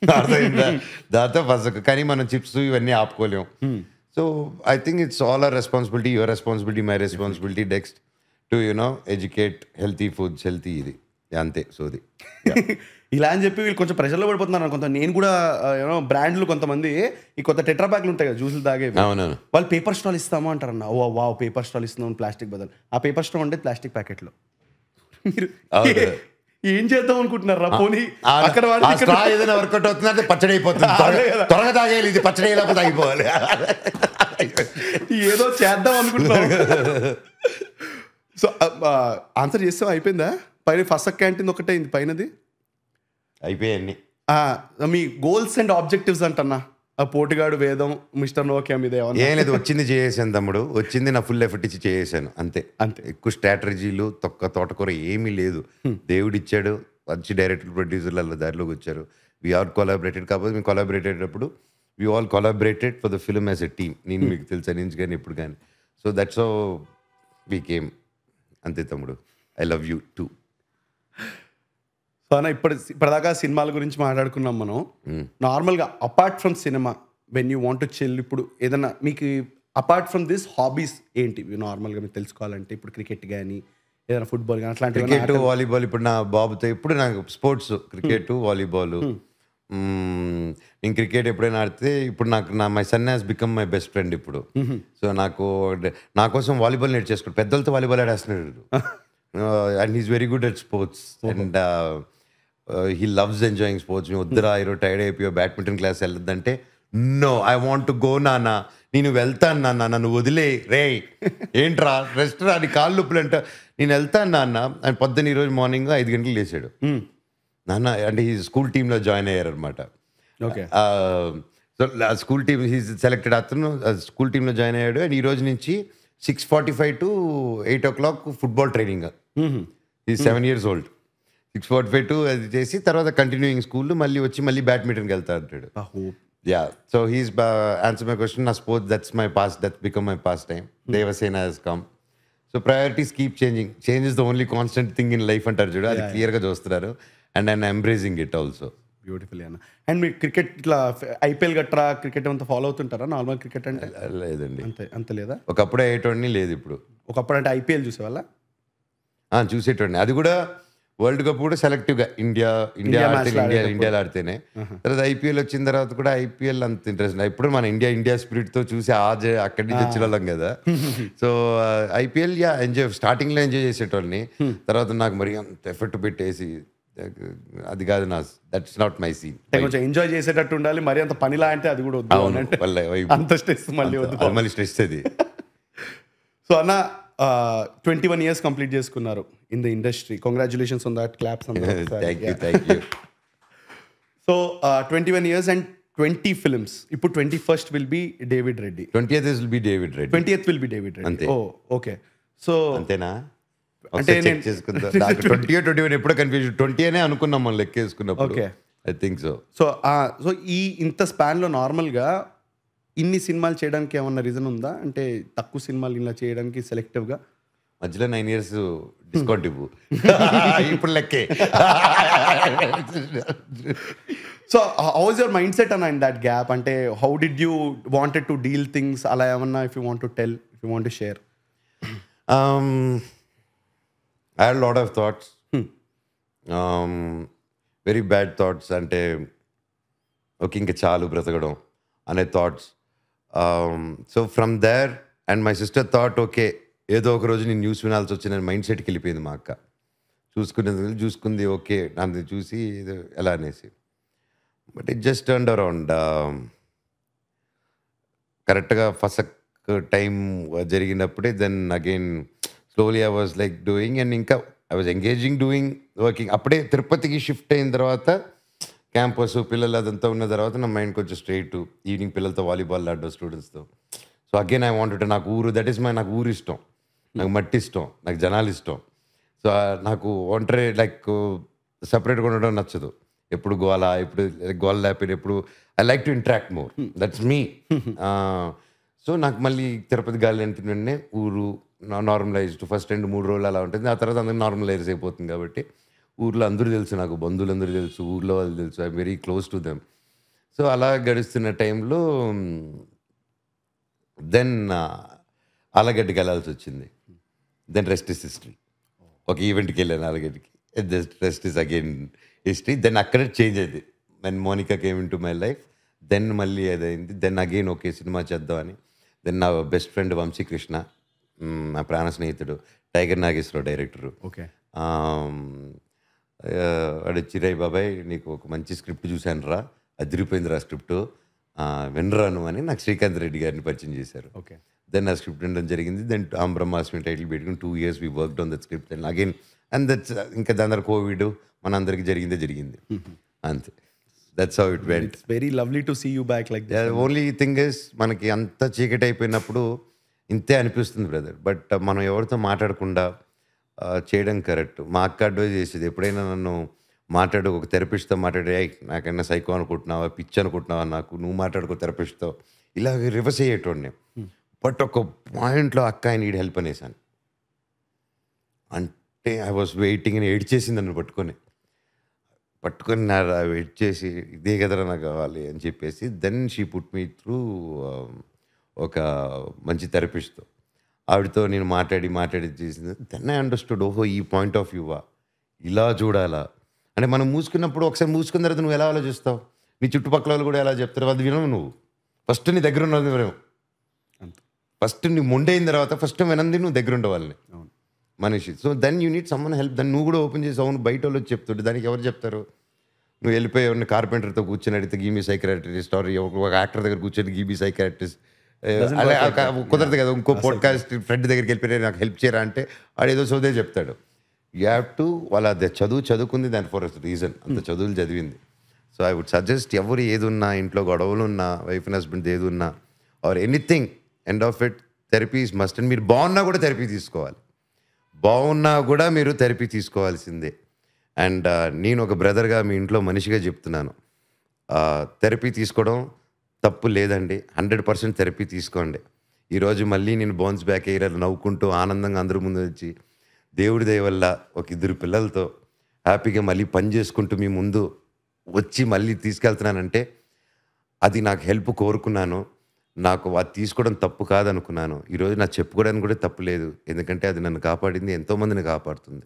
అర్థమైందా, దాంతో ఫసక్. కానీ మనం చిప్స్ ఇవన్నీ ఆపుకోలేం. So I think it's all our responsibility, your responsibility, my responsibility next to educate healthy foods, healthy ఇది అంతే. సోది ఇలా అని చెప్పి వీళ్ళు కొంచెం ప్రెషర్లో పడిపోతున్నారు. కొంత నేను కూడా బ్రాండ్లు కొంతమంది ఈ కొత్త టెట్రా ప్యాక్లు ఉంటాయి కదా జ్యూసులు తాగే, వాళ్ళు పేపర్ స్టాల్ ఇస్తామా అంటారన్న. ఓ వా, పేపర్ స్టాల్ ఇస్తున్నాం ప్లాస్టిక్ బదులు. ఆ పేపర్ స్టాల్ ఉంటే ప్లాస్టిక్ ప్యాకెట్లో. మీరు ఏం చేద్దాం అనుకుంటున్నారా? పోనీ అక్కడ ఏదైనా వర్కౌట్ అవుతుందంటే పచ్చడి అయిపోతుంది, త్వరగా తాగేయాలి, ఇది పచ్చడి లేకపోతే అయిపోవాలి, ఏదో చేద్దాం అనుకుంటున్నాం. సో ఆన్సర్ చేస్తాం, అయిపోయిందా? పైన ఫస్ట్ క్యాంటీన్ ఒకటే అయింది, పైనది అయిపోయాయి. మీ గోల్స్ అండ్ ఆబ్జెక్టివ్స్ అంటన్నా, ఆ పోటుగాడు వేదం, మిస్టర్ నోకియా మీద ఏం లేదు. వచ్చింది చేసాను తమ్ముడు, వచ్చింది నా ఫుల్ ఎఫర్ట్ ఇచ్చి చేసాను అంతే. ఎక్కువ స్ట్రాటజీలు తోటకూర ఏమీ లేదు. దేవుడు ఇచ్చాడు, మంచి డైరెక్టర్ ప్రొడ్యూసర్లు అలా దారిలోకి వచ్చారు. We are collaborated. కాకపోతే మేము కొలాబరేటెడ్ అప్పుడు we all collaborated for the film as a team. నేను మీకు తెలుసా నుంచి కానీ ఎప్పుడు కానీ. So that's how we came. అంతే తమ్ముడు. I love you too. So అన్న ఇప్పటిదాకా సినిమాల గురించి మాట్లాడుకున్నాం మనం. నార్మల్గా apart from cinema, when you want to chill, ఇప్పుడు ఏదన్నా మీకు అపార్ట్ ఫ్రమ్ దిస్ హాబీస్ ఏంటి నార్మల్గా మీకు తెలుసుకోవాలంటే? ఇప్పుడు క్రికెట్ కానీ ఏదైనా ఫుట్బాల్ కానీ అట్లాంటి, క్రికెట్, వాలీబాల్. ఇప్పుడు నా బాబుతో ఇప్పుడు నాకు స్పోర్ట్స్ క్రికెట్, వాలీబాల్. నేను క్రికెట్ ఎప్పుడైనా ఆడితే ఇప్పుడు my son has become my best friend ఇప్పుడు. సో నా కోసం వాలీబాల్ నేర్చేసుకుంటాడు. పెద్దలతో వాలీబాల్ ఆడేస్తున్నాడు. And he's very good at sports and he loves enjoying sports. మేము వద్దురా ఈరోజు టైర్డ్ అయిపోయా, బ్యాడ్మింటన్ క్లాస్ వెళ్ళొద్దంటే, no I want to go నాన్న, నేను వెళ్తాను నాన్న, నన్ను వదిలే రే, ఏంట్రా రెస్ట్ రా, నీ కాళ్ళు నొప్పులు అంట, నేను వెళ్తాను నాన్న. అండ్ పొద్దున్న ఈరోజు మార్నింగ్ 5 గంటలకు లేచాడు నాన్న. అంటే ఈ స్కూల్ టీంలో జాయిన్ అయ్యారు అనమాట. So school team he's selected. అతను స్కూల్ టీంలో జాయిన్ అయ్యాడు. అండ్ ఈ రోజు నుంచి 6:45 to 8 o'clock ఫుట్బాల్ ట్రైనింగ్. ఈ 7 years old. 6:45 to అది చేసి తర్వాత కంటిన్యూయింగ్ స్కూల్ మళ్ళీ వచ్చి మళ్ళీ బ్యాడ్మింటన్కి వెళ్తా అంటాడు. Yeah, so he's answer my question. I suppose that's my past. That's become my pastime. Devasena has come. So priorities keep changing. Change is the only constant thing in life అంటారు చూడు, అది క్లియర్గా చూస్తున్నారు. And I'm embracing it also. Beautiful అన్న. And మీరు cricket ఇట్లా IPL గట్రా cricket అంతా ఫాలో అవుతుంటారా? నార్మల్ క్రికెట్ అంటే లేదండి. అంత లేదా? ఒకప్పుడే అయ్యేటోడిని, లేదు ఇప్పుడు. ఒకప్పుడు అంటే ఐపీఎల్ చూసేవాళ్ళ? చూసేటోడిని. అది కూడా వరల్డ్ కప్ కూడా సెలెక్టివ్గా ఇండియాలో ఆడితేనే. తర్వాత ఐపీఎల్ వచ్చిన తర్వాత కూడా ఐపీఎల్ అంత ఇంట్రెస్ట్. ఇప్పుడు మన ఇండియా స్పిరిట్తో చూసి అక్కడి నుంచి వచ్చిన వాళ్ళం కదా. సో ఐపీఎల్ ఎంజాయ్, స్టార్టింగ్లో ఎంజాయ్ చేసేటోళ్ళని. తర్వాత నాకు మరి అంత ఎఫర్ట్ పెట్టేసి అది కాదు నా, దట్స్ నాట్ మై సీన్. కొంచెం ఎంజాయ్ చేసేటట్టు ఉండాలి, మరి అంత పనిలా అంటే అది కూడా వద్దు. అంత స్ట్రెస్ మళ్ళీ స్ట్రెస్ అది. సో అన్న 21 years కంప్లీట్ చేసుకున్నారు in the industry. Congratulations on that. Claps. Thank you. So 21 years and 20 films. ఇప్పుడు 21st will be David Reddy. 20th will be David Reddy. 20th will be David Reddy. Oh okay. So అంతేనా? అంటే check చేసుకుందా? 20 or 21 ఎప్పుడో confusion. 20 అనే అనుకున్నాం మనం లెక్క వేసుకున్నప్పుడు. Okay, I think so. So ఈ ఇంత స్పాన్లో నార్మల్గా ఇన్ని సినిమాలు చేయడానికి ఏమన్నా రీజన్ ఉందా? అంటే తక్కువ సినిమాలు ఇలా చేయడానికి సెలెక్టివ్గా? మధ్యలో 9 years డిస్కౌంట్ ఇవ్వు. ఇప్పుడు లెక్కే. So how is your mind set అన్న ఇన్ దట్ గ్యాప్? అంటే how did you wanted to deal things? అలా ఏమన్నా if you want to tell, if you want to share. I had a lot of thoughts. Very bad thoughts. అంటే okay ఇంకా చాలు బ్రతకడం అనే thoughts. So from there and my sister thought okay ఏదో ఒక రోజు నేను న్యూస్ వినాల్సి వచ్చిన మైండ్ సెట్కి వెళ్ళిపోయింది మా అక్క. చూసుకుంది ఓకే నన్ను చూసి ఎలా అనేసి. But it just turned around. కరెక్ట్గా ఫస్ట్ టైం జరిగినప్పుడే then again slowly I was like doing and ఇంకా I was engaging doing working. అప్పుడే తిరుపతికి షిఫ్ట్ అయిన తర్వాత క్యాంపస్ పిల్లలు అదంతా ఉన్న తర్వాత నా మైండ్ కొంచెం స్ట్రైట్. ఈవినింగ్ పిల్లలతో వాలీబాల్ ఆడడం స్టూడెంట్స్తో. సో అగైన్ ఐ వాంటెడ్ నాకు ఊరు, దట్ ఈస్ నాకు ఊరు ఇష్టం, నాకు మట్టి ఇష్టం, నాకు జనాలు ఇష్టం. సో నాకు ఒంటరి లైక్ సపరేట్గా ఉండడం నచ్చదు. ఎప్పుడు గోల లేకపోయినా ఎప్పుడు I like to interact more. That's me. So నాకు మళ్ళీ తిరుపతి గాలి అంటే వెంటనే ఊరు నార్మలైజ్డ్. ఫస్ట్ 2-3 రోజులు అలా ఉంటుంది, ఆ తర్వాత అందరూ నార్మలైజ్ అయిపోతుంది. కాబట్టి ఊర్లో అందరూ తెలుసు, నాకు బంధువులందరూ తెలుసు, ఊర్లో వాళ్ళు తెలుసు, I'm very close to them. So అలా గడుస్తున్న టైంలో దెన్ ఆలగడ్డకి వెళ్ళాల్సి వచ్చింది. Then rest is history. ఒక ఈవెంట్కి వెళ్ళాను ఆలగడ్డకి. Rest is again history. Then అక్కడే చేంజ్ అయింది. When Monica came into my life, then మళ్ళీ అదైంది. దెన్ అగైన్ ఓకే సినిమా చేద్దామని. దెన్ నా బెస్ట్ ఫ్రెండ్ వంశీకృష్ణ, నా ప్రాణ స్నేహితుడు, టైగర్ నాగేశ్వరరావు డైరెక్టరు. ఓకే. వాడు చిరాయి బాబాయ్ నీకు ఒక మంచి స్క్రిప్ట్ చూశాను రా, అదిరిపోయింది స్క్రిప్ట్, వినరాను అని నాకు శ్రీకాంత్ రెడ్డి గారిని పరిచయం చేశారు. ఓకే. దెన్ ఆ స్క్రిప్ట్ వినడం జరిగింది. దెన్ ఆమ్ బ్రహ్మాస్మి టైటిల్ పెట్టుకుని 2 years we worked on that script. And again and that's ఇంకా దాని తర్వాత కోవిడ్ మన అందరికి జరిగింది అంతే. That's how it went. It's very lovely to see you back like this. Only thing is మనకి అంత చీకటి అయిపోయినప్పుడు ఇంతే అనిపిస్తుంది బ్రదర్. బట్ మనం ఎవరితో మాట్లాడకుండా చేయడం కరెక్ట్. మా అక్క అడ్వైజ్ చేసేది ఎప్పుడైనా నన్ను మాట్లాడు, ఒక థెరపిస్ట్తో మాట్లాడే, నాకైనా సైకో అనుకుంటున్నావా, పిచ్చి అనుకుంటున్నావా, నాకు నువ్వు మాట్లాడుకో థెరపిస్ట్తో, ఇలా రివర్స్ అయ్యేటోడిని. బట్ ఒక పాయింట్లో అక్క ఐ నీడ్ హెల్ప్ అనేసాను. అంటే ఐ వాజ్ వెయిటింగ్ అని ఏడ్చేసింది నన్ను పట్టుకొని నా వెయిట్ చేసి ఇదే కదరా నాకు కావాలి అని చెప్పేసి then she put me through ఒక మంచి థెరపిస్ట్తో. ఆవిడతో నేను మాట్లాడి చేసింది. దెన్ ఐ అండర్స్టూడ్ ఓహో ఈ పాయింట్ ఆఫ్ వ్యూవా, ఇలా చూడాలా. అంటే మనం మూసుకున్నప్పుడు ఒకసారి మూసుకున్న తర్వాత నువ్వు ఎలా ఆలోచిస్తావు, నీ చుట్టుపక్కల వాళ్ళు కూడా ఎలా చెప్తారు, అది వినవు నువ్వు. ఫస్ట్ నీ దగ్గర ఉన్నది వినవు. ఫస్ట్ నీ మొండైన తర్వాత ఫస్ట్ వినంది నువ్వు దగ్గర ఉండే వాళ్ళని మనిషి. So then you need someone help. దాన్ని నువ్వు కూడా ఓపెన్ చేసి అవును బయట వాళ్ళు చెప్తుంటే దానికి ఎవరు చెప్తారు? నువ్వు వెళ్ళిపోయి ఎవరిని కార్పెంటర్తో కూర్చొని అడిగితే గీమీ సైకాట్రిస్ట్, ఆర్ ఒక యాక్టర్ దగ్గర కూర్చొని గీమీ సైకాట్రిస్ట్ కుదరదు కదా. ఇంకో పాడ్కాస్ట్ ఫ్రెండ్ దగ్గరికి వెళ్ళిపోయి నాకు హెల్ప్ చేయరా అంటే వాడు ఏదో చదివే చెప్తాడు. యూ హ్యావ్ టు వాళ్ళ చదువుకుంది దాని ఫర్ రీజన్, అంత చదువులు చదివింది. సో ఐ వుడ్ సజెస్ట్ ఎవరు ఏదున్నా, ఇంట్లో గొడవలు ఉన్నా, వైఫ్ అండ్ హస్బెండ్ ఏదున్నా or anything, end of it therapy is must. And మీరు బాగున్నా కూడా థెరపీ తీసుకోవాలి, బాగున్నా కూడా మీరు థెరపీ తీసుకోవాల్సిందే. అండ్ నేను ఒక బ్రదర్గా మీ ఇంట్లో మనిషిగా చెప్తున్నాను, థెరపీ తీసుకోవడం తప్పు లేదండి. 100% థెరపీ తీసుకోండి. ఈరోజు మళ్ళీ నేను బౌన్స్ బ్యాక్ అయ్యారు నవ్వుకుంటూ ఆనందంగా అందరి ముందు వచ్చి దేవుడి దయ వల్ల ఒక 2 పిల్లలతో హ్యాపీగా మళ్ళీ పని చేసుకుంటూ మీ ముందు వచ్చి మళ్ళీ తీసుకెళ్తున్నానంటే అది నాకు హెల్ప్ కోరుకున్నాను. నాకు అది తీసుకోవడం తప్పు కాదనుకున్నాను. ఈరోజు నాకు చెప్పుకోవడానికి కూడా తప్పు లేదు, ఎందుకంటే అది నన్ను కాపాడింది, ఎంతోమందిని కాపాడుతుంది.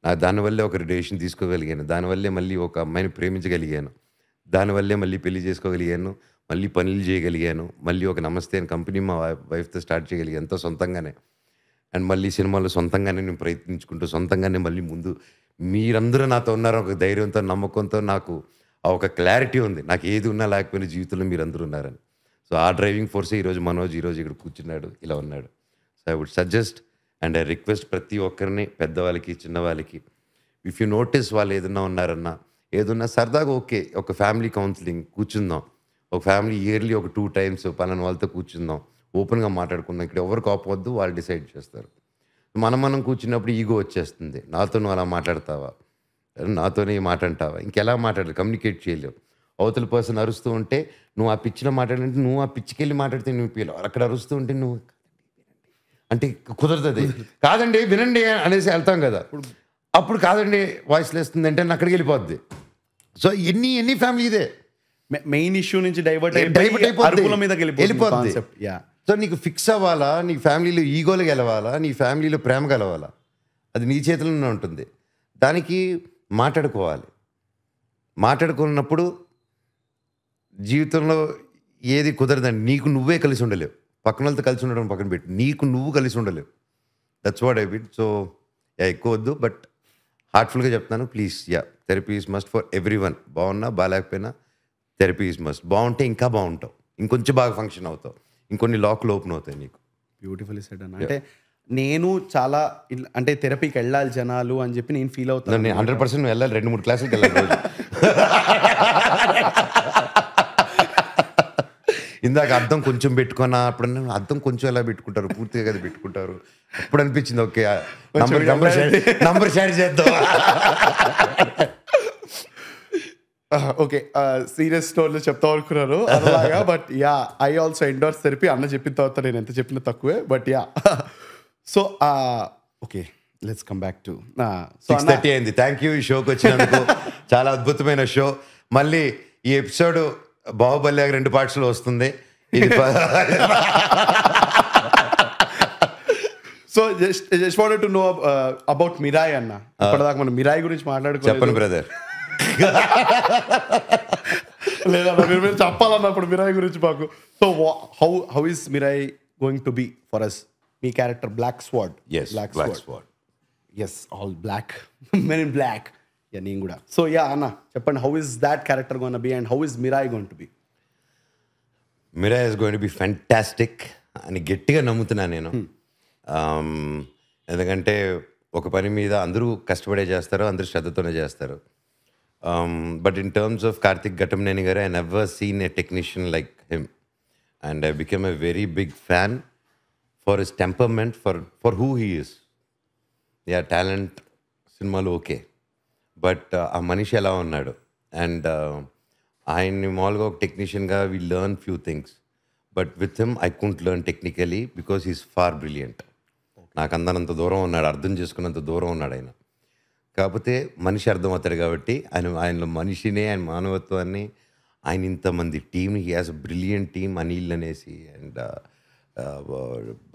నాకు దానివల్లే ఒక రిలేషన్ తీసుకోగలిగాను, దానివల్లే మళ్ళీ ఒక అమ్మాయిని ప్రేమించగలిగాను, దానివల్లే మళ్ళీ పెళ్లి చేసుకోగలిగాను, మళ్ళీ పనులు చేయగలిగాను, మళ్ళీ ఒక నమస్తే అని కంపెనీ మా వైఫ్తో స్టార్ట్ చేయగలిగాను ఎంతో సొంతంగానే. అండ్ మళ్ళీ సినిమాలో సొంతంగానే నేను ప్రయత్నించుకుంటూ సొంతంగానే మళ్ళీ ముందు మీరందరూ నాతో ఉన్నారు ఒక ధైర్యంతో నమ్మకంతో. నాకు ఒక క్లారిటీ ఉంది, నాకు ఏది ఉన్నా లేకపోయినా జీవితంలో మీరందరూ ఉన్నారని. సో ఆ డ్రైవింగ్ ఫోర్సే ఈరోజు మనోజ్ ఈరోజు ఇక్కడ కూర్చున్నాడు, ఇలా ఉన్నాడు. So I would suggest and I request ప్రతి ఒక్కరిని, పెద్దవాళ్ళకి చిన్నవాళ్ళకి, ఇఫ్ యూ నోటీస్ వాళ్ళు ఏదన్నా ఉన్నారన్నా ఏదన్నా సరదాగా ఓకే ఒక ఫ్యామిలీ కౌన్సిలింగ్ కూర్చుందాం, ఒక ఫ్యామిలీ ఇయర్లీ ఒక 2 times పలానా వాళ్ళతో కూర్చుందాం, ఓపెన్గా మాట్లాడుకుందాం. ఇక్కడ ఎవరు కోపవద్దు, వాళ్ళు డిసైడ్ చేస్తారు. మనం కూర్చున్నప్పుడు ఈగో వచ్చేస్తుంది, నాతో నువ్వు అలా మాట్లాడతావా, నాతోనే ఈ మాట అంటావా, ఇంకెలా మాట్లాడాలి, కమ్యూనికేట్ చేయలేవు. అవతల పర్సన్ అరుస్తూ ఉంటే నువ్వు ఆ పిచ్చిలో మాట్లాడంటే నువ్వు ఆ పిచ్చికెళ్ళి మాట్లాడితే నువ్వు పిల్లలు అక్కడ అరుస్తూ ఉంటే నువ్వు అంటే కుదరదు. కాదండి వినండి అనేసి వెళ్తాం కదా, అప్పుడు కాదండి వాయిస్ లేస్తుంది అంటే అక్కడికి వెళ్ళిపోద్ది. సో ఎన్ని ఫ్యామిలీ ఇదే మెయిన్ ఇష్యూ నుంచి డైవర్ట్ వెళ్ళిపోద్ది. సో నీకు ఫిక్స్ అవ్వాలా, నీ ఫ్యామిలీలో ఈగోలు గెలవాలా, నీ ఫ్యామిలీలో ప్రేమ గెలవాలా, అది నీ చేతిలోనే ఉంటుంది. దానికి మాట్లాడుకున్నప్పుడు జీవితంలో ఏది కుదరదండి. నీకు నువ్వే కలిసి ఉండలేవు, పక్కన వాళ్ళతో కలిసి ఉండడం పక్కన పెట్టి నీకు నువ్వు కలిసి ఉండలేవు. That's what I bit. So ఎక్కువ వద్దు, బట్ హార్ట్ఫుల్గా చెప్తాను, please therapy is must for every one. బాగున్నా బాగాలేకపోయినా థెరపీ ఈజ్ మస్ట్. బాగుంటే ఇంకా బాగుంటావు, ఇంకొంచెం బాగా ఫంక్షన్ అవుతావు, ఇంకొన్ని లాక్లు ఓపెన్ అవుతాయి నీకు. బ్యూటిఫుల్లీ సెడ్ అన్న. అంటే నేను చాలా అంటే థెరపీకి వెళ్ళాలి జనాలు అని చెప్పి నేను ఫీల్ అవుతాను. నేను 100% వెళ్ళాలి, 2-3 క్లాసులకి వెళ్ళాలి రోజు. ఇందాక అర్థం కొంచెం పెట్టుకున్నా, అప్పుడు అర్థం కొంచెం ఎలా పెట్టుకుంటారు, పూర్తిగా కదా పెట్టుకుంటారు. అప్పుడు అనిపించింది ఓకే నంబర్ షేర్ చేద్దాం. ఓకే సీరియస్ స్టోరీలో చెప్తా అనుకున్నాను అలాగా. But I also endorse therapy. అన్న చెప్పిన తర్వాత నేను ఎంత చెప్పినా తక్కువే. But so okay let's come back to 6:30 అయింది. థ్యాంక్ యూ ఈ షోకి వచ్చినందుకు. చాలా అద్భుతమైన షో. మళ్ళీ ఈ ఎపిసోడ్ బాహుబలి 2 partsలో వస్తుంది. So just wanted to know about Mirai అన్న. ఇప్పటిదాకా మనం మిరాయ్ గురించి మాట్లాడుకోలేదు. చెప్పండి బ్రదర్. లేదా మీరు చెప్పాలన్నప్పుడు మిరాయ్ గురించి మాకు. So how is Mirai going to be for us? మీ character black sword. Black sword. Yes, all black, men in black. నేను కూడా. సో అన్న చెప్పండి, how is that character gonna be and how is Mirai gonna be? Mirai is going to be fantastic అని గట్టిగా నమ్ముతున్నాను నేను. ఎందుకంటే ఒక పని మీద అందరూ కష్టపడే చేస్తారు, అందరూ శ్రద్ధతోనే చేస్తారు. But in terms of Karthik Ghattamaneni గారు, I never seen a technician like him. And I become a very big fan for his temperament, for who he is. Talent సినిమాలు ఓకే, బట్ ఆ మనిషి ఎలా ఉన్నాడు. అండ్ ఆయన్ని మామూలుగా ఒక టెక్నీషియన్గా we learn few things, but with him I can't learn technically because he's far brilliant. నాకు అందనంత దూరం ఉన్నాడు, అర్థం చేసుకున్నంత దూరం ఉన్నాడు ఆయన. కాకపోతే మనిషి అర్థమవుతాడు కాబట్టి ఆయనలో మనిషినే, ఆయన మానవత్వాన్ని, ఆయన ఇంతమంది team, he has a brilliant team, Anil అనేసి. అండ్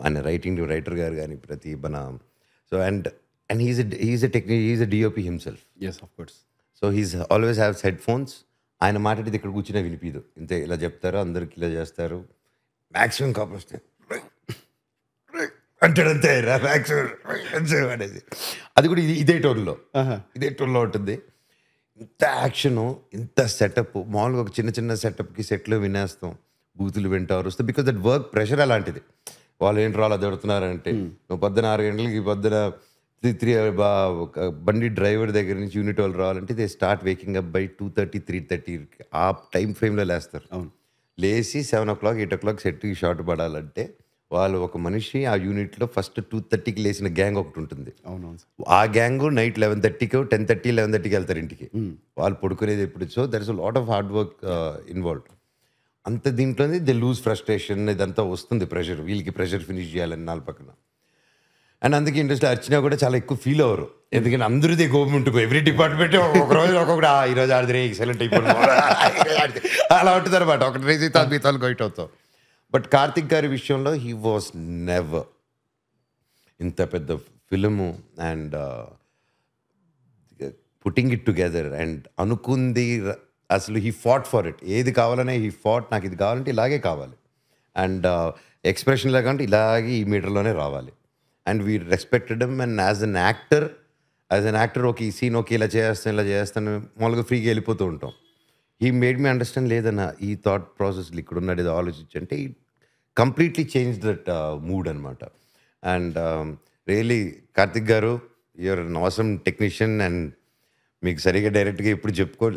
ఆయన రైటర్ గారు కానీ ప్రతి మన. So and he's a DOP himself. Yes, of course. So he's always has headphones. ఆయన మాట్లాడేది ఇక్కడ కూర్చునే వినిపిదు, ఇంతే ఇలా చెప్తారు, అందరికి ఇలా చేస్తారు. మ్యాక్సిమం కాపు వస్తే అంటాడంతే మ్యాక్సిమం అనేది. అది కూడా ఇదే టోన్లో ఉంటుంది. ఇంత యాక్షను, ఇంత సెటప్. మామూలుగా ఒక చిన్న సెటప్కి సెట్లో వినేస్తాం, బూతులు వింటారు వస్తే, బికాస్ దట్ వర్క్ ప్రెషర్ అలాంటిది. వాళ్ళు ఏంటి రాళ్ళు అదడుతున్నారంటే, నువ్వు 6 గంటలకి 3 బండి డ్రైవర్ దగ్గర నుంచి యూనిట్ వాళ్ళు రావాలంటే they start waking up by 2:30, 3:30 ఆ టైం ఫ్రేమ్లో లేస్తారు. లేచి 7 o'clock, 8 o'clock సెట్కి షార్ట్ పడాలంటే వాళ్ళు ఒక మనిషి ఆ యూనిట్లో ఫస్ట్ 2:30కి లేచిన గ్యాంగ్ ఒకటి ఉంటుంది. అవునవును. ఆ గ్యాంగ్ నైట్ 11:30కో 10:30 11:30కి వెళ్తారు ఇంటికి. వాళ్ళు పడుకునేది ఎప్పుడు. So there is a lot of hard work involved. అంత దీంట్లోనే దే లూజ్ ఫ్రస్ట్రేషన్ ఇదంతా వస్తుంది, ప్రెషర్, వీళ్ళకి ప్రెషర్ ఫినిష్ చేయాలని నాలుగు పక్కన. అండ్ అందుకే ఇండస్ట్రీ అర్చన కూడా చాలా ఎక్కువ ఫీల్ అవ్వరు, ఎందుకంటే అందరిదే కోపం ఉంటుంది. ఎవ్రీ డిపార్ట్మెంట్ ఒక రోజు ఒక్కొక్కటి ఈరోజు ఆడితే ఎక్సలెంట్ అయిపోయింది అలా ఉంటుంది అనమాట. ఒకటి రేసి మిగతాలు గైట్ అవుతాం. బట్ కార్తిక్ గారి విషయంలో హీ వాస్ నెవర్ ఇంత పెద్ద film and putting it together and అనుకుంది అసలు హీ ఫాట్ ఫర్ ఇట్. ఏది కావాలనే హీ ఫాట్, నాకు ఇది కావాలంటే ఇలాగే కావాలి అండ్ ఎక్స్ప్రెషన్ లేకంటే ఇలాగే ఈ మీటర్లోనే రావాలి. And we respected him. And as an actor ఒక ఈ సీన్ ఓకే ఇలా చేస్తాను మామూలుగా ఫ్రీగా వెళ్ళిపోతూ ఉంటాం. హీ మేడ్ మీ అండర్స్టాండ్, లేదన్న ఈ థాట్ ప్రాసెస్లో ఇక్కడ ఉన్నాడు ఏదో ఆలోచించి అంటే ఈ కంప్లీట్లీ చేంజ్ దట్ మూడ్ అనమాట. అండ్ రియలీ కార్తిక్ గారు, you're an awesome technician. And మీకు సరిగా డైరెక్ట్గా ఎప్పుడు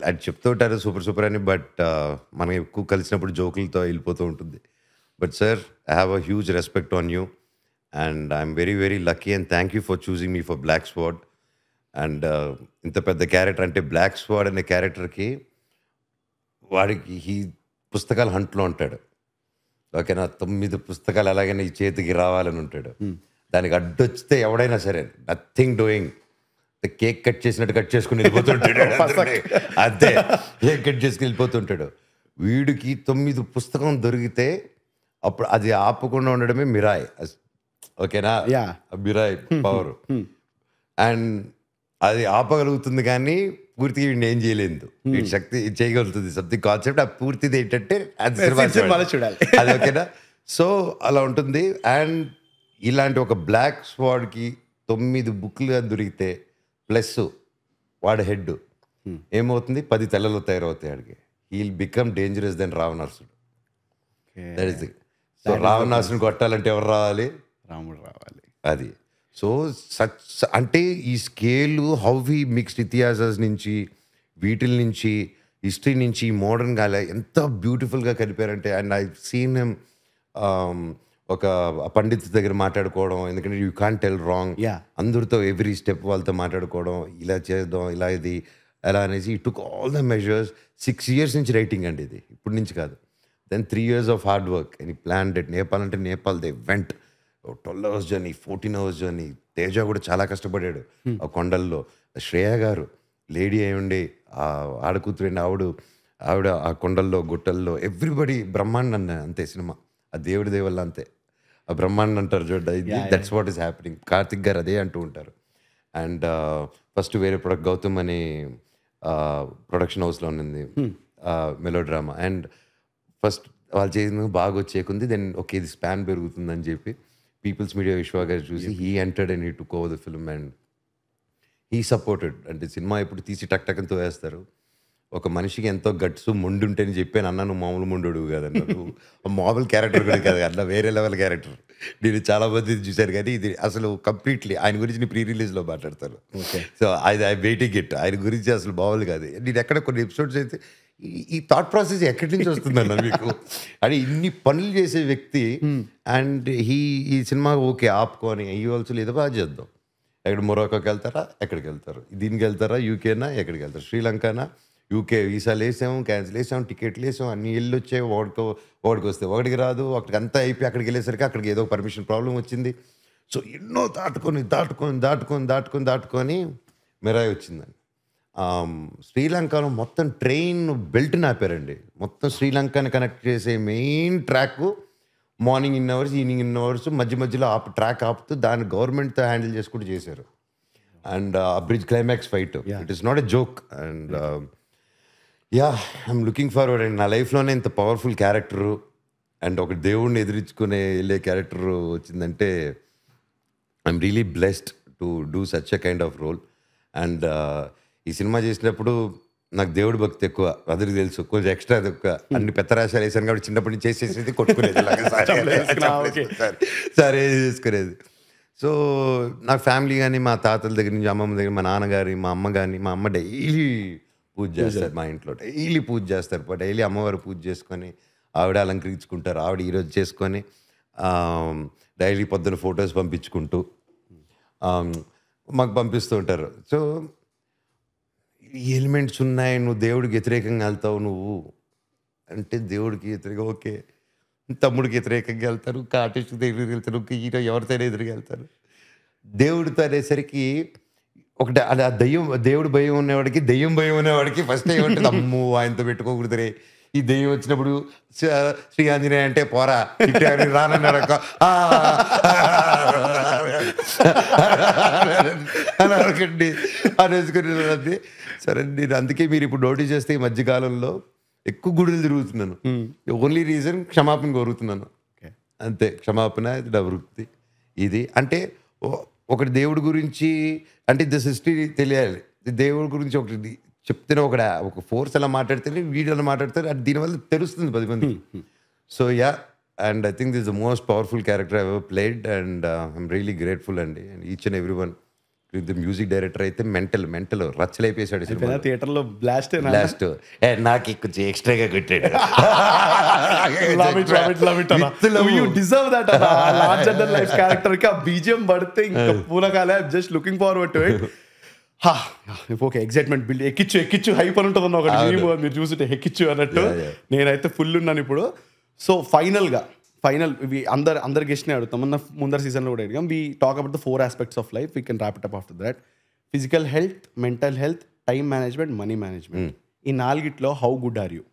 అది చెప్తూ ఉంటారు సూపర్ అని, బట్ మనం ఎక్కువ కలిసినప్పుడు జోకులతో వెళ్ళిపోతూ ఉంటుంది. But sir, I have a huge respect on you and I'm very very lucky and thank you for choosing me for black squad. And ఇంత పెద్ద క్యారెక్టర్ అంటే బ్లాక్ స్వాడ్ అనే క్యారెక్టర్కి వాడికి ఈ పుస్తకాల హంట్లో ఉంటాడు. ఓకేనా, 9 పుస్తకాలు అలాగైనా ఈ చేతికి రావాలని ఉంటాడు. దానికి అడ్డొచ్చితే ఎవడైనా సరే నథింగ్ డూయింగ్, కేక్ కట్ చేసినట్టు కట్ చేసుకుని వెళ్ళిపోతుంటాడు. అదే కేక్ కట్ చేసుకుని వెళ్ళిపోతుంటాడు. వీడికి 9 పుస్తకం దొరికితే అప్పుడు అది ఆపకుండా ఉండడమే మిరాయ్. ఓకేనా, మిరాయ్ పవర్. అండ్ అది ఆపగలుగుతుంది కానీ పూర్తిగా వీడిని ఏం చేయలేదు. వీడి శక్తి చేయగలుగుతుంది సంథింగ్ కాన్సెప్ట్. ఆ పూర్తిది ఏంటంటే అది చూడాలి. అది ఓకేనా. సో అలా ఉంటుంది. అండ్ ఇలాంటి ఒక బ్లాక్ స్వాడ్కి 9 బుక్లుగా దొరికితే ప్లస్ వాడి హెడ్ ఏమవుతుంది, 10 తెల్లలు తయారవుతాయి ఆడికి. హీల్ బికమ్ డేంజరస్ దెన్ రావణాసుడు. That is it. సో రావణాసుని కొట్టాలంటే ఎవరు రావాలి? రాముడు రావాలి. అది. సో అంటే ఈ స్కేలు హౌ వి మిక్స్డ్ ఇతిహాసాస్ నుంచి వీటిల నుంచి హిస్టరీ నుంచి మోడర్న్గా ఎంత బ్యూటిఫుల్గా కలిపారంటే. అండ్ ఐ సీన్ హిమ్ ఒక పండిత్ దగ్గర మాట్లాడుకోవడం, ఎందుకంటే యూ కాంట్ టెల్ రాంగ్. అందరితో ఎవ్రీ స్టెప్ వాళ్ళతో మాట్లాడుకోవడం, ఇలా చేద్దాం, ఇలా ఇది ఎలా అనేసి ఈ took all the measures. 6 years నుంచి రైటింగ్ అండి ఇది, ఇప్పటి నుంచి కాదు. Then 3 years of hard work and ఈ ప్లాన్ డెట్. నేపాల్ అంటే Nepal they went 12 hours journey, 14 hours journey. Teja కూడా చాలా కష్టపడాడు ఆ కొండల్లో. శ్రేయ గారు లేడీ అయి ఉండి ఆడకూతురండి ఆవిడ ఆ కొండల్లో గుట్టల్లో ఎవ్రీబడి బ్రహ్మాండ అంతే. సినిమా ఆ దేవుడి దేవల్ల అంతే, ఆ బ్రహ్మాండ అంటారు చూడ, that's what is happening. Karthik గారు అదే అంటూ ఉంటారు. అండ్ ఫస్ట్ వేరే ప్రొడక్ట్ గౌతమ్ అని ప్రొడక్షన్ హౌస్లో ఉన్నది మెలో డ్రామా. అండ్ ఫస్ట్ వాళ్ళు చేసిన బాగా వచ్చేకుంది. దెన్ ఓకే ఇది స్పాన్ పెరుగుతుందని చెప్పి పీపుల్స్ మీడియా విశ్వ గారు చూసి he entered and he took over the film and he supported. అంటే సినిమా ఎప్పుడు తీసి టక్ టక్తో వేస్తారు. ఒక మనిషికి ఎంతో గట్స్ మొండి ఉంటేని చెప్పాను అన్న, నువ్వు మామూలు మొండు కదన్నారు. మామూలు క్యారెక్టర్ కూడా కాదు అన్న, వేరే లెవెల్ క్యారెక్టర్. నేను చాలా మంది చూశారు కానీ ఇది అసలు కంప్లీట్లీ ఆయన గురించి ప్రీ రిలీజ్లో మాట్లాడతారు. సో అది ఐ వెయిటింగ్ ఇట్. ఆయన గురించి అసలు మామూలు కాదు. నేను ఎక్కడ కొన్ని ఎపిసోడ్స్ అయితే ఈ థాట్ ప్రాసెస్ ఎక్కడి నుంచి వస్తుందన్న మీకు అంటే ఇన్ని పనులు చేసే వ్యక్తి. అండ్ ఈ సినిమా ఓకే ఆపుకొని ఈ ఆల్సో ఏదో బాగా చేద్దాం. ఎక్కడ మొరాకోకి వెళ్తారా, ఎక్కడికి వెళ్తారు, దీనికి వెళ్తారా, యూకేనా, ఎక్కడికి వెళ్తారు, శ్రీలంకనా, యూకే వీసాలు వేసాం, క్యాన్సిల్ వేసాం, టికెట్లు వేసాం, అన్ని వెళ్ళి వచ్చాయి. ఒకటికి వస్తే ఒకటికి రాదు, ఒకటికి అంతా అయిపోయి అక్కడికి వెళ్ళేసరికి అక్కడికి ఏదో పర్మిషన్ ప్రాబ్లం వచ్చింది. సో ఎన్నో దాటుకొని మెరాయి వచ్చిందండి. శ్రీలంకలో మొత్తం ట్రైన్ బెల్ట్ ఆపారండి. మొత్తం శ్రీలంకని కనెక్ట్ చేసే main track morning in hours, evening in hours మధ్యలో ట్రాక్ ఆపుతూ దాన్ని గవర్నమెంట్తో హ్యాండిల్ చేసుకుంటూ చేశారు. అండ్ ఆ bridge climax fight, it is not a joke. And I'm looking forward. And నా లైఫ్లోనే ఇంత పవర్ఫుల్ క్యారెక్టరు అండ్ ఒక దేవుడిని ఎదిరించుకునే వెళ్ళే క్యారెక్టర్ వచ్చిందంటే I'm really blessed to do such a kind of role. And ఈ సినిమా చేసినప్పుడు నాకు దేవుడి భక్తి ఎక్కువ, అందరికి తెలుసు. కొంచెం ఎక్స్ట్రా ఎక్కువ. అన్ని పెద్ద రాశాలు వేసాను కాబట్టి చిన్నప్పటి నుంచి చేసేది కొట్టుకునేది సరే చేసుకునేది. సో నా ఫ్యామిలీ కానీ మా తాతల దగ్గర నుంచి అమ్మమ్మ దగ్గర మా నాన్నగారి మా అమ్మ కానీ, మా అమ్మ డైలీ పూజ చేస్తారు. మా ఇంట్లో డైలీ పూజ చేస్తారు. డైలీ అమ్మవారు పూజ చేసుకొని ఆవిడ అలంకరించుకుంటారు. ఆవిడ ఈరోజు చేసుకొని డైలీ పొద్దున ఫొటోస్ పంపించుకుంటూ మాకు పంపిస్తూ ఉంటారు. సో ఎలిమెంట్స్ ఉన్నాయి, నువ్వు దేవుడికి వ్యతిరేకంగా వెళ్తావు నువ్వు అంటే దేవుడికి వ్యతిరేకంగా ఓకే, తమ్ముడికి వ్యతిరేకంగా వెళ్తారు, ఆర్టిస్ట్కి దగ్గరికి వెళ్తారు, హీరో ఎవరితో ఎదురుగా వెళ్తారు. దేవుడితో అనేసరికి ఒకటి అది ఆ దేవుడు భయం ఉన్నవాడికి దెయ్యం భయం ఉన్నవాడికి ఫస్ట్ ఏమంటుంది, అమ్మో ఆయనతో పెట్టుకోకూడదురే, ఈ దెయ్యం వచ్చినప్పుడు శ్రీ ఆంజనేయ అంటే పోరా రానన్నారు అని అనకండి అనేసుకుని. సరే నేను అందుకే మీరు ఇప్పుడు నోటీస్ చేస్తే ఈ మధ్యకాలంలో ఎక్కువ గుడులు తిరుగుతున్నాను. ఓన్లీ రీజన్ క్షమాపణ కోరుతున్నాను అంతే. క్షమాపణ నా వృత్తి ఇది. అంటే ఒకటి దేవుడి గురించి అంటే దిస్ హిస్టరీ తెలియాలి, దేవుడి గురించి ఒకటి చెప్తేనే ఒక ఫోర్స్ ఎలా మాట్లాడితేనే వీడియోలో మాట్లాడితే అది దీనివల్ల తెలుస్తుంది 10 మంది. So yeah, and I think this the most powerful character I ever played and I'm really grateful అండి. And each and every one. Music director అయితే మెంటల్ రచ్చలైపోయాడు థియేటర్లో బ్లాస్ట్. నాకు కొంచెం ఎక్స్ట్రాగా కొట్టాడు. క్యారెక్టర్ కి ఆ బీజియం పడితే ఇంకా పూలకాలే. Just looking forward to it. Okay, excitement build. ఎక్కిచ్చు హైప్ అని ఉంటుంది ఒకటి, మీరు చూస్తుంటే ఎక్కిచ్చు అన్నట్టు. నేనైతే ఫుల్ ఉన్నాను ఇప్పుడు. సో ఫైనల్ ఇవి అందరు గెస్ట్ని అడుగుతాం. ముందర సీజన్లో కూడా అడిగాం. We talk about the 4 aspects of life. We can wrap it up after that. Physical health, mental health, time management, money management. ఈ 4 how good are you?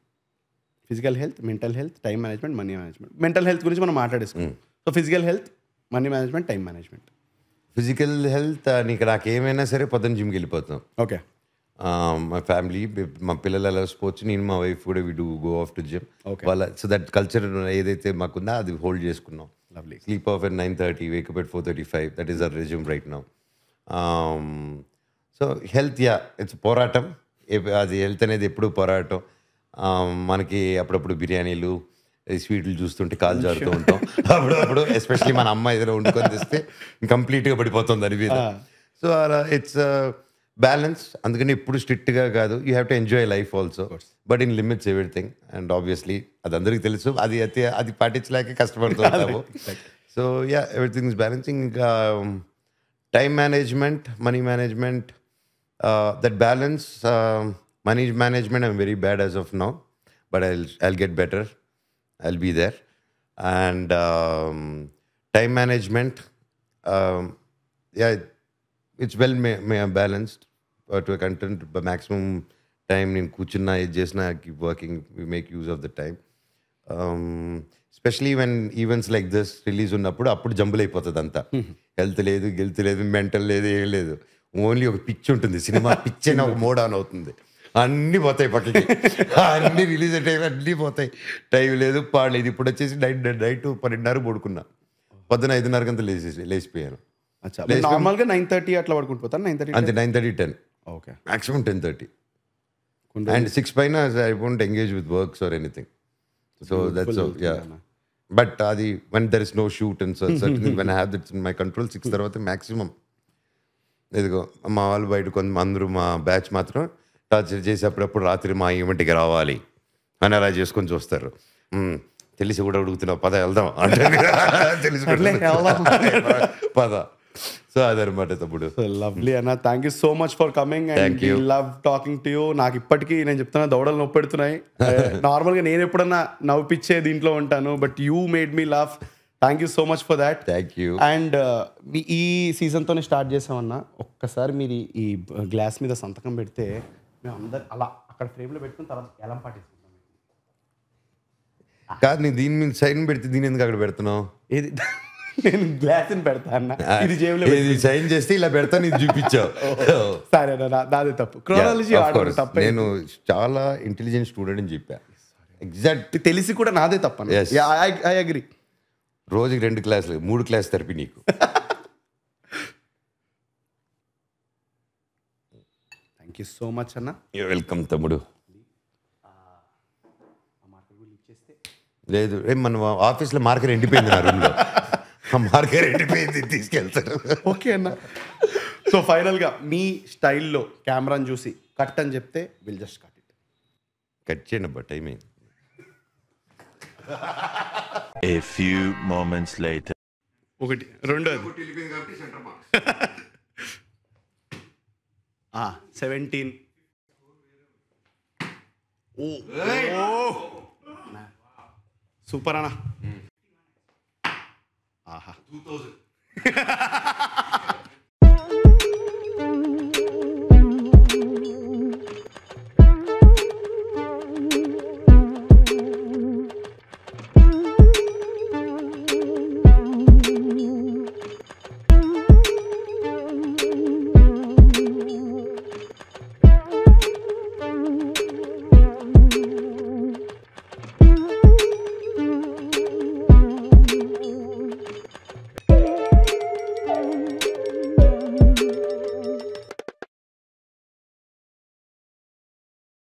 Physical health, mental health, time management, money management. Mental health గురించి మనం మాట్లాడేసుకున్నాం. So physical health, money management, time management. Physical health నాకు ఏమైనా సరే పొద్దున్న జిమ్కి వెళ్ళిపోతాం. ఓకే. మా ఫ్యామిలీ, మా పిల్లలు అలా స్పోర్ట్స్, నేను మా వైఫ్ కూడా we do go off to gym. వాళ్ళ సో దట్ కల్చర్ ఏదైతే మాకుందో అది హోల్డ్ చేసుకున్నాం. Sleep off at 9:30, wake up at 4:35. That is our resume right now. So health it's పోరాటం. అది హెల్త్ అనేది ఎప్పుడు పోరాటం. మనకి అప్పుడప్పుడు బిర్యానీలు స్వీట్లు చూస్తుంటే కాలు జారుతూ ఉంటాం అప్పుడప్పుడు. ఎస్పెషలీ మన అమ్మ ఏదైనా వండుకొని తెస్తే కంప్లీట్గా పడిపోతుంది దాని మీద. సో అలా ఇట్స్ బ్యాలెన్స్. అందుకని ఇప్పుడు స్ట్రిక్ట్గా కాదు, you have to enjoy life also, but in limits everything. And obviously అది అందరికీ తెలుసు, అది పాటించలేక కష్టపడుతుంటాము. So yeah, everything is balancing. ఇంకా time management, money management, that balance. Money management I'm very bad as of now, but I'll get better. I'll be there. And time management, it's well balanced to a content. But maximum time నేను కూర్చున్నా ఇది చేసినా keep working, we make use of the time. Especially when events like this release ఉన్నప్పుడు అప్పుడు jumble అయిపోతుంది అంతా. Health లేదు, గిల్త్ లేదు, మెంటల్ లేదు, ఏం లేదు. ఓన్లీ ఒక పిచ్ ఉంటుంది, సినిమా పిచ్ అయినా ఒక మోడ్ ఆన్ అవుతుంది. అన్నీ పోతాయి పక్కకి, అన్నీ రిలీజ్ టైం అన్నీ పోతాయి. టైం లేదు, పాడలేదు. ఇప్పుడు వచ్చేసి నైట్ 12:30 పడుకున్నా, పొద్దున 5:30 గంటలు లేచిపోయాను. నార్మల్గా 9:30 అట్లా పడుకుంటుపోతాను. 9:30 అంతే. 9:30, 10. Okay, maximum 10:30. అండ్ 6 పైన I won't engage with works or anything. So that's yeah. But అది when there is no shoot and certain when I have that in my control, 6 తర్వాత మ్యాక్సిమం. ఇదిగో మా వాళ్ళు బయట అందరూ మా బ్యాచ్ మాత్రం టార్చర్ చేసి అప్పుడప్పుడు రాత్రి మా ఈవెంట్కి రావాలి అని అలా చేసుకొని చూస్తారు. తెలిసి కూడా అడుగుతున్నావు, పద వెళ్దాం అంటే తెలిసి పద. సో అదనమాట తమ్ముడు. లవ్లీ అన్న, thank you so much for coming and we love talking to you. నాకు ఇప్పటికీ నేను చెప్తున్నా దవడలు నొప్పి పెడుతున్నాయి. నార్మల్గా నేను ఎప్పుడన్నా నవ్విపించే దీంట్లో ఉంటాను, but you made me laugh. Thank you so much for that. Thank you. And ఈ సీజన్తోనే స్టార్ట్ చేసామన్నా. ఒక్కసారి మీరు ఈ గ్లాస్ మీద సంతకం పెడితే మేము అందరు అలా అక్కడ ఫ్రేమ్లో పెట్టుకుని తర్వాత ఎలా పాటిస్తున్నాం. కాదు, నేను దీని మీద సైన్ పెడితే దీని ఎందుకు అక్కడ పెడుతున్నావు? ఏది నేను గ్లాస్ పెడతా అన్న, ఇది జేబులో సైన్ చేస్తే ఇలా పెడతాను, ఇది చూపించావు. సరే నాదే తప్పు. క్రోనాలజీ తప్పు. నేను చాలా ఇంటెలిజెంట్ స్టూడెంట్ అని చెప్పా. ఎగ్జాక్ట్ తెలిసి కూడా నాదే తప్ప. I agree. రోజుకి 2 క్లాసులు 3 క్లాస్ థెరపీ నీకు. థ్యాంక్ యూ సో మచ్ అన్న. యూ వెల్కమ్ తమ్ముడు. లేదు, మన ఆఫీస్లో మార్కర్ ఎండిపోయింది, నా రూమ్లో మార్కర్ ఎండిపోయింది, తీసుకెళ్తారు. ఓకే అన్న. సో ఫైనల్గా మీ స్టైల్లో కెమెరాని చూసి కట్ అని చెప్తే will just cut it. Cut చేయండి అబ్బా, టైం అయింది. A few moments later. ఒకటి రెండోది 17. సూపర్ అన్న. ఆహా 2000